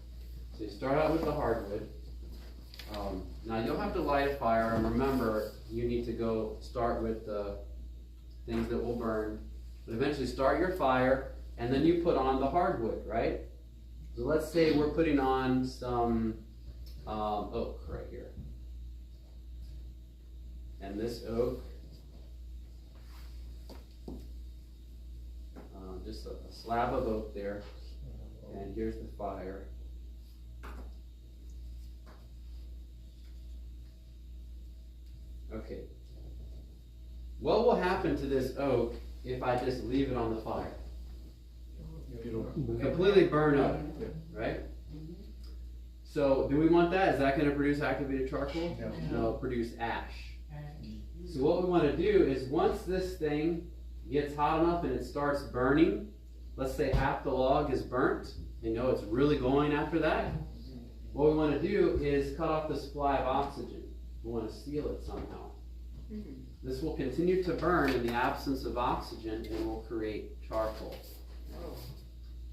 So you start out with the hardwood. Now you'll have to light a fire, and remember, you need to go start with the things that will burn. But eventually start your fire, and then you put on the hardwood, right? So let's say we're putting on some oak right here. And this oak, just a slab of oak there, and here's the fire. Okay. What will happen to this oak if I just leave it on the fire? Completely burn up, right? So, do we want that? Is that going to produce activated charcoal? No, it'll produce ash. So what we want to do is once this thing gets hot enough and it starts burning, let's say half the log is burnt, you know it's really going after that. What we want to do is cut off the supply of oxygen. We want to seal it somehow. This will continue to burn in the absence of oxygen and will create charcoal.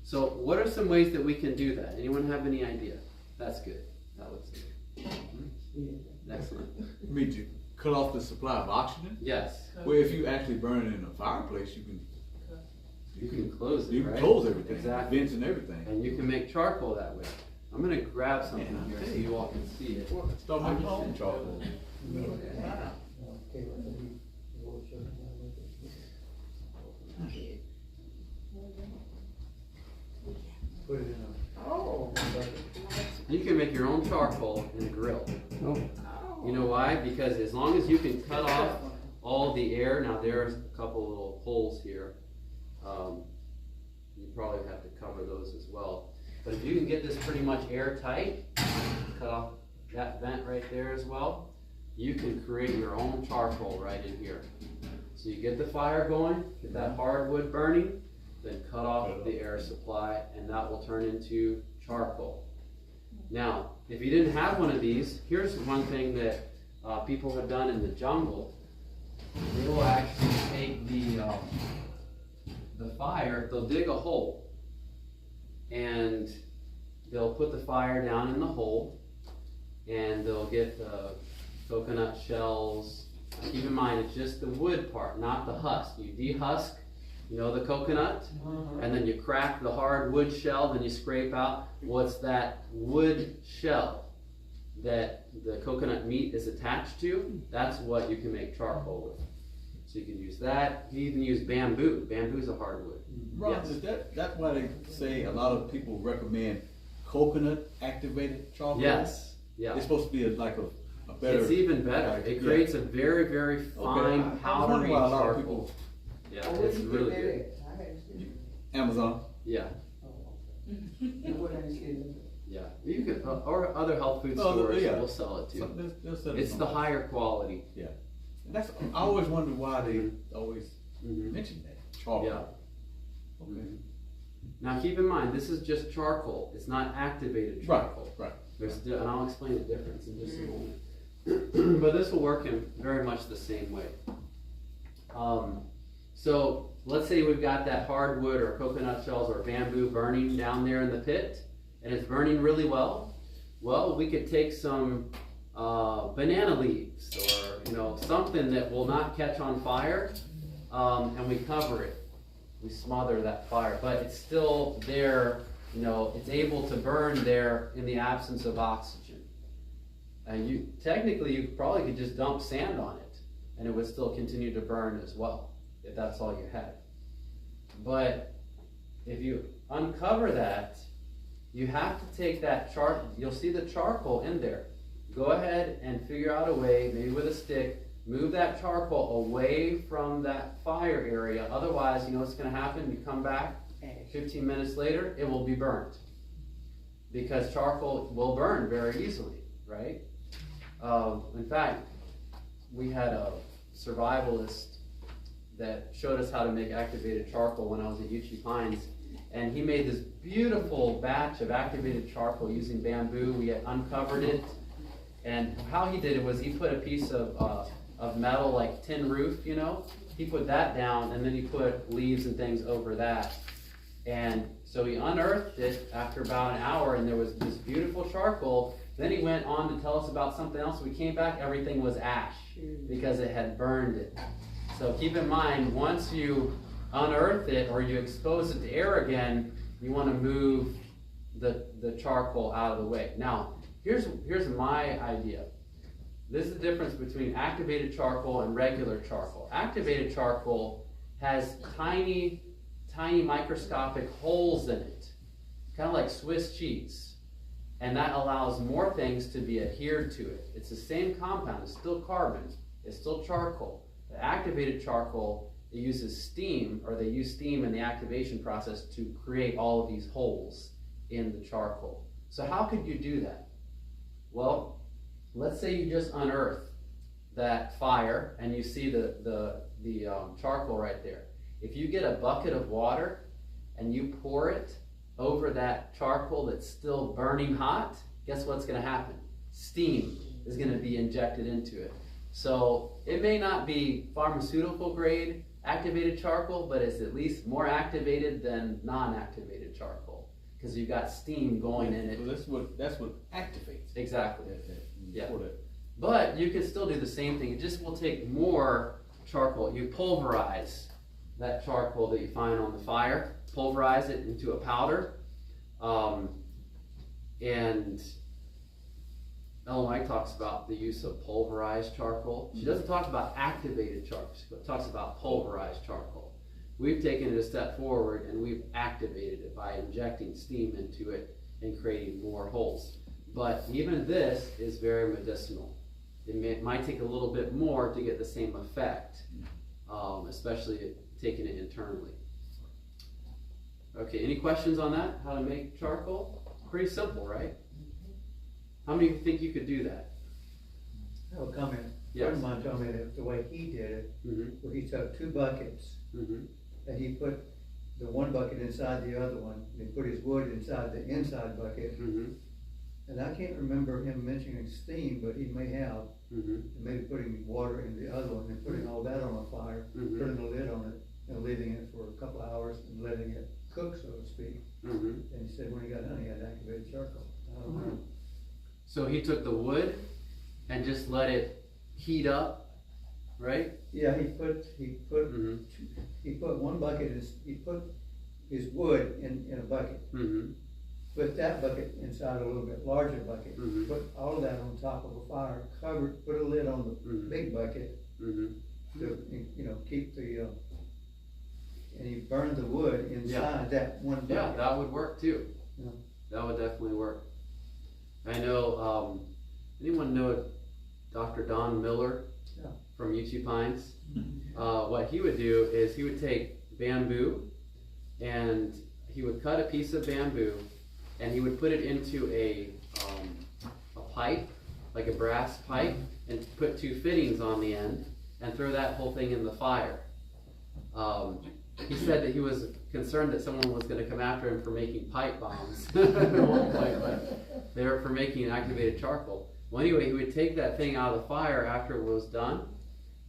So what are some ways that we can do that? Anyone have any idea? That's good. That looks good. Excellent. Me too. Cut off the supply of oxygen? Yes. Well, if you actually burn it in a fireplace, you can close it, You can right? close everything. Exactly. Vents and everything. And you can make charcoal that way. I'm going to grab something here so you all can see it. Start making your own charcoal. Put it in You can make your own charcoal in a grill. You know why? Because as long as you can cut off all the air, now there's a couple little holes here. You probably have to cover those as well. But if you can get this pretty much airtight, cut off that vent right there as well, you can create your own charcoal right in here. So you get the fire going, get that hardwood burning, then cut off the air supply, and that will turn into charcoal. Now, if you didn't have one of these, here's one thing that people have done in the jungle. They will actually take the fire, they'll dig a hole, and they'll put the fire down in the hole, and they'll get the coconut shells. Now, keep in mind, it's just the wood part, not the husk. You dehusk, the coconut, and then you crack the hard wood shell, then you scrape out what's that wood shell that the coconut meat is attached to. That's what you can make charcoal with. So you can use that. You can even use bamboo. Bamboo is a hardwood. Ron, Yes. is that's why they say a lot of people recommend coconut activated charcoal? Yes. Yeah. It's supposed to be like a better. It's even better. It creates a very, very fine, powdery why a lot of charcoal. people. Yeah, it's really good. Amazon. Yeah. Yeah. You can, or other health food stores will sell it too. It's the higher quality. Yeah. And that's, I always wondered why they always mention that. Charcoal. Yeah. Okay. Now keep in mind, this is just charcoal. It's not activated charcoal. Right. And I'll explain the difference in just a moment. But this will work in very much the same way. So let's say we've got that hardwood or coconut shells or bamboo burning down there in the pit, and it's burning really well. Well, we could take some banana leaves or something that will not catch on fire, and we cover it. We smother that fire, but it's still there. It's able to burn there in the absence of oxygen. And you probably could just dump sand on it, and it would still continue to burn as well, if that's all you had. But if you uncover that, you have to take that you'll see the charcoal in there. Go ahead and figure out a way, maybe with a stick, Move that charcoal away from that fire area. Otherwise, you know what's going to happen? You come back 15 minutes later, it will be burnt. Because charcoal will burn very easily, right? In fact, we had a survivalist that showed us how to make activated charcoal when I was at UT Pines. And he made this beautiful batch of activated charcoal using bamboo. We had uncovered it. And how he did it was he put a piece of metal, like tin roof, you know. He put that down, and then he put leaves and things over that. And so he unearthed it after about an hour, and there was this beautiful charcoal. Then he went on to tell us about something else. We came back, everything was ash because it had burned it. So keep in mind, once you unearth it or you expose it to air again, you want to move the charcoal out of the way. Now, here's my idea. This is the difference between activated charcoal and regular charcoal. Activated charcoal has tiny microscopic holes in it, kind of like Swiss cheese. And that allows more things to be adhered to it. It's the same compound, it's still carbon, it's still charcoal. The activated charcoal, it uses steam, or they use steam in the activation process to create all of these holes in the charcoal. So how could you do that? Well, let's say you just unearth that fire and you see the charcoal right there. If you get a bucket of water and you pour it over that charcoal that's still burning hot, guess what's going to happen? Steam is going to be injected into it. So it may not be pharmaceutical grade activated charcoal, but it's at least more activated than non-activated charcoal because you've got steam going in it. So that's what activates. Exactly. Yeah. But you can still do the same thing. It just will take more charcoal. You pulverize that charcoal that you find on the fire, pulverize it into a powder, and Ellen White talks about the use of pulverized charcoal. She doesn't talk about activated charcoal, she talks about pulverized charcoal. We've taken it a step forward and we've activated it by injecting steam into it and creating more holes. But even this is very medicinal. It might take a little bit more to get the same effect, especially taking it internally. Okay, any questions on that? How to make charcoal? Pretty simple, right? How many of you think you could do that? I have a comment. Yes. A friend of mine told me that the way he did it, where he took 2 buckets, and he put the one bucket inside the other one, and he put his wood inside the inside bucket. And I can't remember him mentioning steam, but he may have. Maybe putting water in the other one and putting all that on a fire, putting a lid on it, and leaving it for a couple of hours and letting it cook, so to speak. And he said when he got done, he had activated charcoal. I don't know. So he took the wood and just let it heat up, right? Yeah, he put one bucket. He put his wood in a bucket. Put that bucket inside a little bit larger bucket. Put all of that on top of a fire. Put a lid on the big bucket to keep the. And he burned the wood inside that one bucket. Yeah, that would work too. Yeah. That would definitely work. I know, anyone know Dr. Don Miller from UT Pines? What he would do is he would take bamboo and he would cut a piece of bamboo and he would put it into a pipe, like a brass pipe, and put 2 fittings on the end and throw that whole thing in the fire. He said that he was concerned that someone was going to come after him for making pipe bombs. They were for making activated charcoal. Well, anyway, he would take that thing out of the fire after it was done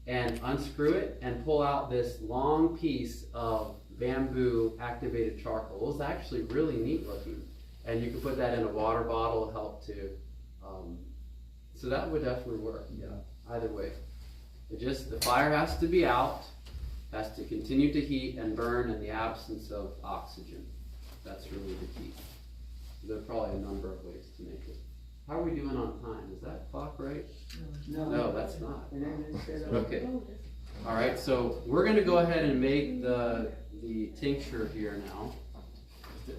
and unscrew it and pull out this long piece of bamboo activated charcoal. It was actually really neat looking. And you could put that in a water bottle, help to. So that would definitely work, either way. The fire has to be out. Has to continue to heat and burn in the absence of oxygen. That's really the key. There are probably a number of ways to make it. How are we doing on time? Is that clock right? No, that's not. Okay. All right, so we're going to go ahead and make the tincture here now.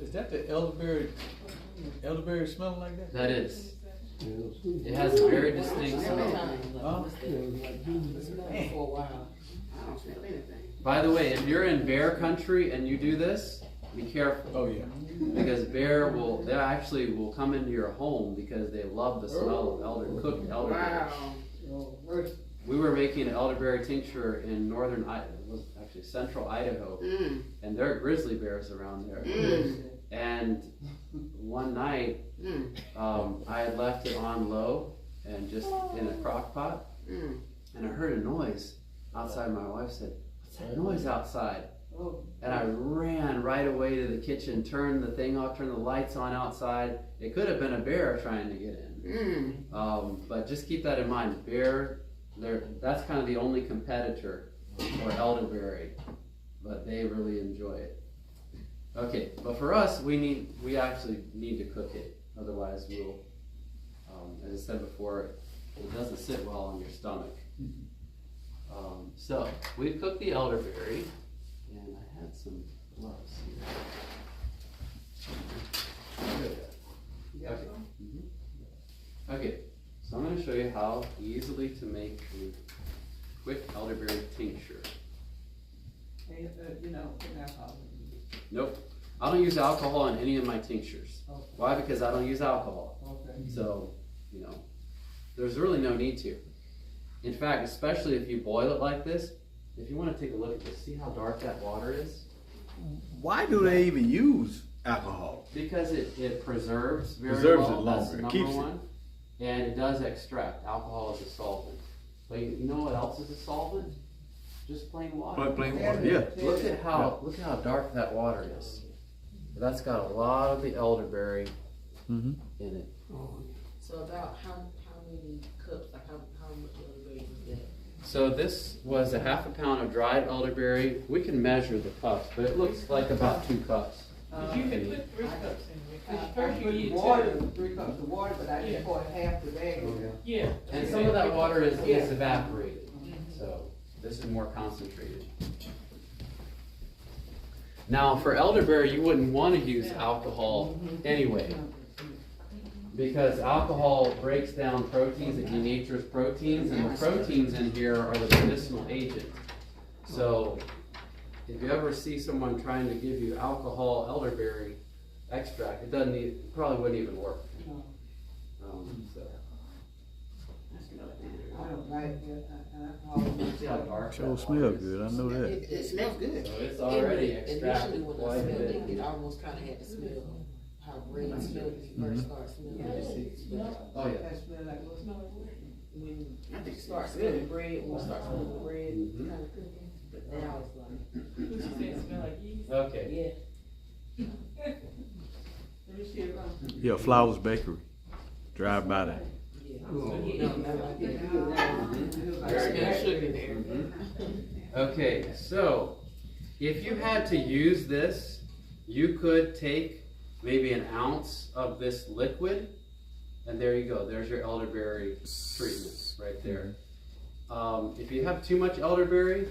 Is that the elderberry smelling like that? That is. It has a very distinct smell. Smell it for a while. I don't smell anything. By the way, if you're in bear country and you do this, be careful. Oh, yeah. Because they actually will come into your home because they love the smell of cooked elderberry. Wow. We were making an elderberry tincture in northern Idaho, it was actually central Idaho, and there are grizzly bears around there. And one night, I had left it on low and just in a crock pot, and I heard a noise outside. My wife said, "What's that noise outside?" And I ran right away to the kitchen, turned the thing off, turned the lights on outside. It could have been a bear trying to get in. But just keep that in mind. That's kind of the only competitor for elderberry, but they really enjoy it. Okay, but for us, we actually need to cook it. Otherwise, we'll, as I said before, it doesn't sit well on your stomach. So we've cooked the elderberry, and I had some gloves here. Okay. Okay, so I'm going to show you how easily to make a quick elderberry tincture. Nope. I don't use alcohol in any of my tinctures. Why? Because I don't use alcohol. So, there's really no need to. In fact, especially if you boil it like this, if you want to take a look at this, see how dark that water is? Why do they even use alcohol? Because it preserves very Preserves well. it longer. That's It number keeps it. one. And it does extract. Alcohol is a solvent. But you know what else is a solvent? Just plain water. Plain water, yeah. Look at how dark that water is. That's got a lot of the elderberry in it. So about how many cups, like how much elderberry was that? So this was a half a pound of dried elderberry. We can measure the cups, but it looks like about 2 cups. You can put 3 cups in there. I First you put need water, 2. 3 cups of water, but I just poured half the bag. Yeah. And some of that water is evaporated. So this is more concentrated. Now for elderberry, you wouldn't want to use alcohol anyway, because alcohol breaks down proteins, it denatures proteins, and the proteins in here are the medicinal agent. So if you ever see someone trying to give you alcohol elderberry extract, it probably wouldn't even work. I don't like alcohol. See how dark Sure that smell water is? good, I know that. It smells good. So it's already Initially, extracted when I quite a smelled bit. it, it almost kind of had to smell how bread smelled when you first start smelling it. Oh yeah. That smell like what? When I think you it start smells smelling good. bread, when you start smelling bread, kind of cooking. But now it's like, What you say, it smell like yeast? Okay. yeah. Let me see it wrong. Yeah, Flowers Bakery. Drive by that. Okay, so if you had to use this, you could take maybe an ounce of this liquid, and there you go. There's your elderberry treatment right there. If you have too much elderberry,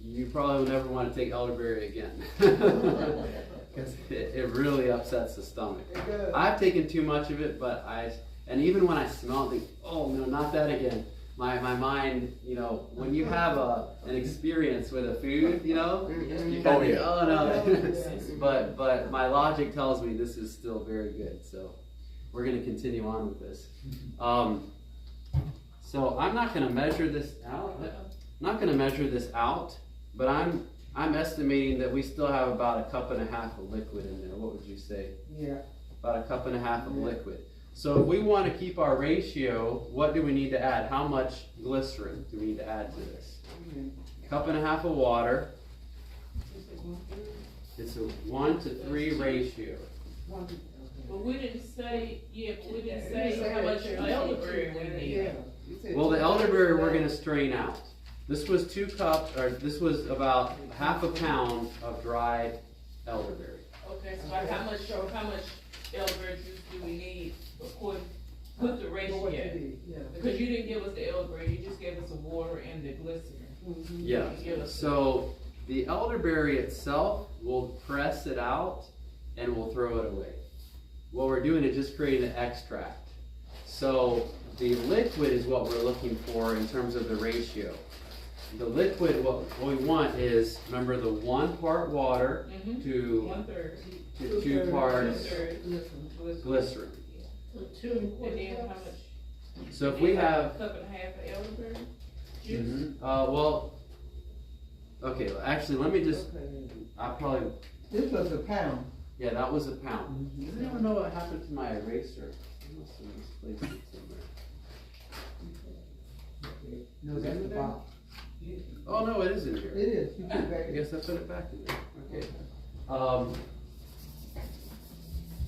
you probably will never want to take elderberry again. Because it really upsets the stomach. I've taken too much of it, and even when I smell it, I think, oh no, not that again. My mind, when you have an experience with a food, you kind of think, oh no. but my logic tells me this is still very good. So we're going to continue on with this. So I'm not going to measure this out. But I'm estimating that we still have about 1.5 cups of liquid in there. What would you say? Yeah. About 1.5 cups of liquid. So if we want to keep our ratio, what do we need to add? How much glycerin do we need to add to this? 1.5 cups of water. It's a 1 to 3 ratio. But we didn't say how much elderberry we need. Well, the elderberry we're going to strain out. This was 2 cups, or this was about half a pound of dried elderberry. Okay, so how much elderberry juice do we need? Put the ratio. Because you didn't give us the elderberry, you just gave us the water and the glycerin. Yeah. So the elderberry itself, we'll press it out and we'll throw it away. What we're doing is just creating an extract. So the liquid is what we're looking for in terms of the ratio. The liquid, what we want is, remember, the 1 part water to 1/3. to 2 parts 2/3 glycerin. And then how much? So if we have, a cup and a half of elderberry juice. well, okay, actually, let me just, I probably, This was a pound. yeah, that was a pound. Does anyone know what happened to my eraser? I must have misplaced it somewhere. No, that's the box. Oh, no, it is in here. It is, you put it back I in. guess I put it back in there. Okay.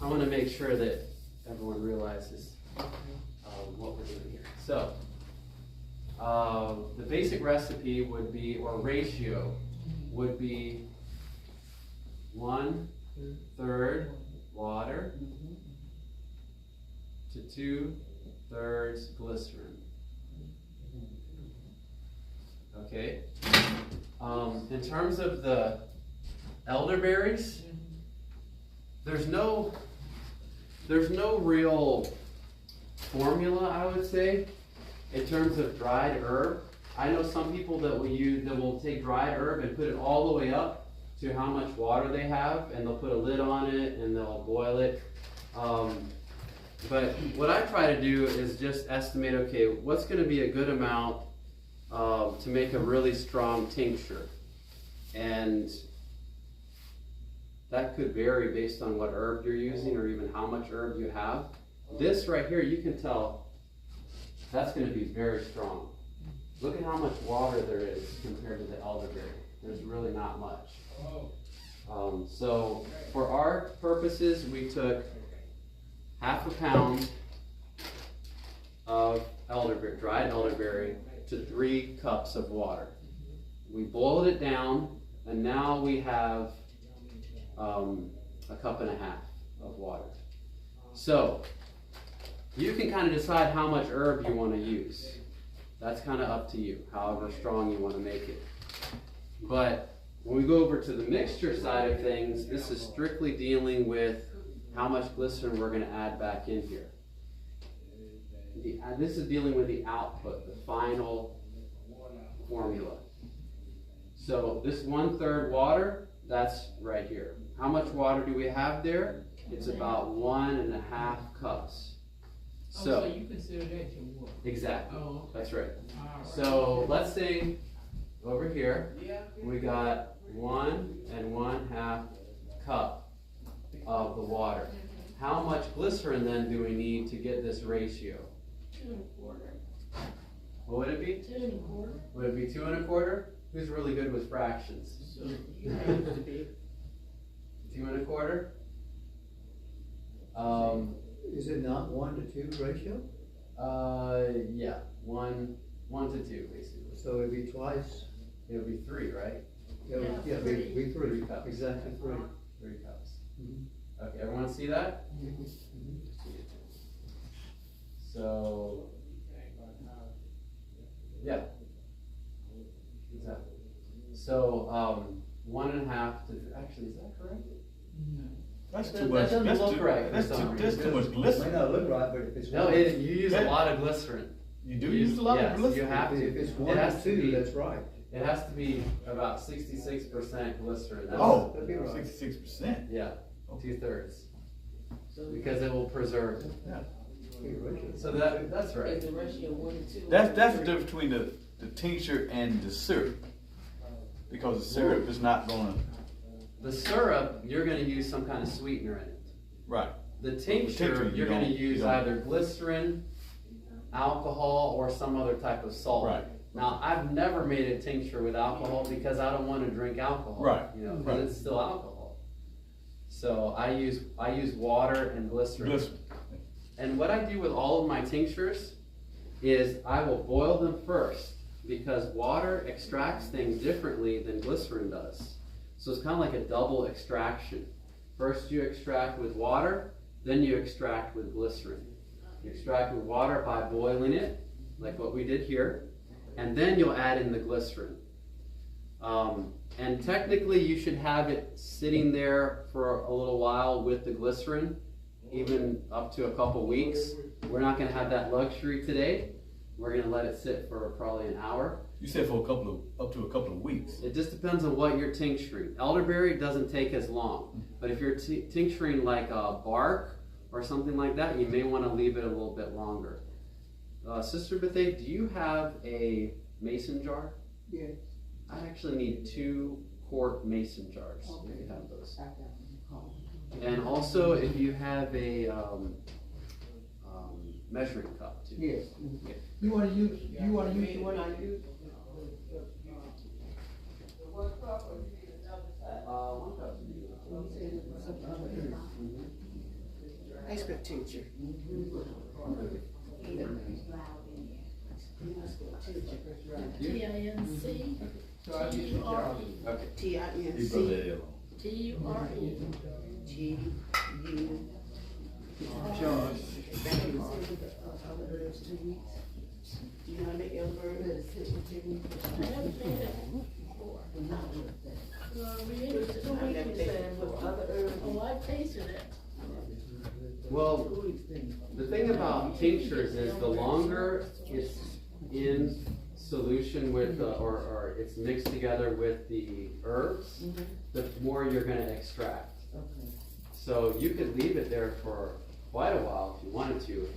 I want to make sure that everyone realizes what we're doing here. So, the basic recipe would be, or ratio, would be 1/3 water to 2/3 glycerin. Okay. In terms of the elderberries, there's no real formula, I would say, in terms of dried herb. I know some people that will take dried herb and put it all the way up to how much water they have, and they'll put a lid on it and they'll boil it. But what I try to do is just estimate, okay, what's going to be a good amount to make a really strong tincture. And that could vary based on what herb you're using or even how much herb you have. This right here, you can tell that's going to be very strong. Look at how much water there is compared to the elderberry. There's really not much. So for our purposes, we took 1/2 pound of elderberry, dried elderberry, to 3 cups of water. We boiled it down, and now we have 1.5 cups of water. So you can kind of decide how much herb you want to use. That's kind of up to you, however strong you want to make it. But when we go over to the mixture side of things, this is strictly dealing with how much glycerin we're going to add back in here. This is dealing with the output, the final formula. So this 1/3 water, that's right here. How much water do we have there? It's about 1.5 cups. So you consider that your water? Exactly. Oh, okay. That's right. All right. So let's say over here we got 1 1/2 cup of the water. How much glycerin then do we need to get this ratio? 2 1/4. What would it be? 2 1/4. Would it be 2 1/4? Who's really good with fractions? 2 1/4? Is it not 1 to 2 ratio? Yeah, 1 to 2 basically. So it'd be twice. It would be 3, right? Yeah, it'd be 3 cups. Exactly 3. 3 cups. Mhm. Okay, everyone see that? So, yeah. Exactly. So, 1.5 to, actually, is that correct? That's That too much. doesn't That's look too, right for that's some too, that's too reason. much It may glycerin. not look right, but if it's No, one, you use a lot of glycerin. You do use a lot yes, of glycerin. you have to. if it's It 1 has to to 2, be. that's right. It has to be about 66% glycerin. That's, Oh, That'd be right. 66%. yeah, 2/3, because it will preserve it. Yeah. So that's right. Is the ratio 1 to 2? That's the difference between the tincture and the syrup. Because the syrup is not gonna, The syrup, you're going to use some kind of sweetener in it. right. The tincture, you you're going to don't- you use don't. either glycerin, alcohol, or some other type of salt. Right. Now, I've never made a tincture with alcohol because I don't want to drink alcohol. Right. You know, because Right. it's still alcohol. So I use water and glycerin. Glycerin. And what I do with all of my tinctures is I will boil them first because water extracts things differently than glycerin does. So it's kind of like a double extraction. First you extract with water, then you extract with glycerin. You extract with water by boiling it, like what we did here, and then you'll add in the glycerin. And technically you should have it sitting there for a little while with the glycerin even up to a couple weeks. We're not gonna have that luxury today. We're gonna let it sit for probably an hour. You said for up to a couple of weeks. It just depends on what you're tincturing. Elderberry doesn't take as long, but if you're tincturing like bark or something like that, you may want to leave it a little bit longer. Sister Bethay, do you have a mason jar? Yes. I actually need 2 quart mason jars. Okay. If you have those. I got them. And also, if you have a measuring cup too. Yes. Okay. You wanna use the one I use? One cup. Ice cream tincture. T-I-N-C, So I use the jar. Okay. T-I-N-C. T-U-R-E. G-U. Jar. Thank you. Do you know how to make elderberry? I haven't made it before. We made it 2 I've never weeks. tasted it before. Oh, I tasted it. Well, the thing about tinctures is the longer it's in solution with, or it's mixed together with the herbs, the more you're going to extract. So you could leave it there for quite a while if you wanted to.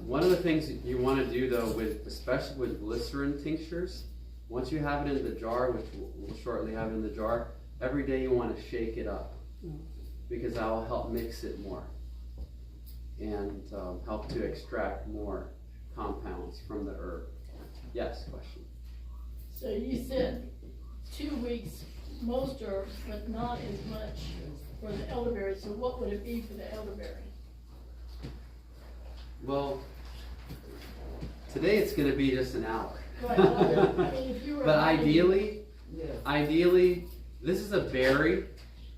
One of the things that you want to do though, especially with glycerin tinctures, once you have it in the jar, which we'll shortly have in the jar, every day you want to shake it up because that will help mix it more and help to extract more compounds from the herb. Yes, question? So you said 2 weeks, most herbs, but not as much for the elderberry. So what would it be for the elderberry? Well, today it's going to be just an hour. Right, I mean, if you were. But ideally, this is a berry,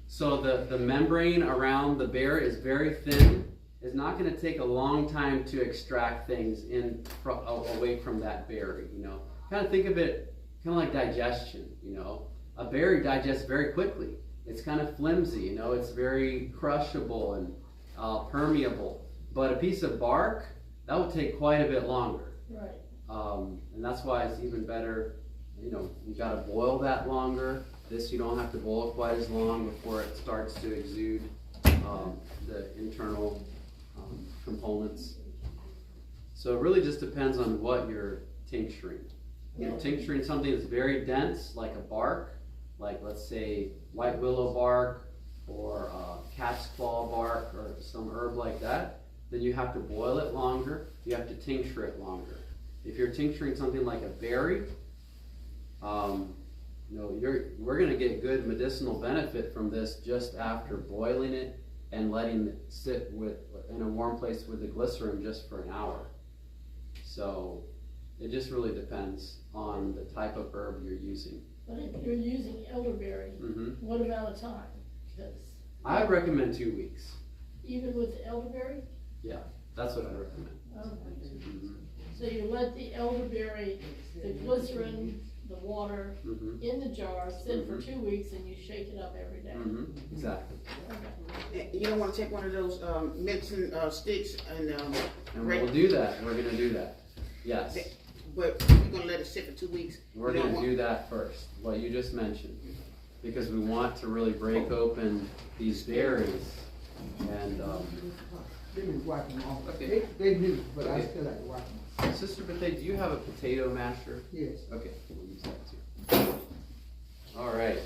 so the membrane around the berry is very thin. It's not going to take a long time to extract things away from that berry, you know. Kind of think of it kind of like digestion, you know. A berry digests very quickly. It's kind of flimsy, you know. It's very crushable and permeable. But a piece of bark, that would take quite a bit longer. Right. And that's why it's even better, you know, you got to boil that longer. This you don't have to boil quite as long before it starts to exude the internal components. So it really just depends on what you're tincturing. You're tincturing something that's very dense, like a bark, like let's say white willow bark or cat's claw bark or some herb like that, then you have to boil it longer, you have to tincture it longer. If you're tincturing something like a berry, you know, we're going to get good medicinal benefit from this just after boiling it and letting it sit in a warm place with the glycerin just for an hour. So it just really depends on the type of herb you're using. But if you're using elderberry, what amount of time? Because I recommend 2 weeks. even with the elderberry? Yeah, that's what I recommend. Okay. So you let the elderberry, the glycerin, the water in the jar sit for 2 weeks and you shake it up every day. Exactly. Okay. You don't want to take one of those medicine sticks and we'll do that. We're going to do that. Yes. But you're going to let it sit for 2 weeks. We're going to do that first, what you just mentioned, because we want to really break open these berries and Let me wipe them off. Okay. They new, but I still like to wipe them. Sister Bethay, do you have a potato masher? Yes. Okay, we'll use that too. All right.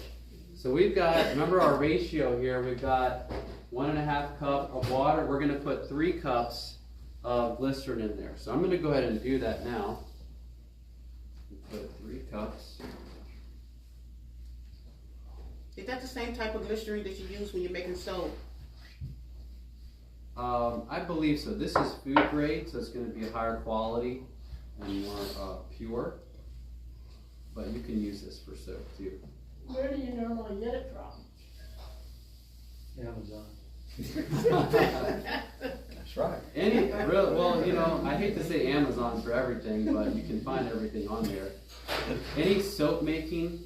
So we've got, remember our ratio here, we've got 1.5 cup of water. We're going to put 3 cups of glycerin in there. So I'm going to go ahead and do that now. Put 3 cups. Is that the same type of glycerin that you use when you're making soap? I believe so. This is food grade, so it's going to be a higher quality and more pure. But you can use this for soap too. Where do you normally get it from? Amazon. That's right. Well, you know, I hate to say Amazon for everything, but you can find everything on there. Any soap making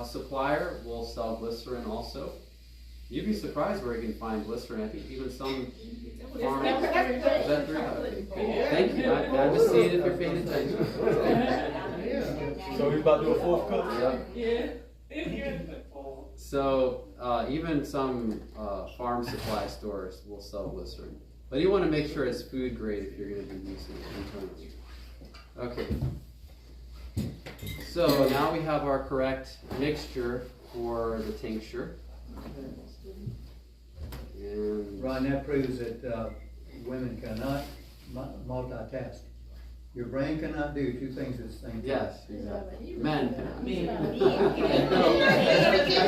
supplier will sell glycerin also. You'd be surprised where you can find glycerin. I think even some It's farms. not very Is that true? Okay. Thank you. I'm just seeing if you're paying attention. So he's about to do a fourth cup? Yep. Yeah. So even some farm supply stores will sell glycerin. But you want to make sure it's food grade if you're going to be using it internally. Okay. So now we have our correct mixture for the tincture. And Ron, that proves that women cannot multitask. Your brain cannot do two things at the same time. yes, exactly. Men cannot. I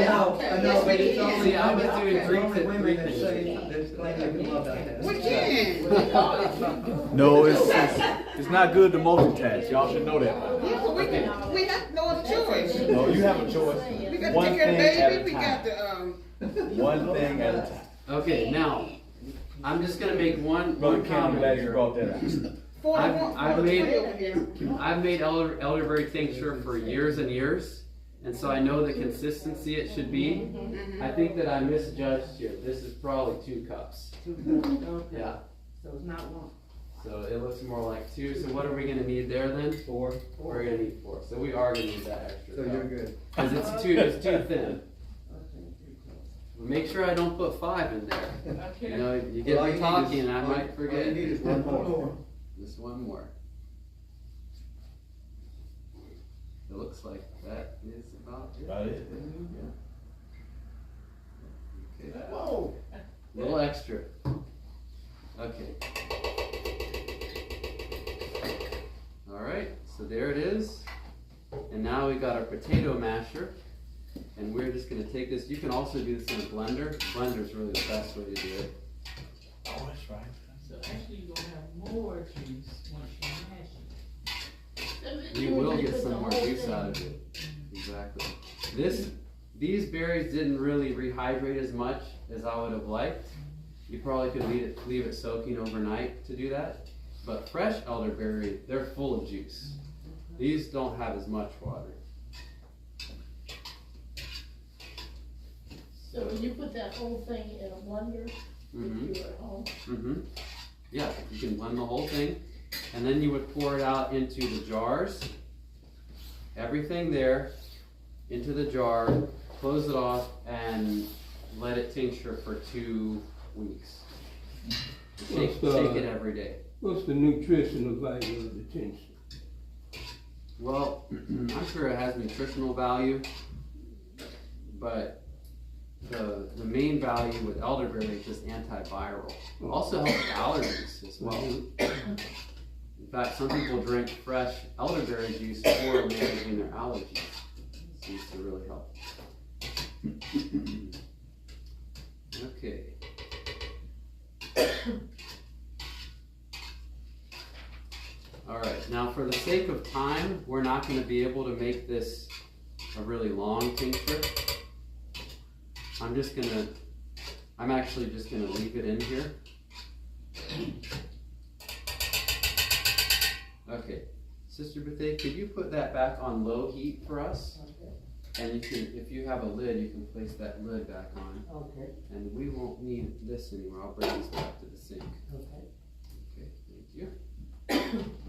know, but it's only, See, I was doing it's Greek only to women Greek that things. say, that claim they can multitask. We can. No, it's not good to multitask. Y'all should know that. Yeah, but we have no other choice. No, you have a choice. We got to One take care of thing at the a baby, we got time. to, One thing at a time. Okay, now I'm just gonna make one Brother Ken, I'm comment glad you here. brought that up. I've made elderberry tincture for years and years, and so I know the consistency it should be. I think that I misjudged here. This is probably 2 cups. Yeah. So it's not one. So it looks more like 2. So what are we gonna need there then? 4. We're gonna need 4. So we are gonna need that extra. So you're good. Because it's too thin. Make sure I don't put 5 in there. You know, you get All me you need talking is- and I might All you forget. need is one more. Just one more. It looks like that is about it. About it. Yeah. Okay. whoa. A little extra. Okay. Alright, so there it is. And now we got our potato masher. And we're just going to take this. You can also do this in a blender. Blender is really the best way to do it. Oh, that's right. So actually, you're gonna have more juice once you mash it. You will get some more juice out of it. Exactly. These berries didn't really rehydrate as much as I would have liked. You probably could leave it soaking overnight to do that. But fresh elderberry, they're full of juice. These don't have as much water. So you put that whole thing in a blender if you're at home? Yeah, you can blend the whole thing, and then you would pour it out into the jars. Everything there into the jar, close it off, and let it tincture for 2 weeks. Shake it every day. What's the nutritional value of the tincture? Well, I'm sure it has nutritional value, but the main value with elderberry is just antiviral. It also helps with allergies as well. In fact, some people drink fresh elderberry juice for managing their allergies. It seems to really help. Okay. Alright, now for the sake of time, we're not going to be able to make this a really long tincture. I'm actually just gonna leave it in here. Okay, Sister Bethay, could you put that back on low heat for us? Okay. And you can, if you have a lid, you can place that lid back on. Okay. And we won't need this anymore. I'll bring this back to the sink. Okay. Okay, thank you.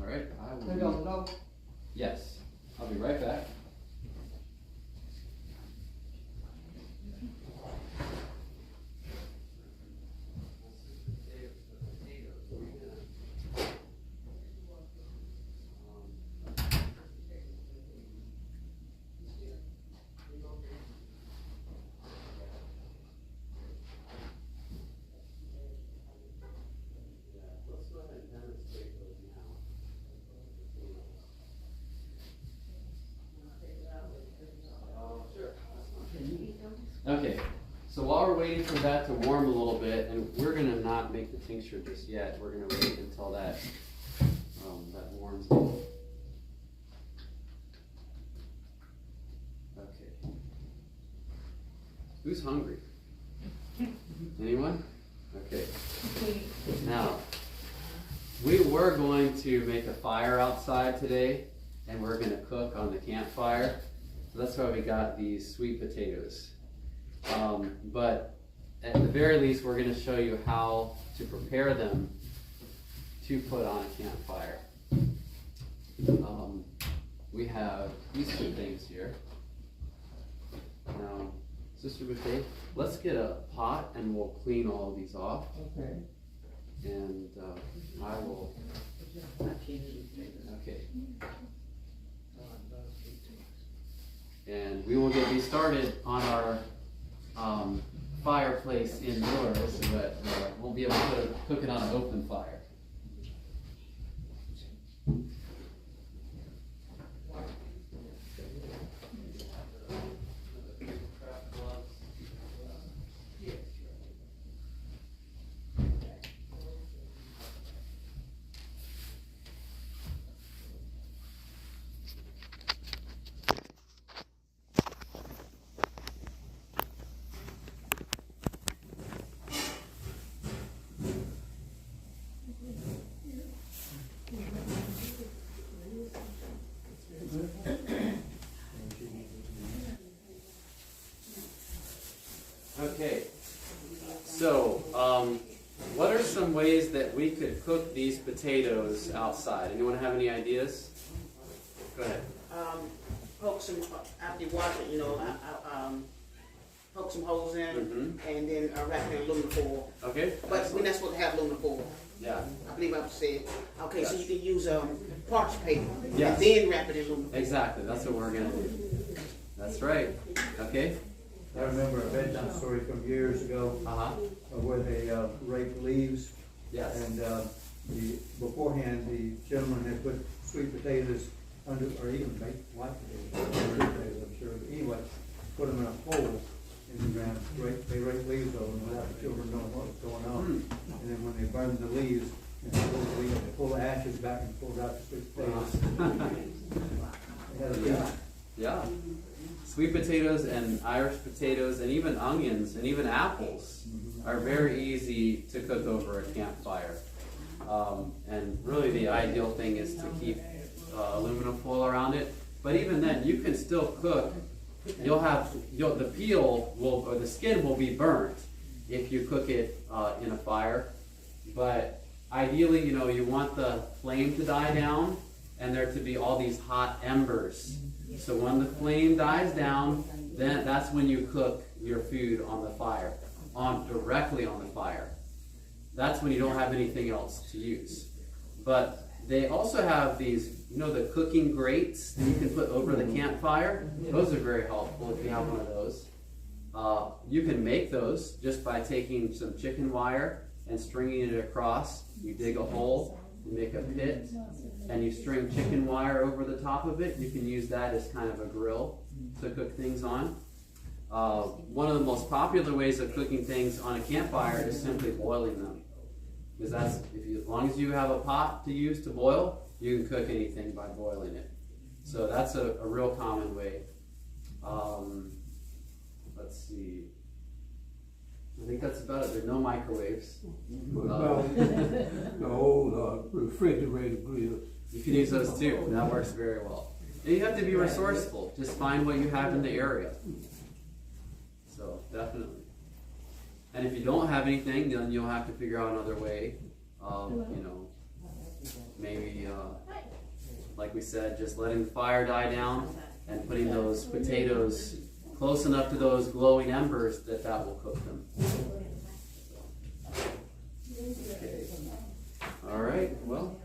All right, I will. Put it on low. Yes, I'll be right back. Okay, so while we're waiting for that to warm a little bit, and we're gonna not make the tincture just yet, we're gonna wait until that warms a little. Okay. Who's hungry? Anyone? Okay. Now, we were going to make a fire outside today, and we're gonna cook on the campfire. So that's why we got these sweet potatoes. But at the very least, we're going to show you how to prepare them to put on a campfire. We have these two things here. Now, Sister Buffet, let's get a pot and we'll clean all of these off. Okay. And I will. Okay. And we will get these started on our fireplace indoors, but we'll be able to cook it on an open fire. Okay, so what are some ways that we could cook these potatoes outside? Anyone have any ideas? Go ahead. Poke some, after you wash it, poke some holes in, and then wrap it in aluminum foil. Okay. But we're not supposed to have aluminum foil. Yeah. I believe I said. Okay, so you can use parchment paper, Yes. and then wrap it in aluminum foil. Exactly, that's what we're gonna do. That's right. Okay. I remember a bedtime story from years ago where they raked leaves. Yes. And beforehand, the gentleman had put sweet potatoes under, or even baked white potatoes, I'm sure. But anyway, put them in a hole in the ground. They raked leaves over them without the children knowing what was going on. And then when they burned the leaves, and they pulled the ashes back and pulled out the sweet potatoes. They had a Yeah. Yeah. Sweet potatoes and Irish potatoes and even onions and even apples are very easy to cook over a campfire. And really the ideal thing is to keep aluminum foil around it. But even then, you can still cook. The peel will, or the skin will be burnt if you cook it in a fire. But ideally, you want the flame to die down and there to be all these hot embers. So when the flame dies down, then that's when you cook your food on the fire, directly on the fire. That's when you don't have anything else to use. But they also have these, the cooking grates that you can put over the campfire. Those are very helpful if you have one of those. You can make those just by taking some chicken wire and stringing it across. You dig a hole, you make a pit, and you string chicken wire over the top of it. You can use that as kind of a grill to cook things on. One of the most popular ways of cooking things on a campfire is simply boiling them. Because as long as you have a pot to use to boil, you can cook anything by boiling it. So that's a real common way. Let's see. I think that's about it. There are no microwaves. What about the old refrigerator grills? You can use those too. That works very well. And you have to be resourceful. Just find what you have in the area. So definitely. And if you don't have anything, then you'll have to figure out another way. Maybe, like we said, just letting the fire die down and putting those potatoes close enough to those glowing embers that will cook them. Okay. All right. Well.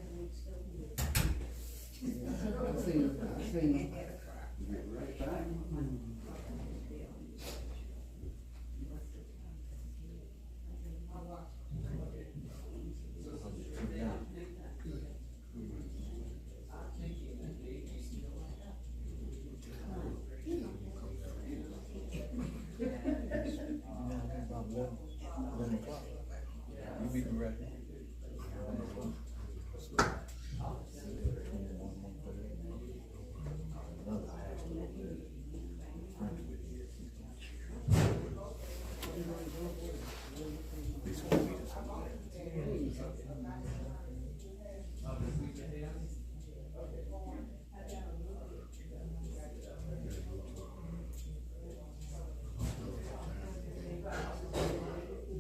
Right back. You be correct.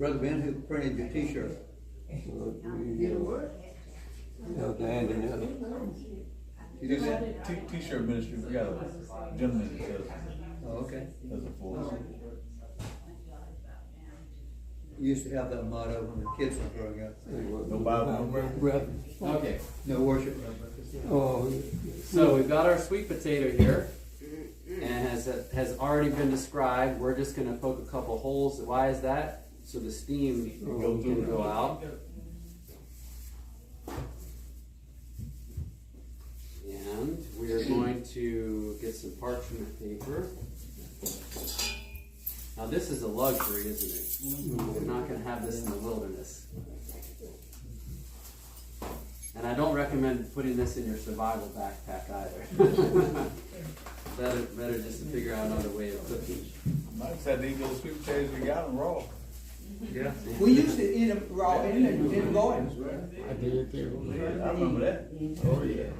Brother Ben, who printed your t-shirt? You do that? T-shirt ministry, we got a gentleman that does, Oh, okay. does it for us. You used to have that motto when the kids were growing up. No Bible, no bread. Okay, No worship. so we've got our sweet potato here, and has already been described. We're just going to poke a couple holes. Why is that? So the steam can go out. And we are going to get some parchment paper. Now this is a luxury, isn't it? We're not going to have this in the wilderness. And I don't recommend putting this in your survival backpack either. better just to figure out another way of cooking. Mike said these little sweet potatoes, we got them raw. Yeah. We used to eat them raw and it didn't go in. I remember that. Oh, yeah.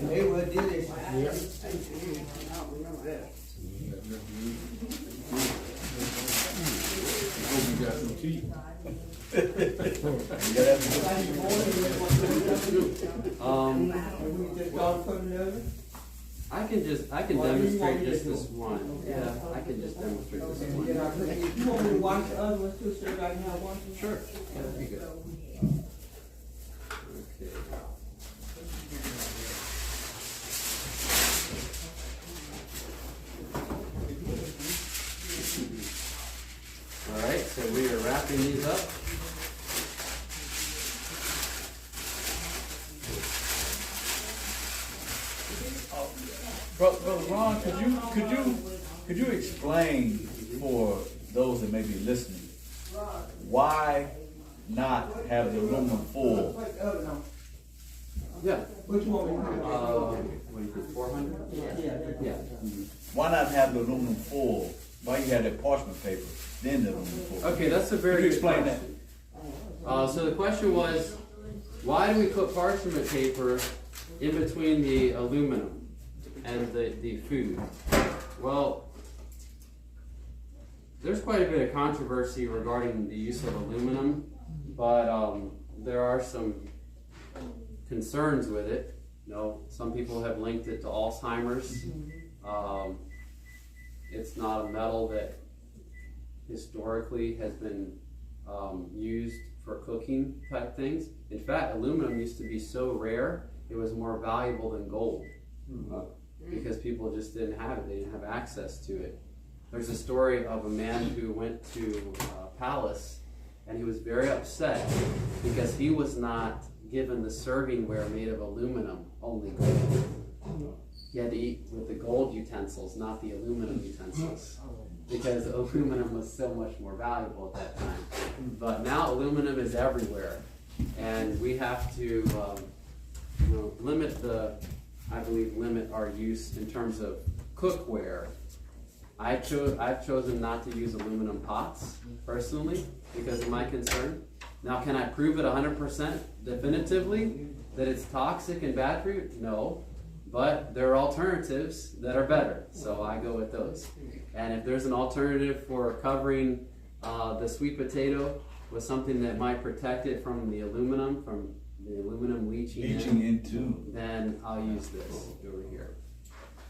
They were delicious. I don't remember that. Hope you got some tea. I can demonstrate just this one. Yeah, I can just demonstrate this one. You want me to watch the other ones too, so I can have one? Sure. Yeah, that'd be good. Okay. All right, so we are wrapping these up. Brother Ron, could you explain for those that may be listening, why not have the aluminum foil? Yeah. Which one? What do you think, 400? Yeah. Why not have the aluminum foil? Why you have that parchment paper, then the aluminum foil? Okay, that's a very Could you good explain that? question. So the question was, why do we put parchment paper in between the aluminum and the food? Well, there's quite a bit of controversy regarding the use of aluminum, but there are some concerns with it. You know, some people have linked it to Alzheimer's. It's not a metal that historically has been used for cooking type things. In fact, aluminum used to be so rare, it was more valuable than gold. Because people just didn't have it, they didn't have access to it. There's a story of a man who went to a palace and he was very upset because he was not given the servingware made of aluminum, only gold. He had to eat with the gold utensils, not the aluminum utensils, because aluminum was so much more valuable at that time. But now aluminum is everywhere, and we have to limit our use in terms of cookware. I've chosen not to use aluminum pots personally because of my concern. Now, can I prove it 100% definitively that it's toxic and bad for you? No, but there are alternatives that are better, so I go with those. And if there's an alternative for covering the sweet potato with something that might protect it from the aluminum leaching into, then I'll use this over here.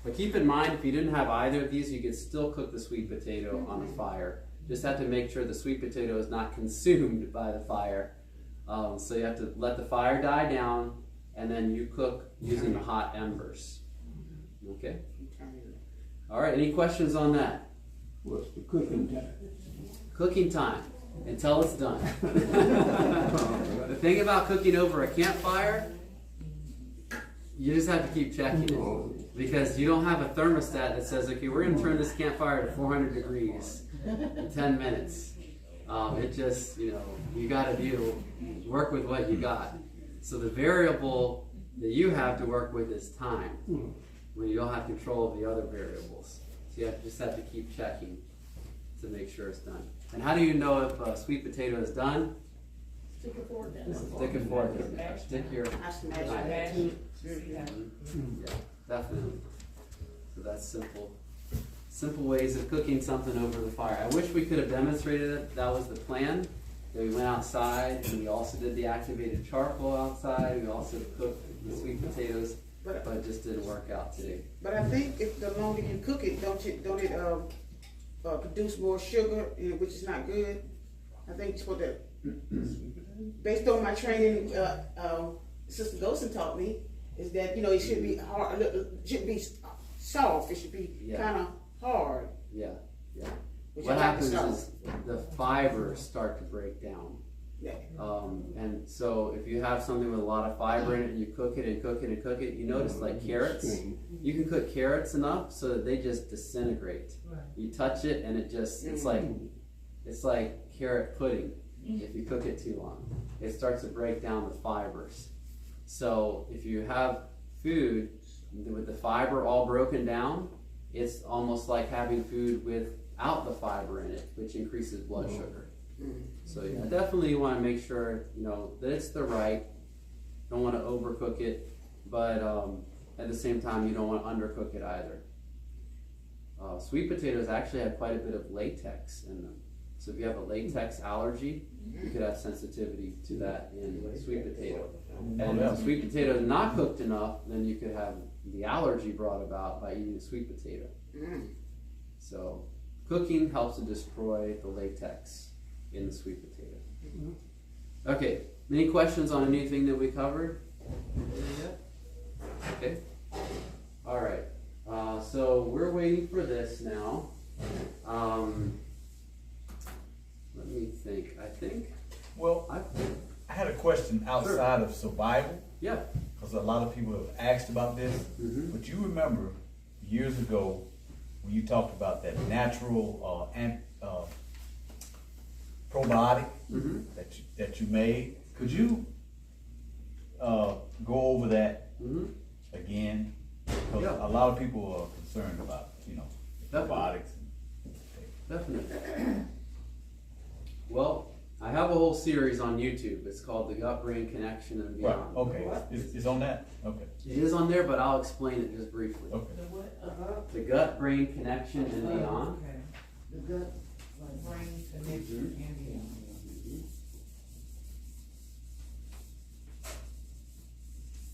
But keep in mind, if you didn't have either of these, you could still cook the sweet potato on the fire. Just have to make sure the sweet potato is not consumed by the fire. So you have to let the fire die down, and then you cook using the hot embers. Okay? All right, any questions on that? What's the cooking time? Cooking time, until it's done. The thing about cooking over a campfire, you just have to keep checking it. Because you don't have a thermostat that says, okay, we're going to turn this campfire to 400 degrees in 10 minutes. It just, you got to work with what you got. So the variable that you have to work with is time, when you don't have control of the other variables. So you just have to keep checking to make sure it's done. And how do you know if a sweet potato is done? Stick a fork in it. Stick a fork in it. Stick your knife. Yeah, definitely. So that's simple simple ways of cooking something over the fire. I wish we could have demonstrated it. That was the plan. We went outside, and we also did the activated charcoal outside. We also cooked the sweet potatoes, but it just didn't work out today. But I think if the longer you cook it, don't it produce more sugar, which is not good. I think it's what based on my training, Sister Golson taught me, is that it should be hard, it shouldn't be soft. It should be kind of hard. Yeah. What happens is the fibers start to break down. Yeah. And so if you have something with a lot of fiber in it and you cook it and cook it and cook it, you notice like carrots, you can cook carrots enough so that they just disintegrate. You touch it and it just, it's like carrot pudding if you cook it too long. It starts to break down the fibers. So if you have food with the fiber all broken down, it's almost like having food without the fiber in it, which increases blood sugar. So yeah, definitely you want to make sure that it's the right. Don't want to overcook it, but at the same time you don't want to undercook it either. Sweet potatoes actually have quite a bit of latex in them. So if you have a latex allergy, you could have sensitivity to that in sweet potato. And if the sweet potato is not cooked enough, then you could have the allergy brought about by eating a sweet potato. So cooking helps to destroy the latex in the sweet potato. Okay, any questions on anything that we covered? Okay. All right. So we're waiting for this now. Let me think. Well, I had a question outside of survival. Yeah. Because a lot of people have asked about this. But you remember years ago when you talked about that natural probiotic that you made. Could you go over that again? Because a lot of people are concerned about probiotics. Definitely. Well, I have a whole series on YouTube. It's called The Gut-Brain Connection and Beyond. Right. Okay. It's on that? Okay. It is on there, but I'll explain it just briefly. Okay. The Gut-Brain Connection and Beyond. The gut-brain connection and beyond.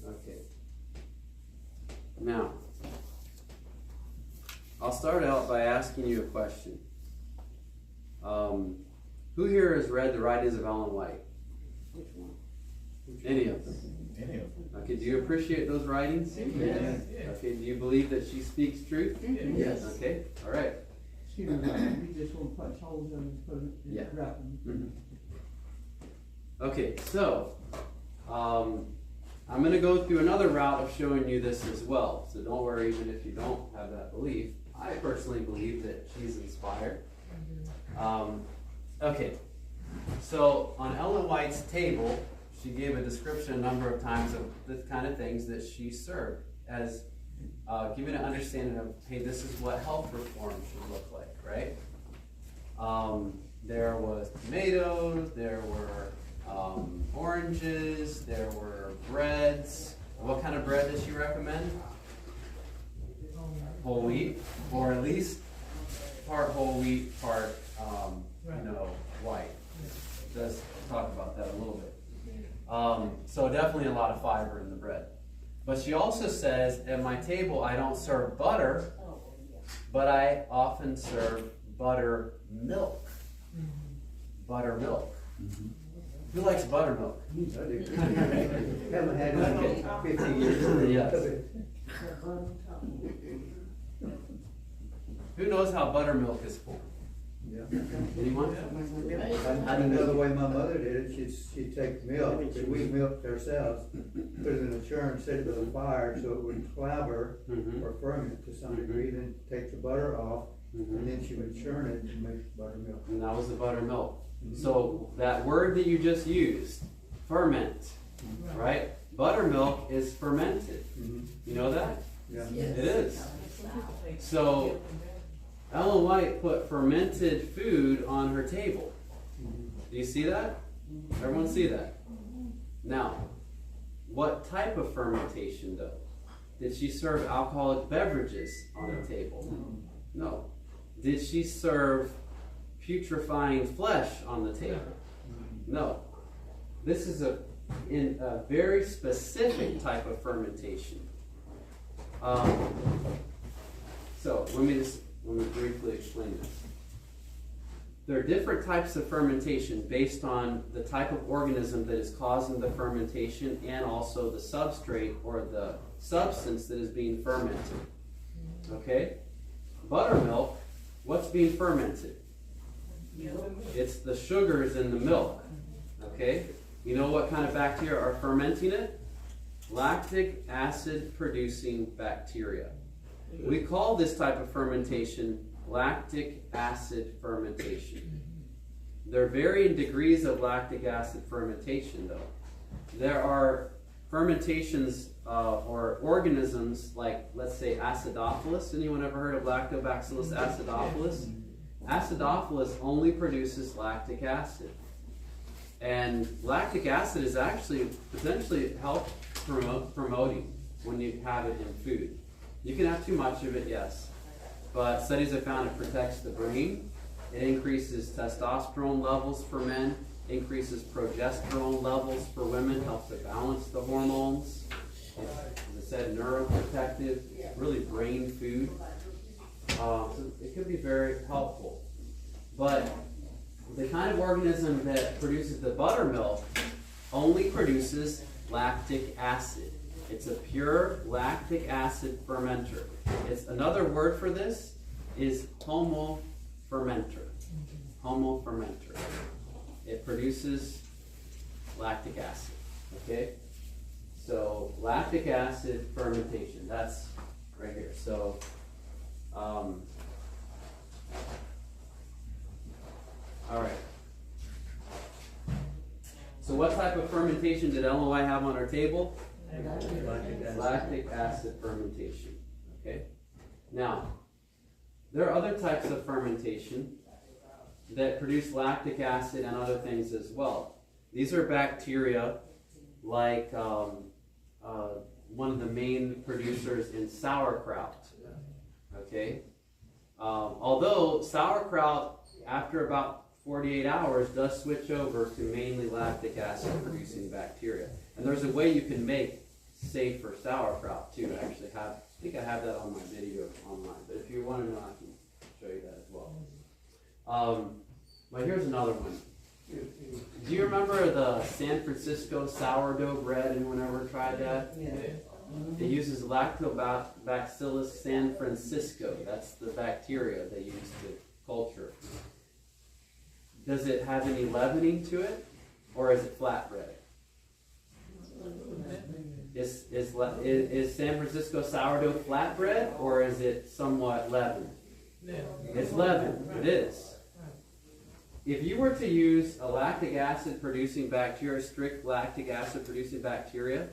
Okay. Now, I'll start out by asking you a question. Who here has read the writings of Ellen White? Which one? Any of them? Any of them. Okay, do you appreciate those writings? Yes. Okay, do you believe that she speaks truth? Yes. Okay, all right. She was we just want to punch holes in it. Okay, so I'm going to go through another route of showing you this as well. So don't worry, even if you don't have that belief. I personally believe that she's inspired. Okay, so on Ellen White's table, she gave a description a number of times of the kind of things that she served as giving an understanding of, hey, this is what health reform should look like, right? There was tomatoes, there were oranges, there were breads. What kind of bread did she recommend? Whole wheat, or at least part whole wheat, part white. Does talk about that a little bit. So definitely a lot of fiber in the bread. But she also says, at my table I don't serve butter, but I often serve buttermilk. Buttermilk. Who likes buttermilk? Haven't had it in 50 years. Yes. Who knows how buttermilk is formed? Yeah. Anyone? I know the way my mother did it. She'd take milk that we milked ourselves, put it in a churn, set it with a fire so it would clabber or ferment to some degree, then take the butter off, and then she would churn it and make buttermilk. And that was the buttermilk. So that word that you just used, ferment, right? Buttermilk is fermented. You know that? Yeah. It is. So Ellen White put fermented food on her table. Do you see that? Everyone see that? Now, what type of fermentation though? Did she serve alcoholic beverages on the table? No. Did she serve putrefying flesh on the table? No. This is in a very specific type of fermentation. So let me briefly explain this. There are different types of fermentation based on the type of organism that is causing the fermentation and also the substrate or the substance that is being fermented. Okay? Buttermilk, what's being fermented? It's the sugars in the milk. Okay? You know what kind of bacteria are fermenting it? Lactic acid producing bacteria. We call this type of fermentation lactic acid fermentation. There are varying degrees of lactic acid fermentation, though. There are fermentations or organisms like, let's say, acidophilus. Anyone ever heard of Lactobacillus acidophilus? Acidophilus only produces lactic acid. And lactic acid is actually potentially help promoting when you have it in food. You can have too much of it, yes. But studies have found it protects the brain. It increases testosterone levels for men, increases progesterone levels for women, helps to balance the hormones. It's, as I said, neuroprotective, really brain food. So it could be very helpful. But the kind of organism that produces the buttermilk only produces lactic acid. It's a pure lactic acid fermenter. It's another word for this is homofermenter. Homofermenter. It produces lactic acid. Okay? So lactic acid fermentation. That's right here. So all right. So what type of fermentation did LOI have on our table? Lactic acid fermentation. Okay? Now, there are other types of fermentation that produce lactic acid and other things as well. These are bacteria like one of the main producers in sauerkraut. Okay? Although sauerkraut, after about 48 hours, does switch over to mainly lactic acid producing bacteria. And there's a way you can make safer sauerkraut too. I actually have, I think I have that on my video online. But if you want to know, I can show you that as well. But here's another one. Do you remember the San Francisco sourdough bread? Anyone ever tried that? Yeah. It uses Lactobacillus San Francisco. That's the bacteria they use to culture. Does it have any leavening to it, or is it flatbread? Is San Francisco sourdough flatbread, or is it somewhat leavened? It's leavened. It is. If you were to use a lactic acid producing bacteria, strict lactic acid producing bacteria,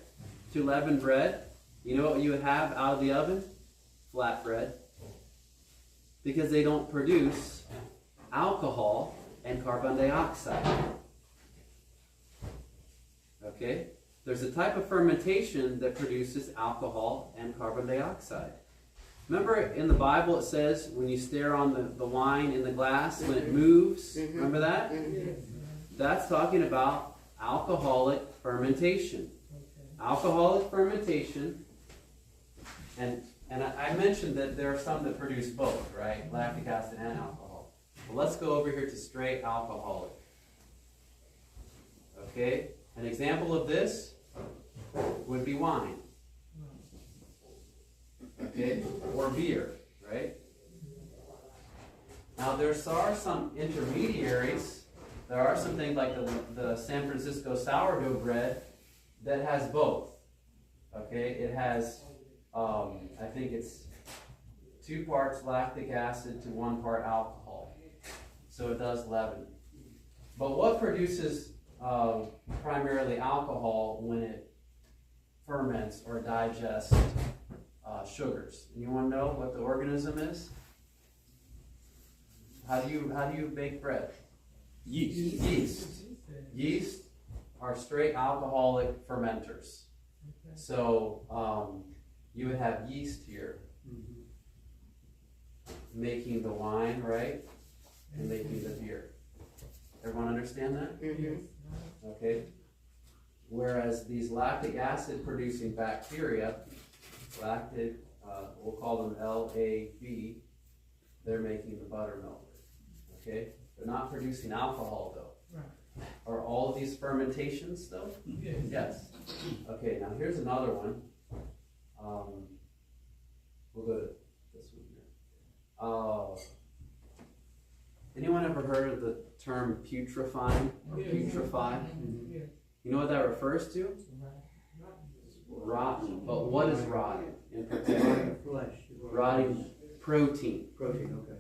to leaven bread, you know what you would have out of the oven? Flatbread. Because they don't produce alcohol and carbon dioxide. Okay? There's a type of fermentation that produces alcohol and carbon dioxide. Remember in the Bible it says when you stare on the wine in the glass, when it moves, remember that? That's talking about alcoholic fermentation. Alcoholic fermentation, and I mentioned that there are some that produce both, right? Lactic acid and alcohol. Well, let's go over here to straight alcoholic. Okay? An example of this would be wine. Okay? Or beer, right? Now there are some intermediaries. There are some things like the San Francisco sourdough bread that has both. Okay? It has, I think it's 2 parts lactic acid to 1 part alcohol. So it does leaven. But what produces primarily alcohol when it ferments or digests sugars? You want to know what the organism is? How do you bake bread? Yeast. Yeast are straight alcoholic fermenters. So you would have yeast here. making the wine, right? And making the beer. Everyone understand that? Okay. Whereas these lactic acid producing bacteria, we'll call them LAB, they're making the buttermilk. Okay? They're not producing alcohol though. Right. Are all of these fermentations though? Yes. Okay, now here's another one. We'll go to this one here. Anyone ever heard of the term putrefying or putrefy? You know what that refers to? Rotten. But what is rotten in particular? Flesh. Rotting protein. Protein, okay.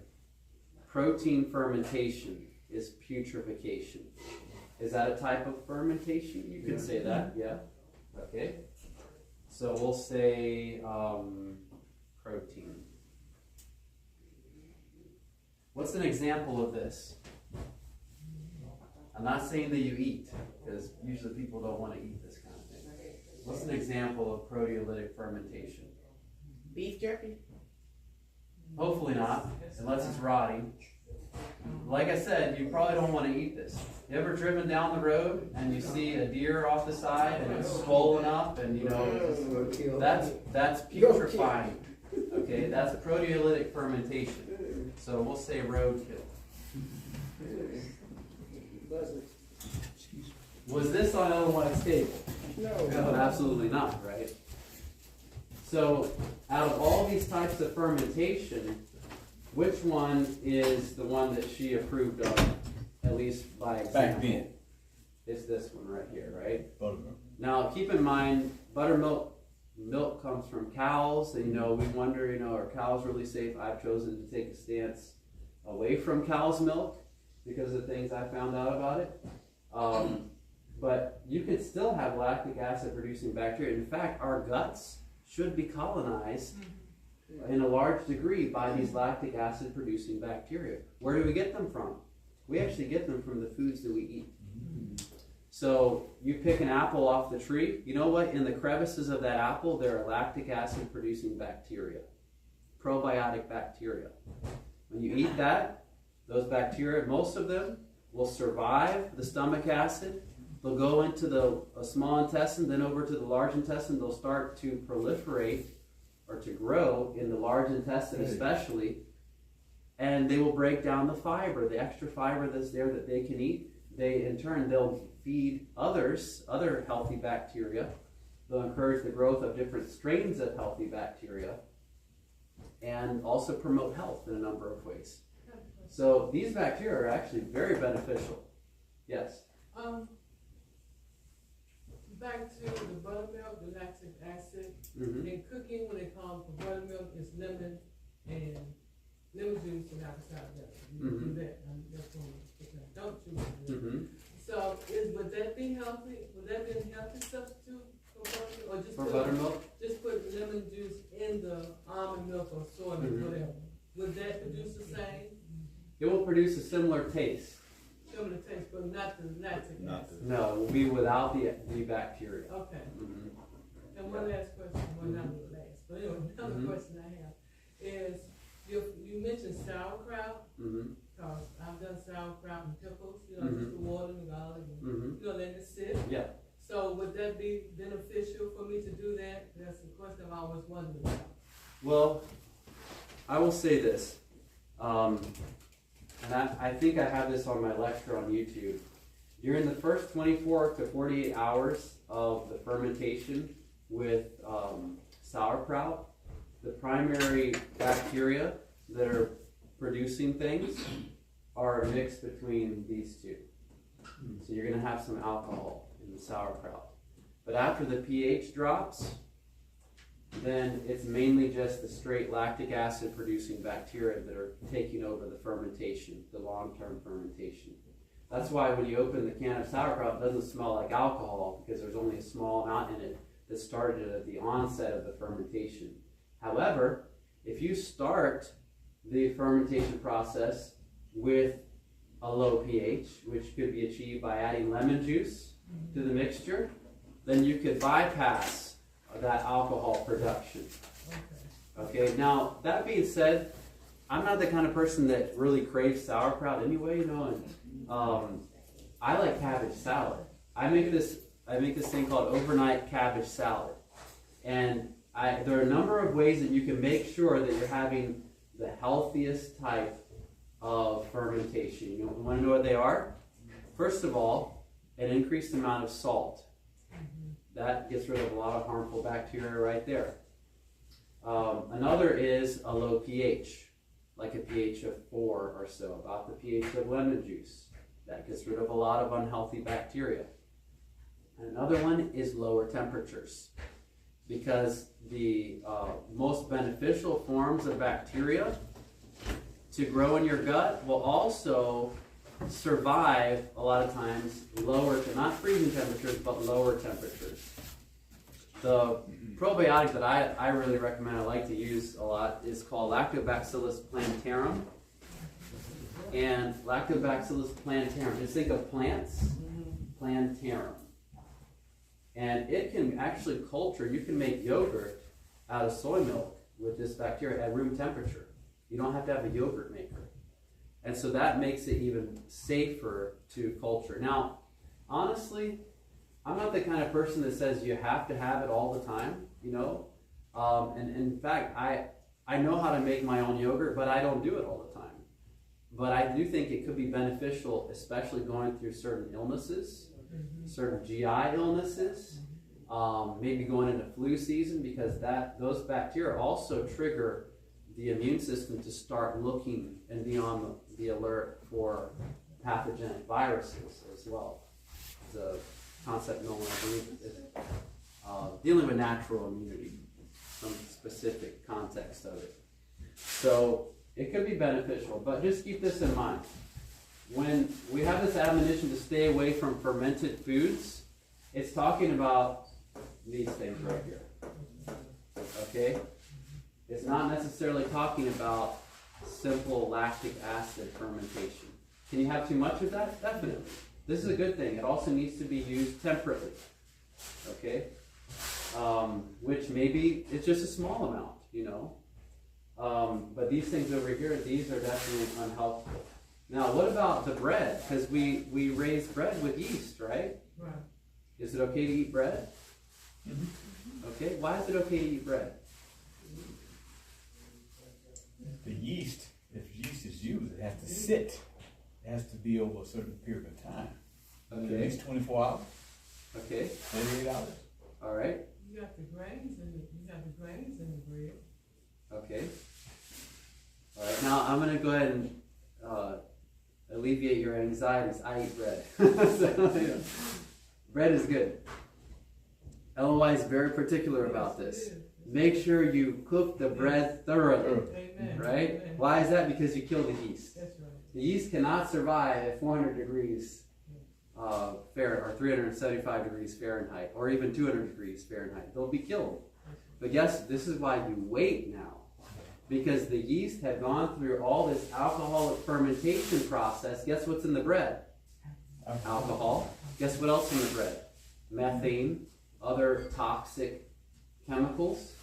Protein fermentation is putrefaction. Is that a type of fermentation? You can say that, yeah. Okay. So we'll say protein. What's an example of this? I'm not saying that you eat, because usually people don't want to eat this kind of thing. What's an example of proteolytic fermentation? Beef jerky? Hopefully not, unless it's rotting. Like I said, you probably don't want to eat this. You ever driven down the road and you see a deer off the side and it's swollen up and you know, that's putrefying. Okay, that's proteolytic fermentation. So we'll say roadkill. Was this on Ellen White's table? No, absolutely not, right? So out of all these types of fermentation, which one is the one that she approved of, at least by example? Back then. It's this one right here, right? Buttermilk. Now keep in mind, milk comes from cows, and we wonder, are cows really safe? I've chosen to take a stance away from cow's milk because of things I found out about it. But you can still have lactic acid producing bacteria. In fact, our guts should be colonized in a large degree by these lactic acid producing bacteria. Where do we get them from? We actually get them from the foods that we eat. So you pick an apple off the tree, you know what? In the crevices of that apple, there are lactic acid producing bacteria, probiotic bacteria. When you eat that, those bacteria, most of them will survive the stomach acid. They'll go into the small intestine, then over to the large intestine. They'll start to proliferate or to grow in the large intestine especially, and they will break down the fiber, the extra fiber that's there that they can eat. They'll feed other healthy bacteria. They'll encourage the growth of different strains of healthy bacteria and also promote health in a number of ways. So these bacteria are actually very beneficial. Yes? Back to the buttermilk, the lactic acid. In cooking, when they call for buttermilk, it's lemon and lemon juice and apple cider vinegar. You do that. Don't you? So, would that be healthy? Would that be a healthy substitute for buttermilk? Or just buttermilk? Just put lemon juice in the almond milk or soy milk, whatever. Would that produce the same? It will produce a similar taste. Similar taste, but not the lactic acid. No, it will be without the bacteria. Okay. And one last question, well not the last, but anyway, another question I have is, you mentioned sauerkraut, because I've done sauerkraut and pickles, just the water and the garlic, and, letting it sit. Yeah. So would that be beneficial for me to do that? That's the question I've always wondered about. Well, I will say this, and I think I have this on my lecture on YouTube. During the first 24 to 48 hours of the fermentation with sauerkraut, the primary bacteria that are producing things are mixed between these two. So you're going to have some alcohol in the sauerkraut. But after the pH drops, then it's mainly just the straight lactic acid producing bacteria that are taking over the fermentation, the long-term fermentation. That's why when you open the can of sauerkraut, it doesn't smell like alcohol, because there's only a small amount in it that started at the onset of the fermentation. However, if you start the fermentation process with a low pH, which could be achieved by adding lemon juice to the mixture, then you could bypass that alcohol production. Okay, now that being said, I'm not the kind of person that really craves sauerkraut anyway, you know, and I like cabbage salad. I make this thing called overnight cabbage salad. And there are a number of ways that you can make sure that you're having the healthiest type of fermentation. You want to know what they are? First of all, an increased amount of salt. That gets rid of a lot of harmful bacteria right there. Another is a low pH, like a pH of 4 or so, about the pH of lemon juice. That gets rid of a lot of unhealthy bacteria. Another one is lower temperatures, because the most beneficial forms of bacteria to grow in your gut will also survive a lot of times lower, not freezing temperatures, but lower temperatures. The probiotic that I really recommend, I like to use a lot, is called Lactobacillus plantarum. And Lactobacillus plantarum, just think of plants, plantarum. And it can actually culture, you can make yogurt out of soy milk with this bacteria at room temperature. You don't have to have a yogurt maker. And so that makes it even safer to culture. Now, honestly, I'm not the kind of person that says you have to have it all the time, you know. And in fact, I know how to make my own yogurt, but I don't do it all the time. But I do think it could be beneficial, especially going through certain illnesses, certain GI illnesses, maybe going into flu season, because those bacteria also trigger the immune system to start looking and be on the alert for pathogenic viruses as well. The concept known, I believe, is dealing with natural immunity, some specific context of it. So it could be beneficial, but just keep this in mind. When we have this admonition to stay away from fermented foods, it's talking about these things right here. Okay? It's not necessarily talking about simple lactic acid fermentation. Can you have too much of that? Definitely. This is a good thing. It also needs to be used temperately. Okay? Which maybe it's just a small amount, you know. But these things over here, these are definitely unhelpful. Now, what about the bread? Because we raise bread with yeast, right? Right. Is it okay to eat bread? Okay. Why is it okay to eat bread? The yeast, if yeast is used, it has to sit. It has to be over a certain period of time. Okay. At least 24 hours. Okay. 48 hours. All right. You got the grains in the bread. Okay. All right. Now I'm going to go ahead and alleviate your anxieties. I eat bread. So, you know, bread is good. LOI is very particular about this. Make sure you cook the bread thoroughly. Amen. Right? Amen. Why is that? Because you kill the yeast. That's right. The yeast cannot survive at 400 degrees Fahrenheit, or 375 degrees Fahrenheit, or even 200 degrees Fahrenheit. They'll be killed. But yes, this is why you wait now. Because the yeast had gone through all this alcoholic fermentation process. Guess what's in the bread? Alcohol. Guess what else in the bread? Methane, other toxic chemicals.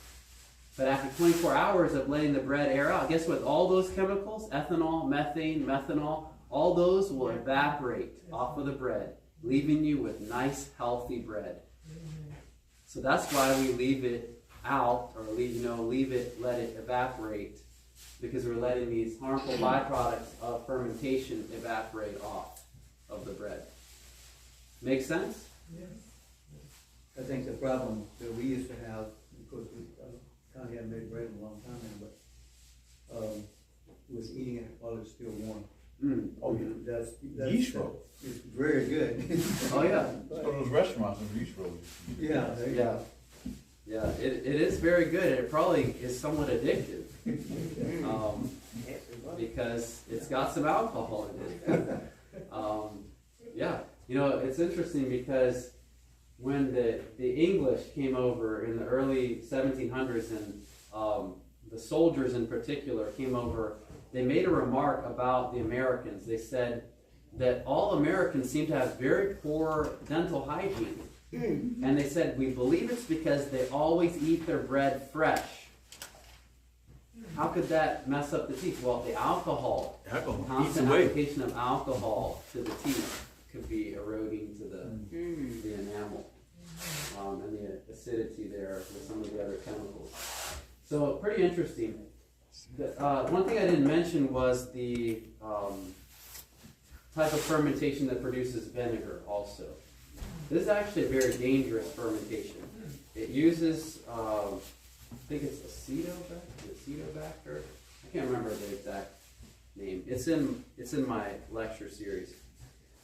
But after 24 hours of letting the bread air out, guess what? All those chemicals, ethanol, methane, methanol, all those will evaporate off of the bread, leaving you with nice, healthy bread. So that's why we leave it out, or let it evaporate, because we're letting these harmful byproducts of fermentation evaporate off of the bread. Make sense? Yes. I think the problem that we used to have, because we kind of haven't made bread in a long time now, but was eating it while it's still warm. Oh, yeah. That's Yeast roll. It's very good. Oh yeah. Go to those restaurants and yeast rolls. Yeah, there you go. Yeah, it is very good. It probably is somewhat addictive, because it's got some alcohol in it. Yeah, you know, it's interesting because when the English came over in the early 1700s, and the soldiers in particular came over, they made a remark about the Americans. They said that all Americans seem to have very poor dental hygiene. And they said, we believe it's because they always eat their bread fresh. how could that mess up the teeth? Well, the alcohol, Alcohol eats constant away. application of alcohol to the teeth could be eroding to the enamel. And the acidity there with some of the other chemicals. So pretty interesting. One thing I didn't mention was the type of fermentation that produces vinegar also. This is actually a very dangerous fermentation. It uses, I think it's acetobacter. I can't remember the exact name. It's in my lecture series.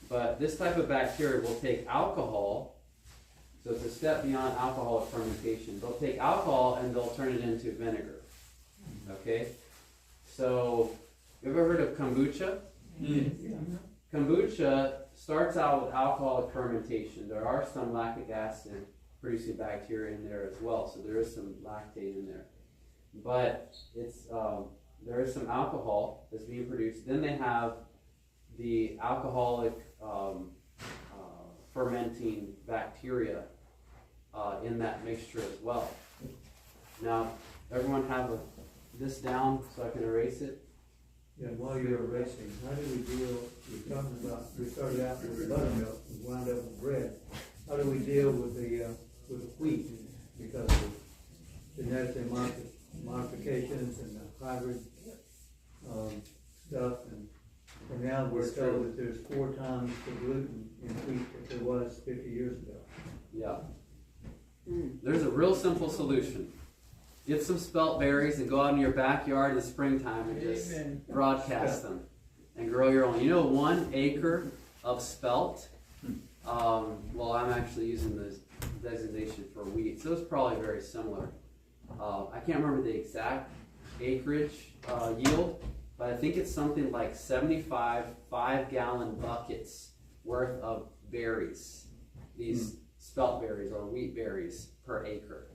But this type of bacteria will take alcohol. So it's a step beyond alcoholic fermentation. They'll take alcohol and they'll turn it into vinegar. Okay? So, you ever heard of kombucha? Mm-hmm. Kombucha starts out with alcoholic fermentation. There are some lactic acid producing bacteria in there as well. So there is some lactate in there. But it's there is some alcohol that's being produced. Then they have the alcoholic fermenting bacteria in that mixture as well. Now, everyone have this down so I can erase it? Yeah, while you're erasing, how do we deal, we're talking about, we started out with buttermilk, we wound up with bread. How do we deal with the wheat because of genetic modifications and the hybrid stuff, and now we're told that there's 4 times the gluten in wheat that there was 50 years ago. Yeah. There's a real simple solution. Get some spelt berries and go out in your backyard in the springtime and just broadcast them and grow your own. You know, 1 acre of spelt, well, I'm actually using the designation for wheat, so it's probably very similar. I can't remember the exact acreage yield, but I think it's something like 75 5-gallon buckets worth of berries. These spelt berries or wheat berries per acre.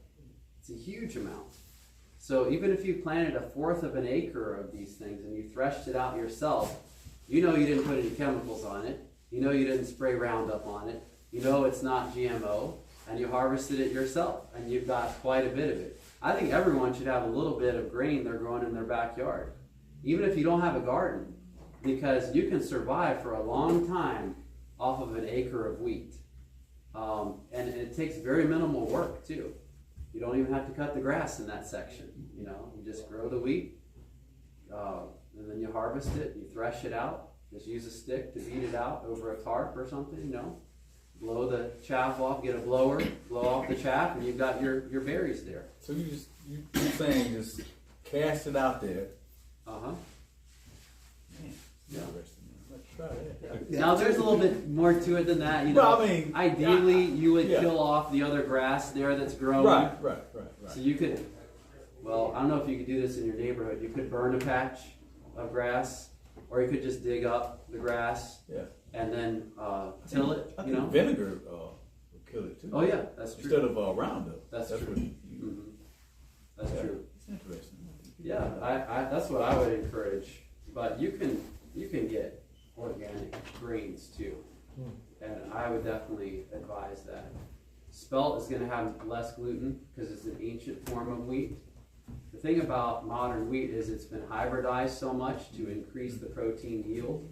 It's a huge amount. So even if you planted 1/4 of an acre of these things and you threshed it out yourself, you know you didn't put any chemicals on it. You know you didn't spray Roundup on it. You know it's not GMO, and you harvested it yourself, and you've got quite a bit of it. I think everyone should have a little bit of grain they're growing in their backyard, even if you don't have a garden, because you can survive for a long time off of an acre of wheat. And it takes very minimal work too. You don't even have to cut the grass in that section. You know, you just grow the wheat, and then you harvest it, you thresh it out, just use a stick to beat it out over a tarp or something, you know. Blow the chaff off, get a blower, blow off the chaff, and you've got your berries there. So you're saying just cast it out there. Uh-huh. Man, Yeah. interesting. Let's try that. Now there's a little bit more to it than that. You know, Well, I mean, ideally you would yeah. kill off the other grass there that's growing. Right. So you could, well, I don't know if you could do this in your neighborhood. You could burn a patch of grass, or you could just dig up the grass and then till it. I you think know, vinegar will kill it too. Oh yeah, that's true. Instead of Roundup. That's true. What you, That's true. It's interesting. Yeah, I that's what I would encourage. But you can get organic grains too, and I would definitely advise that. Spelt is going to have less gluten because it's an ancient form of wheat. The thing about modern wheat is it's been hybridized so much to increase the protein yield,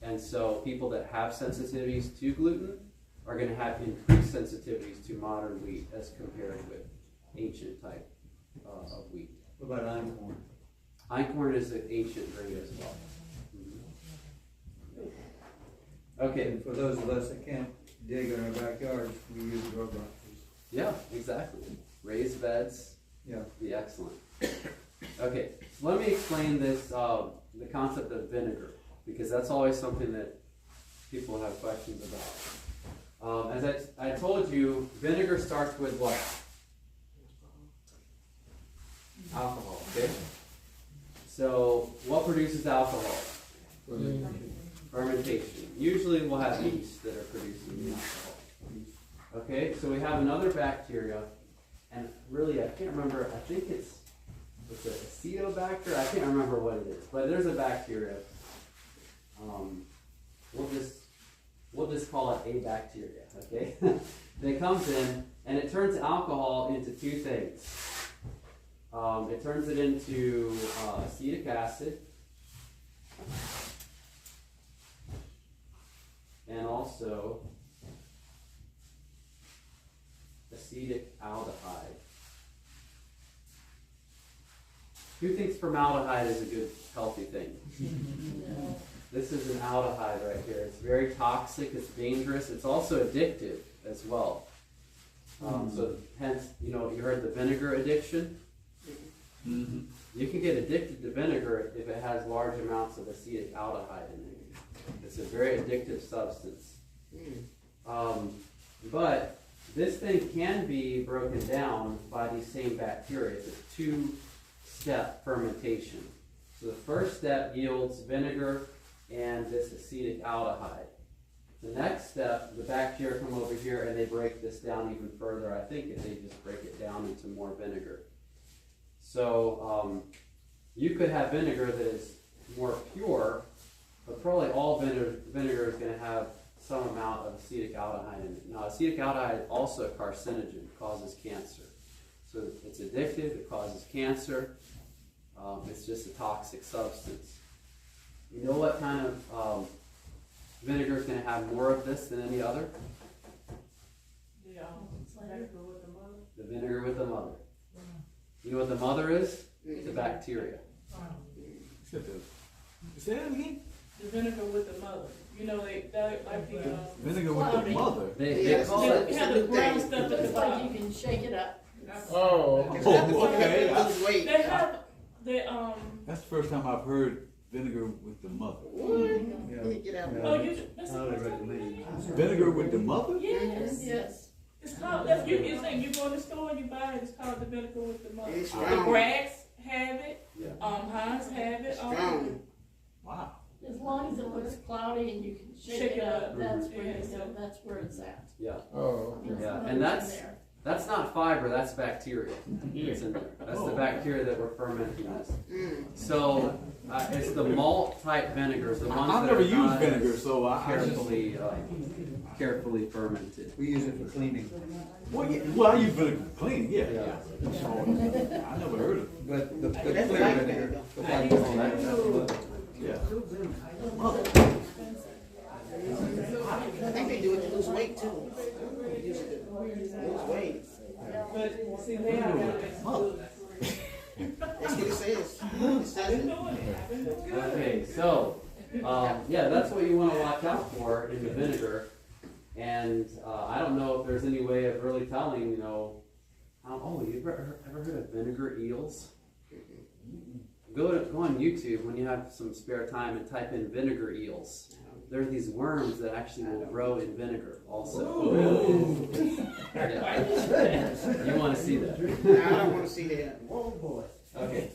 and so people that have sensitivities to gluten are going to have increased sensitivities to modern wheat as compared with ancient type of wheat. What about einkorn? Einkorn is an ancient grain as well. Okay. And for those of us that can't dig in our backyards, we use grow boxes. Yeah, exactly. Raised beds. Yeah. Be excellent. Okay, so let me explain this, the concept of vinegar, because that's always something that people have questions about. As I told you, vinegar starts with what? Alcohol, okay? So, what produces alcohol? Fermentation. Usually we'll have yeast that are producing the alcohol. Okay, so we have another bacteria, and really I can't remember, I think it's an acetobacter, I can't remember what it is, but there's a bacteria. We'll just call it a bacteria, okay? That comes in, and it turns alcohol into 2 things. It turns it into acetic acid and also acetic aldehyde. Who thinks formaldehyde is a good, healthy thing? This is an aldehyde right here. It's very toxic, it's dangerous, it's also addictive as well. So hence, you heard the vinegar addiction? Mm-hmm. You can get addicted to vinegar if it has large amounts of acetic aldehyde in it. It's a very addictive substance. But this thing can be broken down by these same bacteria. It's a two-step fermentation. So the first step yields vinegar and this acetic aldehyde. The next step, the bacteria come over here and they break this down even further. I think if they just break it down into more vinegar. So you could have vinegar that is more pure, but probably all vinegar is going to have some amount of acetic aldehyde in it. Now, acetic aldehyde is also a carcinogen. It causes cancer. So it's addictive. It causes cancer. It's just a toxic substance. You know what kind of vinegar is going to have more of this than any other? Vinegar with the mother. The vinegar with the mother. You know what the mother is? The bacteria. Say that again? The vinegar with the mother. Like the Vinegar with the mother. They call it. They have the brown stuff at the Looks like bottom. you can shake it up. Oh, Okay. They have the That's the first time I've heard vinegar with the mother. Get out. Oh, that's the first time. Vinegar with the mother? Yes. Yes. It's called. You go in the store and you buy it. It's called the vinegar with the mother. It's The strong. Brags have it. Yeah. Heinz have it. Strong. Wow. As long as it looks cloudy and you can shake it up, that's where it's at. Yeah. oh, I mean, it's Yeah, not and in that's- there. That's not fiber, that's bacteria. That's in there. That's the bacteria that we're fermenting this. So it's the malt type vinegars, the ones I've that never are used not vinegar, so I just. carefully fermented. We use it for cleaning, Well, I use vinegar for cleaning, yeah. Yeah. I never heard of it. but the That's clear like vinegar. Yeah. I think they do it to lose weight too. They use it to lose weight. But see, they have it. That's what it says. It says it. Okay, so that's what you want to watch out for in the vinegar. And I don't know if there's any way of really telling, you ever heard of vinegar eels? Go on YouTube when you have some spare time and type in vinegar eels. There are these worms that actually will grow in vinegar also. Yeah. You want to see that? No, I don't want to see that. Okay.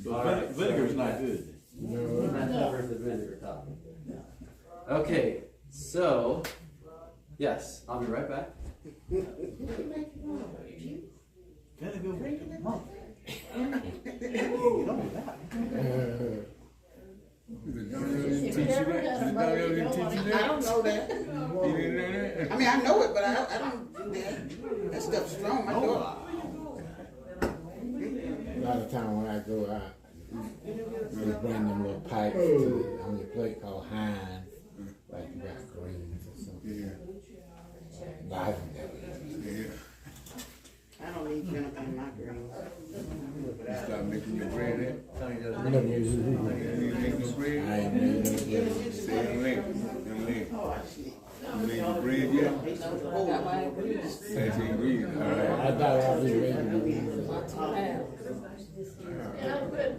But vinegar's not good. That covers the vinegar topic. Okay, so, yes, I'll be right back. Vinegar with the mother. If you ever had a mother, you don't want to I don't know that. I mean, I know it, but I don't do that. That stuff's strong. My daughter. a lot of time when I go out, they bring them little pipes on your plate called Heinz, like you got greens or something. Live I don't need vinegar in my greens. Start making your bread in. Tell you just I ain't made no bread. Oh, I see. You made your bread yet? That's ingredients. I thought I was making Yeah, but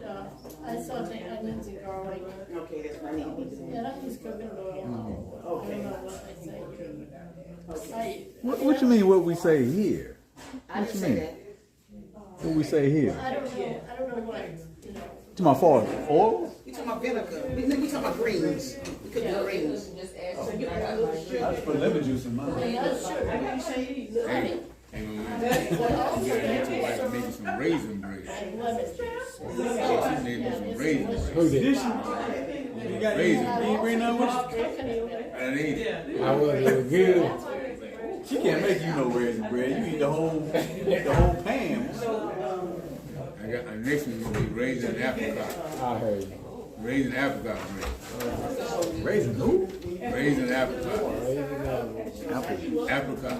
I saute onions and garlic, Okay, that's what I need to be doing. and I use coconut oil. I don't know what they say. What you mean what we say here? I didn't say that. What we say here? I don't know what, To my father, oil? We talking about vinegar. We talking about greens. We could do greens. I just put lemon juice in mine. and that's sugar. Honey, making some raisin bread. and lemon juice. She's making some raisin bread. Did she? You got raisin? You ain't bring none with you? And eat. I was good. She can't make you no raisin bread. You eat the whole pan. I got the next one gonna be raising apricot. I heard you. Raising apricot. Raising who? Raising apricot. Raising Apricot. APRICOT.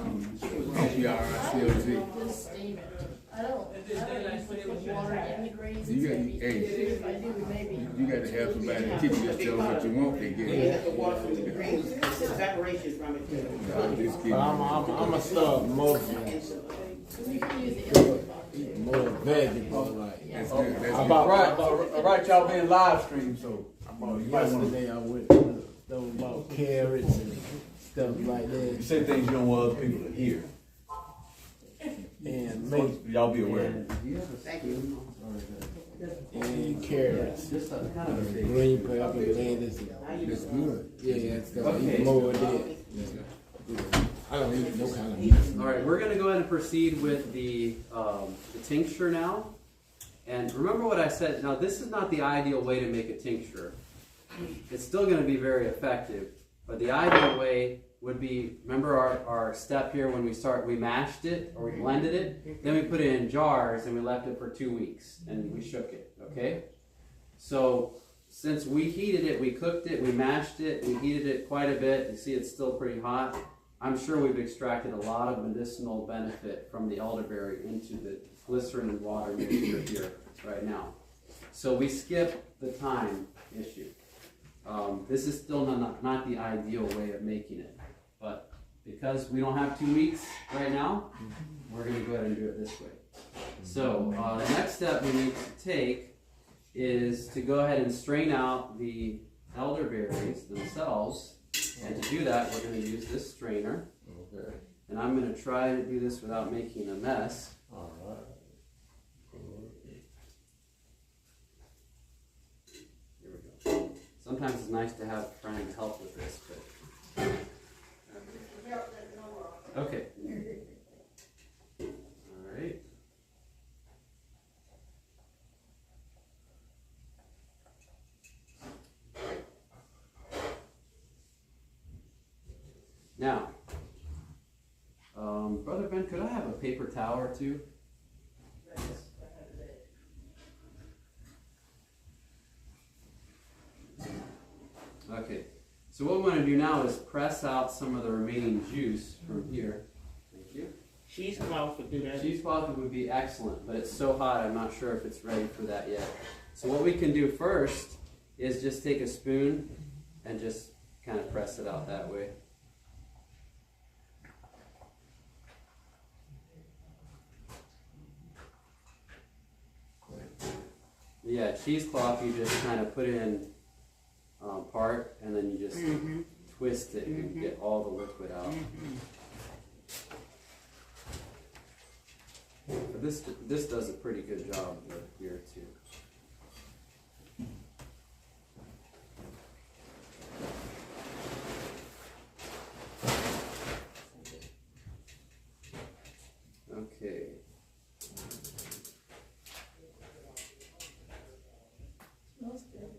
Just steam it. I don't put water in the greens. You got, hey, If I do, maybe. you got to have somebody in the kitchen just tell them what you want. They get You it. have the water from the greens, it's evaporation from it. I'm just kidding. I'm a start mostly You can use the eat more vegetables like. That's good. That's good. All right, y'all being live streamed, so. Yesterday I went those about carrots and stuff like You that. say things you don't want other people to hear. And So y'all be aware. Do you have a spoon? and carrots. Just a kind of a big. Green pepper, lettuce. That's good. Yeah, stuff. Okay. More of that. I don't eat no kind of meat. All right, we're going to go ahead and proceed with the tincture now. And remember what I said. Now, this is not the ideal way to make a tincture. It's still going to be very effective, but the ideal way would be, remember our step here when we mashed it or we blended it, then we put it in jars and we left it for 2 weeks and we shook it, okay? So since we heated it, we cooked it, we mashed it, we heated it quite a bit. You see it's still pretty hot. I'm sure we've extracted a lot of medicinal benefit from the elderberry into the glycerin and water mixture here right now. So we skip the time issue. This is still not the ideal way of making it, but because we don't have 2 weeks right now, we're going to go ahead and do it this way. So the next step we need to take is to go ahead and strain out the elderberries themselves, and to do that we're going to use this strainer. Okay. And I'm going to try to do this without making a mess. All right. Here we go. Sometimes it's nice to have a friend help with this, but okay. All right. Now, Brother Ben, could I have a paper towel or two? Okay, so what we want to do now is press out some of the remaining juice from here. Thank you. Cheesecloth would do that. Cheesecloth would be excellent, but it's so hot I'm not sure if it's ready for that yet. So what we can do first is just take a spoon and just kind of press it out that way. Yeah, cheesecloth you just kind of put in part and then you just twist it and get all the liquid out. But this does a pretty good job here too. Okay. Smells good.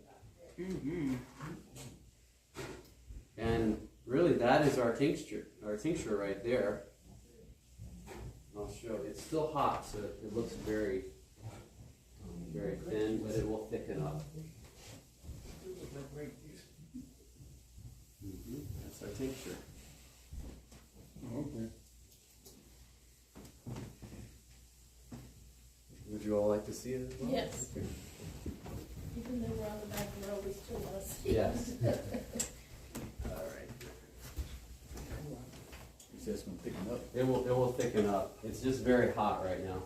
And really that is our tincture right there. I'll show. It's still hot, so it looks very, very thin, but it will thicken up. That's our tincture. Okay. Would you all like to see it as well? Yes. Even though we're on the back row, we still want to see. Yes. All right. You said it's gonna thicken up. It will thicken up. It's just very hot right now.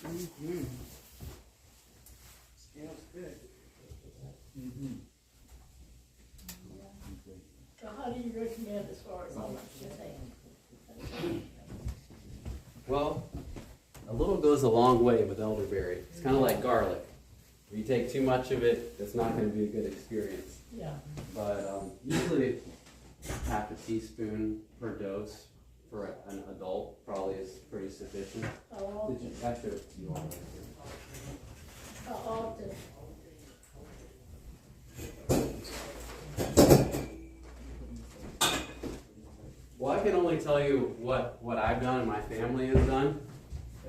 Smells good. So how do you recommend as far as how much you take? Well, a little goes a long way with elderberry. It's kind of like garlic. If you take too much of it, it's not going to be a good experience. Yeah. But usually half a teaspoon per dose for an adult probably is pretty sufficient. How often? Did you actually you all right here. How often? Well, I can only tell you what I've done and my family has done.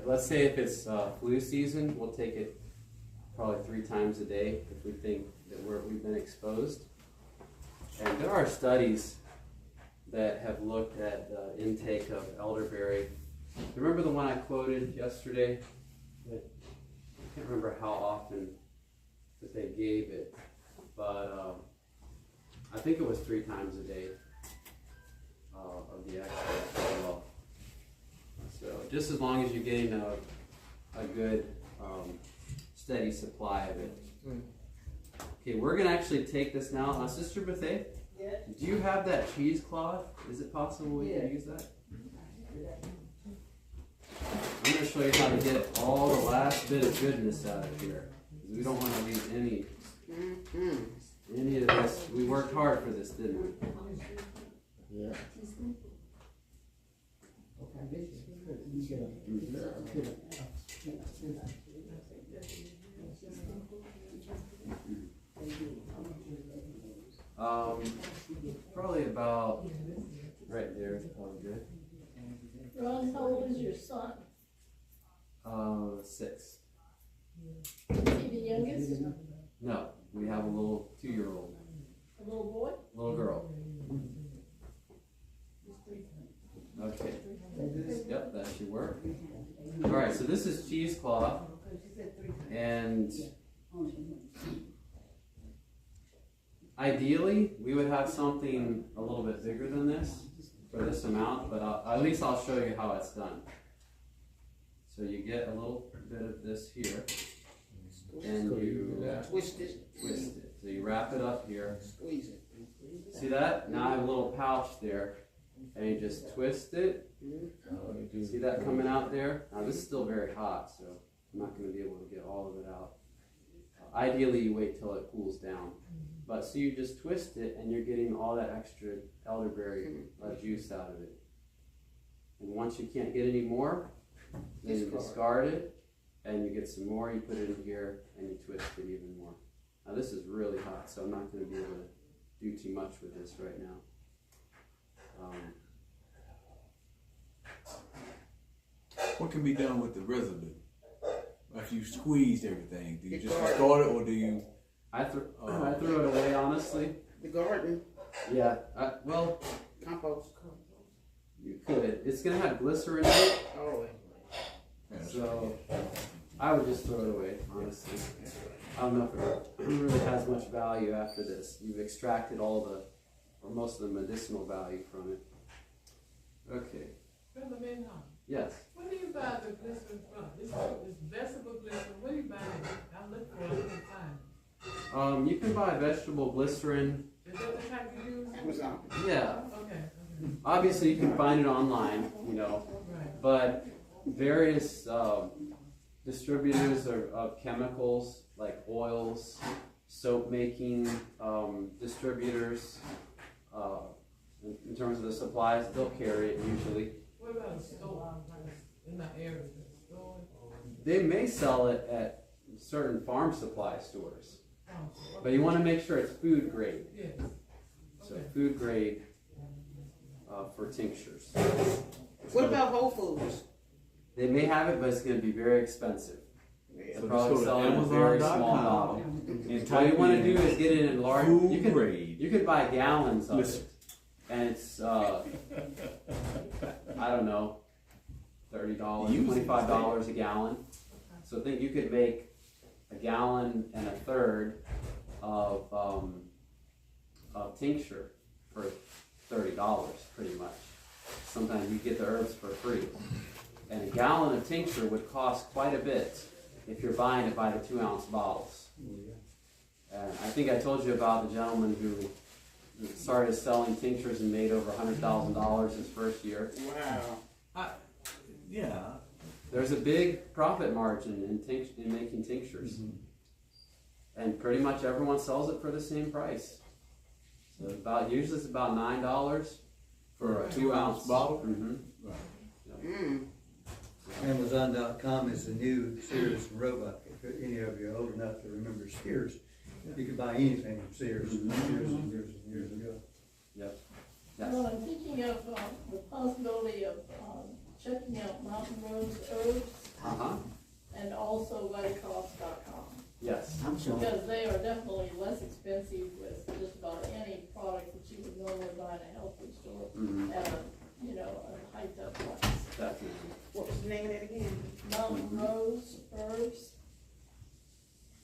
let's say if it's flu season, we'll take it probably 3 times a day if we think that we've been exposed. And there are studies that have looked at the intake of elderberry. Remember the one I quoted yesterday? I can't remember how often that they gave it, but I think it was 3 times a day of the extract as well. So just as long as you're getting a good steady supply of it. Okay, we're gonna actually take this now. Sister Bethay, do you have that cheesecloth? Is it possible we can use that? I'm gonna show you how to get all the last bit of goodness out of here. We don't want to leave any of this. We worked hard for this, didn't we? Yeah. Probably about right there is probably good. Ron, how old is your son? 6. Is he the youngest? No, we have a little 2-year-old. A little boy? Little girl. Okay. Yep, that should work. Alright, so this is cheesecloth. And ideally, we would have something a little bit bigger than this for this amount, but at least I'll show you how it's done. So you get a little bit of this here, and you Twist it. So you wrap it up here. Squeeze it. See that? Now I have a little pouch there, and you just twist it. See that coming out there? Now this is still very hot, so I'm not going to be able to get all of it out. Ideally, you wait till it cools down. But so you just twist it, and you're getting all that extra elderberry juice out of it. And once you can't get any more, then you discard it, and you get some more, you put it in here, and you twist it even more. Now this is really hot, so I'm not going to be able to do too much with this right now. What can be done with the residue? After you squeezed everything, do you just discard it, or do you? I threw it away, honestly. The garden. Yeah, well, Compost. you could. It's going to have glycerin in it, Oh, so I would just throw it away, honestly. I don't know if it really has much value after this. You've extracted all or most of the medicinal value from it. Okay. Brother Meinhardt, Yes. where do you buy the glycerin from? It's vegetable glycerin. Where do you buy it? I look for it, I can't find it. You can buy vegetable glycerin. Is that the type you use? Amazon. Yeah. Okay. Obviously, you can find it online, Right. but various distributors of chemicals like oils, soap making distributors, in terms of the supplies, they'll carry it usually. What about a store? In my area, store? They may sell it at certain farm supply stores, but you want to make sure it's food grade. Yes. So food grade for tinctures. What about Whole Foods? They may have it, but it's going to be very expensive. So They'll probably sell it in a very small bottle. And What you want to do is get it in large. food grade. You could buy gallons of it, and it's I don't know, $30, $25 a gallon. So think you could make a gallon and a third of tincture for $30, pretty much. Sometimes you get the herbs for free. And a gallon of tincture would cost quite a bit if you're buying it by the 2-ounce bottles. And I think I told you about the gentleman who started selling tinctures and made over $100,000 his first year. Wow. Yeah. There's a big profit margin in making tinctures. And pretty much everyone sells it for the same price. So usually it's about $9 for a 2-ounce bottle. Amazon.com is the new Sears robot. If any of you are old enough to remember Sears, you could buy anything from Sears years and years and years ago. Yep. Yes. Well, I'm thinking of the possibility of checking out Mountain Rose herbs and also Vitacost.com. Yes. I'm sure. Because they are definitely less expensive with just about any product that you would normally buy in a health food store at a, you know, a hyped up price. Definitely. What was the name of that again? Mountain Rose Herbs.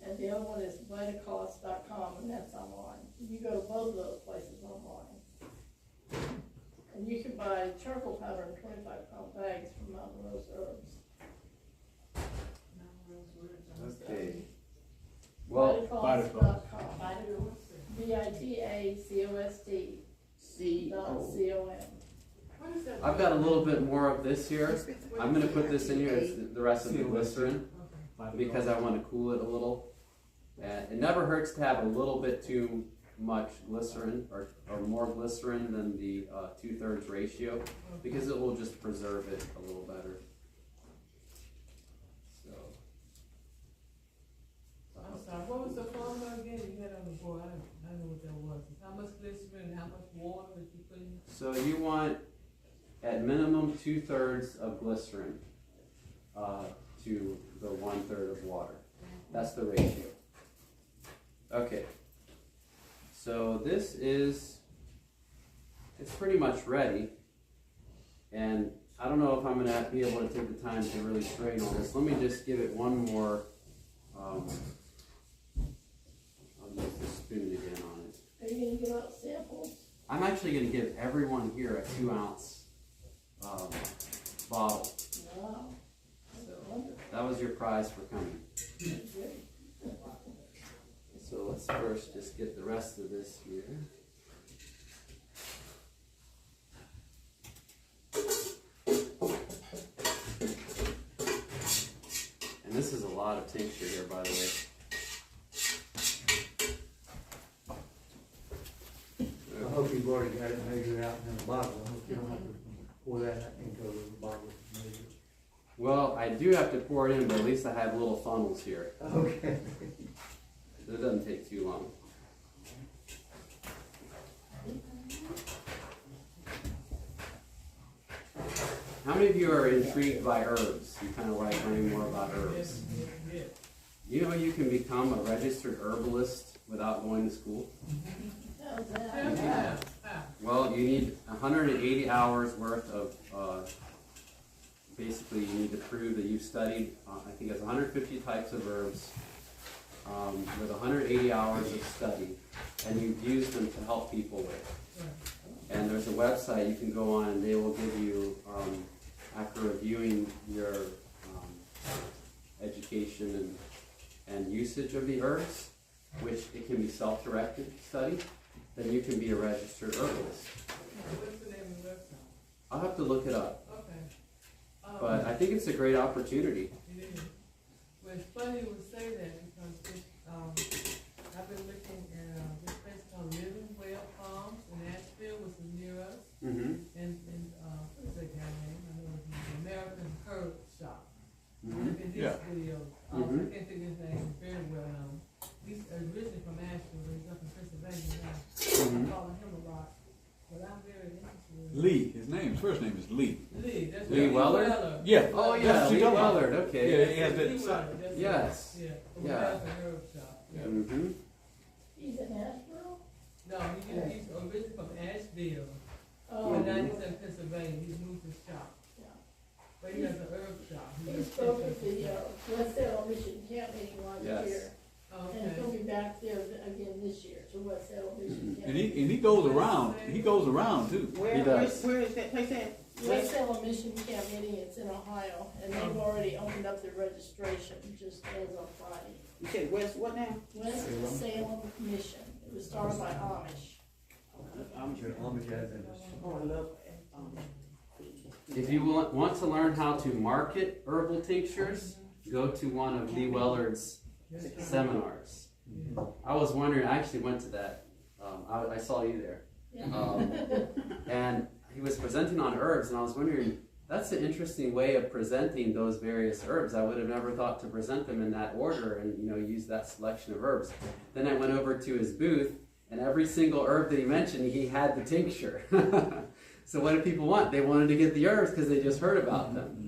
And the other one is Vitacost.com, and that's online. You go to both of those places online. And you can buy charcoal powder in 25-pound bags from Mountain Rose Herbs. Okay. Well, Vitacost.com. VITACOST.com. I've got a little bit more of this here. I'm going to put this in here as the rest of the glycerin because I want to cool it a little. And it never hurts to have a little bit too much glycerin or more glycerin than the 2/3 ratio because it will just preserve it a little better. So. I'm sorry, what was the formula again you had on the board? I don't know what that was. How much glycerin and how much water did you put in? So you want at minimum 2/3 of glycerin to the 1/3 of water. That's the ratio. Okay. So this is, it's pretty much ready. And I don't know if I'm going to be able to take the time to really strain all this. Let me just give it one more, I'll use the spoon again on it. Are you going to give out samples? I'm actually going to give everyone here a 2-ounce bottle. Wow. So that was your prize for coming. So let's first just get the rest of this here. And this is a lot of tincture here, by the way. I hope you've already got it measured out in the bottle. I hope you don't have to pour that into the bottle to measure. Well, I do have to pour it in, but at least I have little funnels here. Okay. So it doesn't take too long. How many of you are intrigued by herbs? You kind of like learning more about herbs. You know you can become a registered herbalist without going to school? Yeah. Well, you need 180 hours worth of, basically you need to prove that you've studied, I think it's 150 types of herbs with 180 hours of study, and you've used them to help people with. And there's a website you can go on and they will give you, after reviewing your education and usage of the herbs, which it can be self-directed study, then you can be a registered herbalist. What's the name of the website? I'll have to look it up. Okay. But I think it's a great opportunity. It is. Well, it's funny you would say that because I've been looking at this place called Living Well Farms in Asheville, which is near us. Mm-hmm. And what is that guy's name? I know his name. American Herb Shop. Mm-hmm. In this Yeah. video, I can't think of his name very well known. He's originally from Asheville, but he's up in Pennsylvania now. I'm calling him a lot. But I'm very interested in Lee, his first name is Lee. Lee, that's Lee right. Weller? Yeah. Oh yeah, That's what Lee you're talking about. Wellard, okay. Yeah, he has Lee that Weller, side. that's Yes. right. Yeah. From Yeah. American Herb Shop. Yeah. Mm-hmm. He's in Asheville? No, he's originally from Asheville. Oh, But now he's in Pennsylvania. He's moved his shop. Yeah. But he has an herb shop. he spoke at the West Salem Mission Camp meeting last Yes. year. And he'll Okay. be back there again this year to West Salem Mission Camp. And he goes around. He goes around too. He does. Where is that place at? West Salem Mission Camp meeting, it's in Ohio, and they've already opened up their registration just as of Friday. You said West what now? West Salem Mission, it was started by Amish. Oh, I love If you want to learn how to market herbal tinctures, go to one of Lee Wellard's seminars. I was wondering, I actually went to that. I saw you there. And he was presenting on herbs, and I was wondering, that's an interesting way of presenting those various herbs. I would have never thought to present them in that order and use that selection of herbs. Then I went over to his booth, and every single herb that he mentioned, he had the tincture. So what did people want? They wanted to get the herbs because they just heard about them,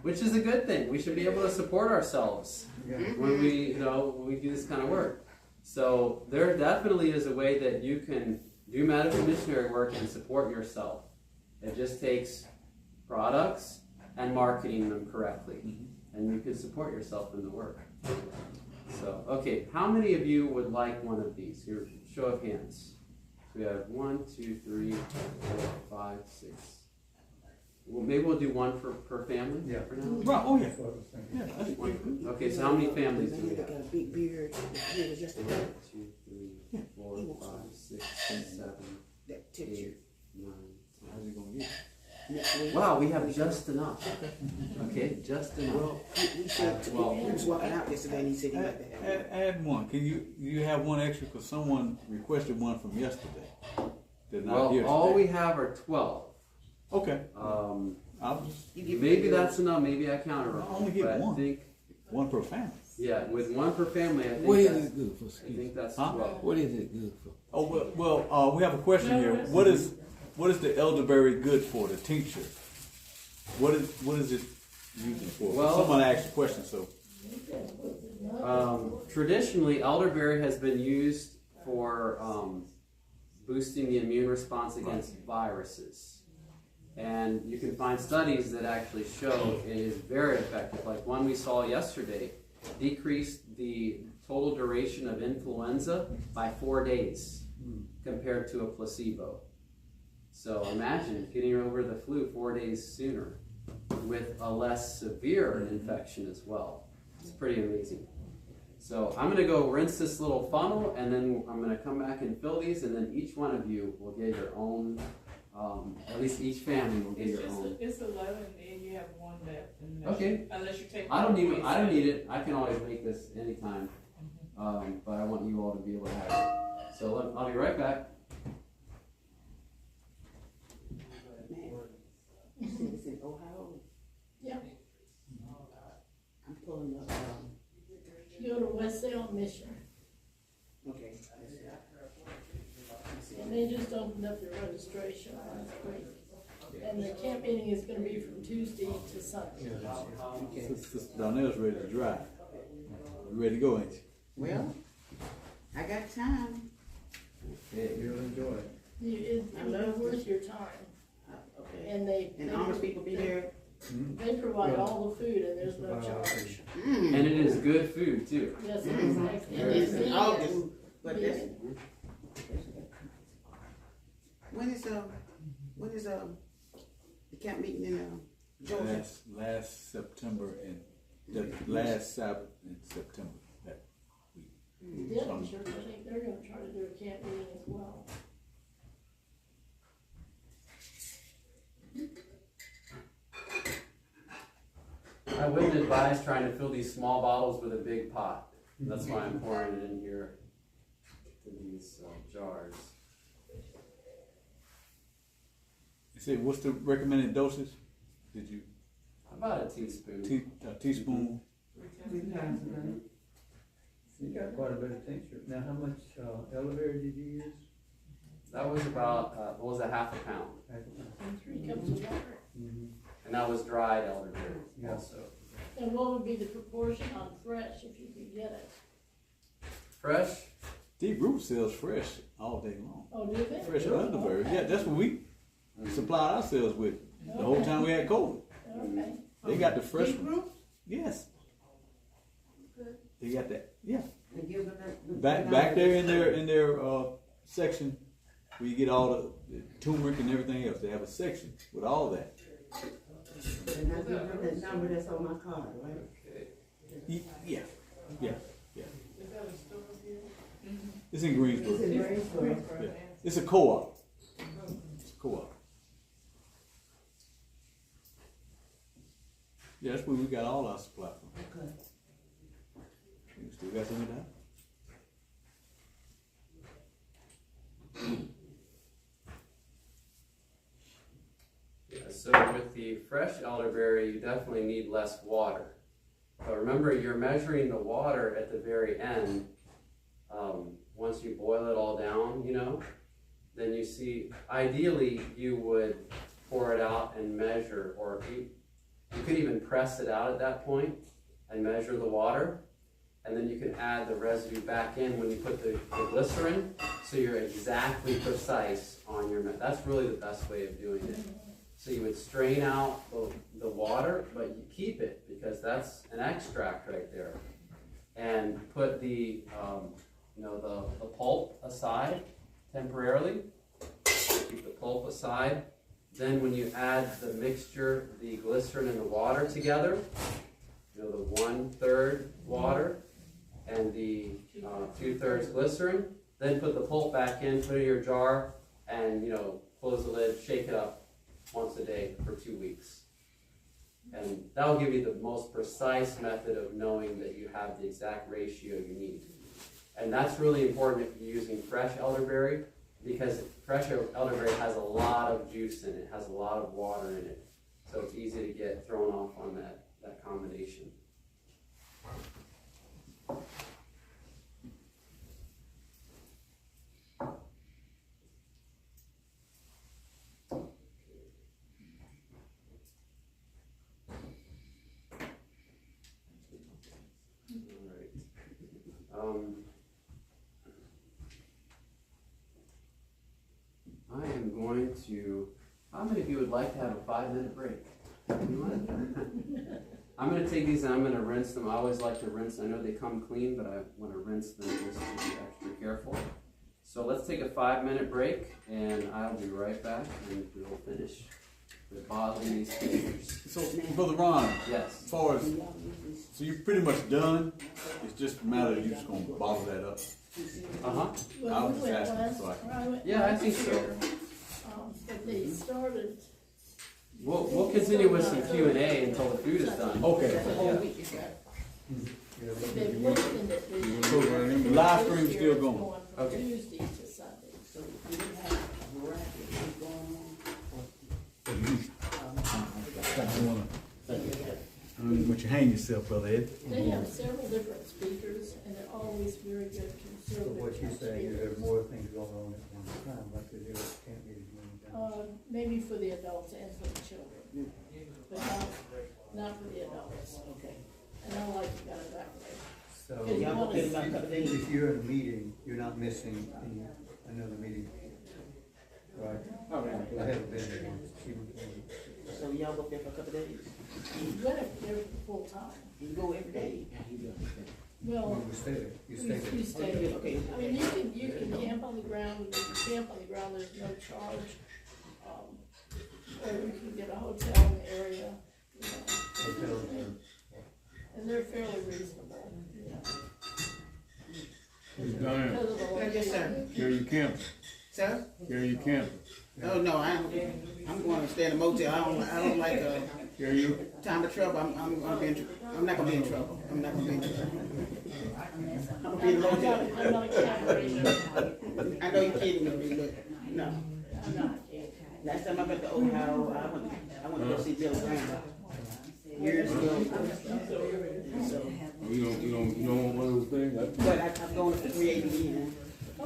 which is a good thing. We should be able to support ourselves when we do this kind of work. So there definitely is a way that you can do medical missionary work and support yourself. It just takes products and marketing them correctly, and you can support yourself in the work. So, okay, how many of you would like one of these? Here, show of hands. We have 1, 2, 3, 4, 5, 6. Well, maybe we'll do one per family for now. Right, oh yeah. Okay, so how many families do we Got have? a big beard. His beard is just 1, 2, 3, 4, 5, 6, 7, that texture. 8, 9, How's he gonna get? Next week. wow, we have just enough. Okay, just enough. Well, we said, he was walking out yesterday and he said he had to have it. Add one. Can you have one extra? Because someone requested one from yesterday. They're not Well, here all today. we have are 12. Okay. I'll just maybe that's enough. Maybe I counted wrong. I only get but one. I think, one per family. yeah, with one per family, I think What is that's, it good for? I Excuse think me. that's Huh? 12. What is it good for? Oh well. We have a question here. What is the elderberry good for? The tincture. What is it used for? Well- Someone asked a question, so Traditionally, elderberry has been used for boosting the immune response against viruses. And you can find studies that actually show it is very effective. Like one we saw yesterday, decreased the total duration of influenza by 4 days compared to a placebo. So imagine getting over the flu 4 days sooner with a less severe infection as well. It's pretty amazing. So I'm going to go rinse this little funnel, and then I'm going to come back and fill these, and then each one of you will get your own, at least each family will get your own. It's 11 and you have one left. Okay. Unless you take. I don't need it. I can always make this anytime. But I want you all to be able to have it. So I'll be right back. It's in Ohio. Yeah. I'm pulling up, You go to West Salem Mission, okay. and they just opened up their registration last week. And the camp meeting is gonna be from Tuesday to Sunday. Sister Donnell's ready to drive. You ready to go, ain't you? Well, I got time. You'll enjoy it. It's worth your time. Okay. And And Amish people be there. they provide all the food and there's no charge. And it is good food too. Yes, it is excellent. And it's in Vegan. August, but that's, Vegan. when is the camp meeting in, Georgia? Last September and the last Sabbath in September. That week. The other church, I think they're gonna try to do a camp meeting as well. I wouldn't advise trying to fill these small bottles with a big pot. That's why I'm pouring it in here to these jars. You said, what's the recommended dosage? Did you About a teaspoon. a teaspoon? 3 times a day. You got quite a bit of tincture. Now, how much elderberry did you use? That was about, what was it, half a pound? And 3 cups of water. And that was dried elderberry Yeah. also. And what would be the proportion on fresh if you could get it? Fresh? Deep root sells fresh all day long. Oh, do they? Fresh elderberry. Yeah, that's what we supplied ourselves with the whole time we had COVID. Okay. They got the fresh Deep one. roots? Yes. They got that. Yeah. And give them the Back there in their section where you get all the turmeric and everything else. They have a section with all that. And I give them that number that's on my card, right? Yeah. Yeah. Is that a store here? It's in Greensboro. It's in Greensboro. Yeah. It's a co-op. It's a co-op. Yeah, that's where we got all our supply from. Okay. You still got some of that? So with the fresh elderberry, you definitely need less water. But remember, you're measuring the water at the very end. Once you boil it all down, then you see, ideally you would pour it out and measure, or You could even press it out at that point and measure the water. And then you can add the residue back in when you put the glycerin, so you're exactly precise on your method. That's really the best way of doing it. So you would strain out the water, but you keep it because that's an extract right there. And put the the pulp aside temporarily. Keep the pulp aside. Then when you add the mixture, the glycerin and the water together, the 1/3 water and the 2/3 glycerin, then put the pulp back in, put it in your jar, and close the lid, shake it up once a day for 2 weeks. And that'll give you the most precise method of knowing that you have the exact ratio you need. And that's really important if you're using fresh elderberry, because fresh elderberry has a lot of juice in it, has a lot of water in it. So it's easy to get thrown off on that combination. I am going to, how many of you would like to have a 5-minute break? I'm going to take these and I'm going to rinse them. I always like to rinse. I know they come clean, but I want to rinse them just to be extra careful. So let's take a 5-minute break, and I'll be right back, and we'll finish with bottling these fingers. So, Brother Ron, Yes. as far as, so you're pretty much done. It's just a matter of you just going to bottle that up. Uh-huh. Well, was we went asking last, so I went Yeah, I last think so. year, but they started. We'll continue with some Q&A until the food is done. Okay. The whole week ago. They've lengthened it this year. So the live stream's This still year it's going. from Okay. Tuesday to Sunday. So we didn't have brackets going on. But you hang yourself, Brother Ed. They have several different speakers, and they're always very good So conservative. what you're saying is there's speakers. more things going on at one time, like they do at camp meetings many times. Maybe for the adults and for the children, but not for the adults. Okay. And I like you got it that way. So Because you want to- if you're in a meeting, you're not missing another meeting, right? I haven't been there once. So y'all go there for a couple days? You went up there full time. You go every day? Well, You stay there, you stay you there. stay there. Okay. I mean, you can camp on the ground, you can camp on the ground, there's no charge. Or you can get a hotel in the area, Hotels are- and they're fairly reasonable, Diane, Because of the Yes, sir. location. where you camping? Sir? Where you camping? Oh, no, I'm going to stay in a motel. I don't like, Where you? time of trouble. I'm gonna be in, I'm not gonna be in trouble. I'm not gonna be in trouble. I'm gonna be in a motel. I'm not a camp ranger. I know you're kidding me, but no. I'm not. Last time I went to Ohio, I went to go see Bill Graham. Years ago. So, You don't want one of those things? but I'm going to 380 again,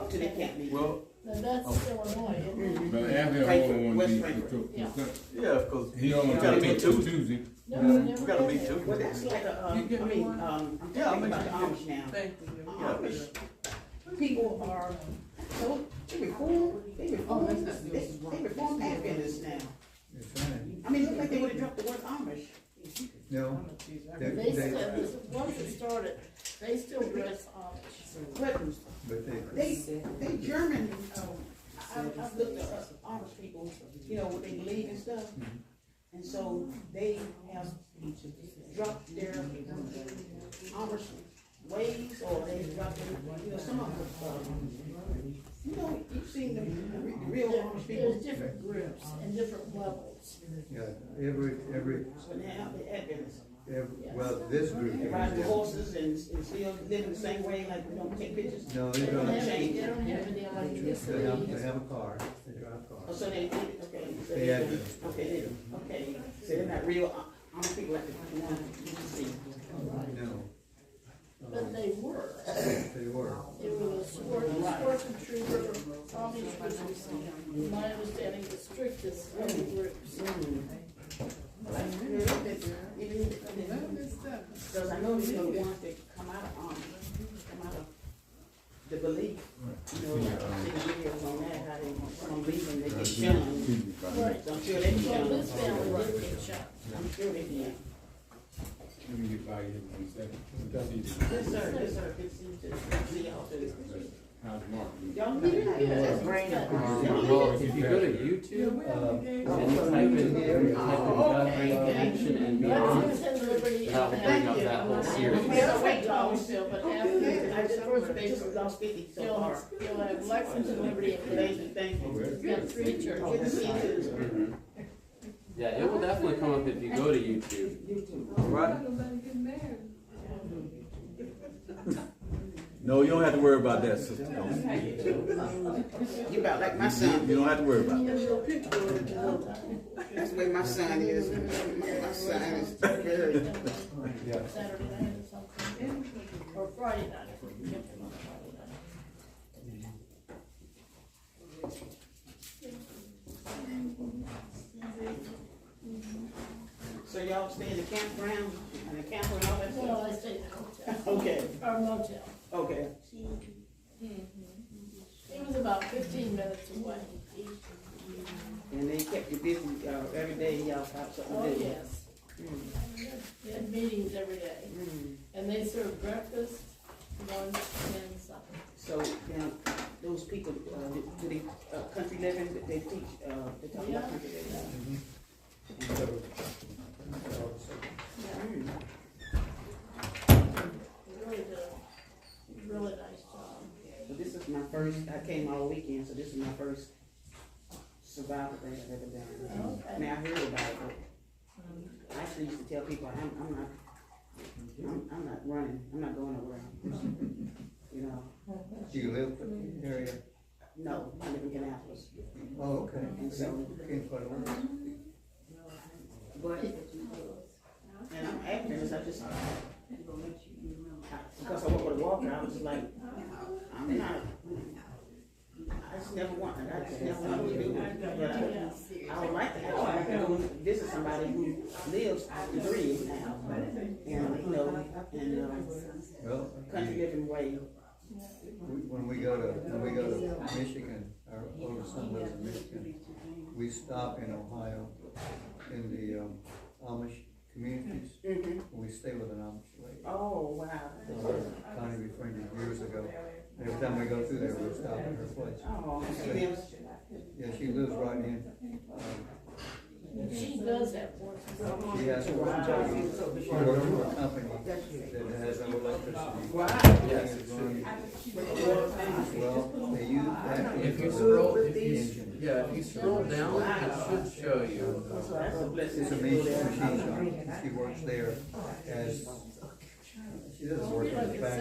to the camp meeting. Well, Now, that's Illinois, isn't it? But after Frankfurt, one West week, Frankfurt. Yeah. yeah, because he only We gotta took meet till Tuesday. Tuesday. No, I've never we gotta been meet there. too. Well, that's like I'm talking about the Amish now. Amish people are, they reform Adventists now. It's fine. I mean, it looked like they would have dropped the word Amish. No, They still, once it started, they still dress Amish. But they, they German, I've looked at Amish people, what they believe and stuff. And so they have dropped their Amish ways, or they dropped their, some of them, you've seen the real Amish people. There's different groups and different levels. yeah, every, So now the Adventists, well, this group. they ride the horses and still living the same way, like we don't take pictures. No, They they don't don't. have any electricity. They have a car, they drive Oh, cars. so they did it, okay. So They Adventists. Okay, okay, so they're not real Amish people like the one you see. No. But they were. They were. It was a stormtrooper, Amish, which was, in my understanding, the strictest of the groups. Well, I heard that out of the belief, you know, seeing videos on that, how they, some reason they get shunned. Right. So I'm sure they get Well, this shunned. family did get shot. I'm sure they get. Let me get by you in 1 second. Yes, sir, yes, sir, good to see y'all too. How's Mark? Y'all need it? That's great. Well, if you go to YouTube, and you type in gut brain connection and beyond, Lexington Liberty. that'll bring up that whole series. Well, wait, still, but after. I just first they just lost 50 so far. You'll have Lexington Liberty and Thank you, thank you. You've got 3 Good to churches. see you too. Mhm. Yeah, it will definitely come up if you go to YouTube. Right? No, you don't have to worry about that, sister. You about like my son. You don't have to worry about that. That's the way my son is. My son is very. Saturday night or something, or Friday night, if we get them on Friday night. So y'all stay in the campground and the camper and all that Well, stuff? I stayed in a hotel. Okay, Or motel. okay. It was about 15 minutes away. And they kept you busy, every day y'all have something Oh, to do? yes. Mm, We had meetings every day. mm. And they served breakfast, lunch, and supper. So, now, those people, do they, country living, they teach, they talk Yeah. about country living? Yeah. Mm. Really did a really nice job. So this is my first, I came all weekend, so this is my first survival thing I've ever done. I mean, I heard about it, but I actually used to tell people, I'm not running, I'm not going nowhere. You know, Do you live in the area? no, I live in Kannapolis. Oh, okay. And so, Came quite a ways. but, and I'm acting, I just, because I work with a walker, I was just like, I'm not, I just never wanted to do it. But I would like to actually go visit somebody who lives the dream now. And, you know, and, Well, country living way. when we go to Michigan, our oldest son lives in Michigan, we stop in Ohio in the Amish communities. Mhm. We stay with an Amish lady. Oh, wow. Connie befriended years ago. Every time we go through there, we stop at her place. Oh, she lives, Yeah, she lives right in. She does have horses. She has a work she works for a company that has no electricity. wow. Yes, It's run- it Well, they use that. If you scroll, engine. if you scroll down, it should show you. So that's a blessing. It's a machine shop. She works there as, she doesn't work in the factory.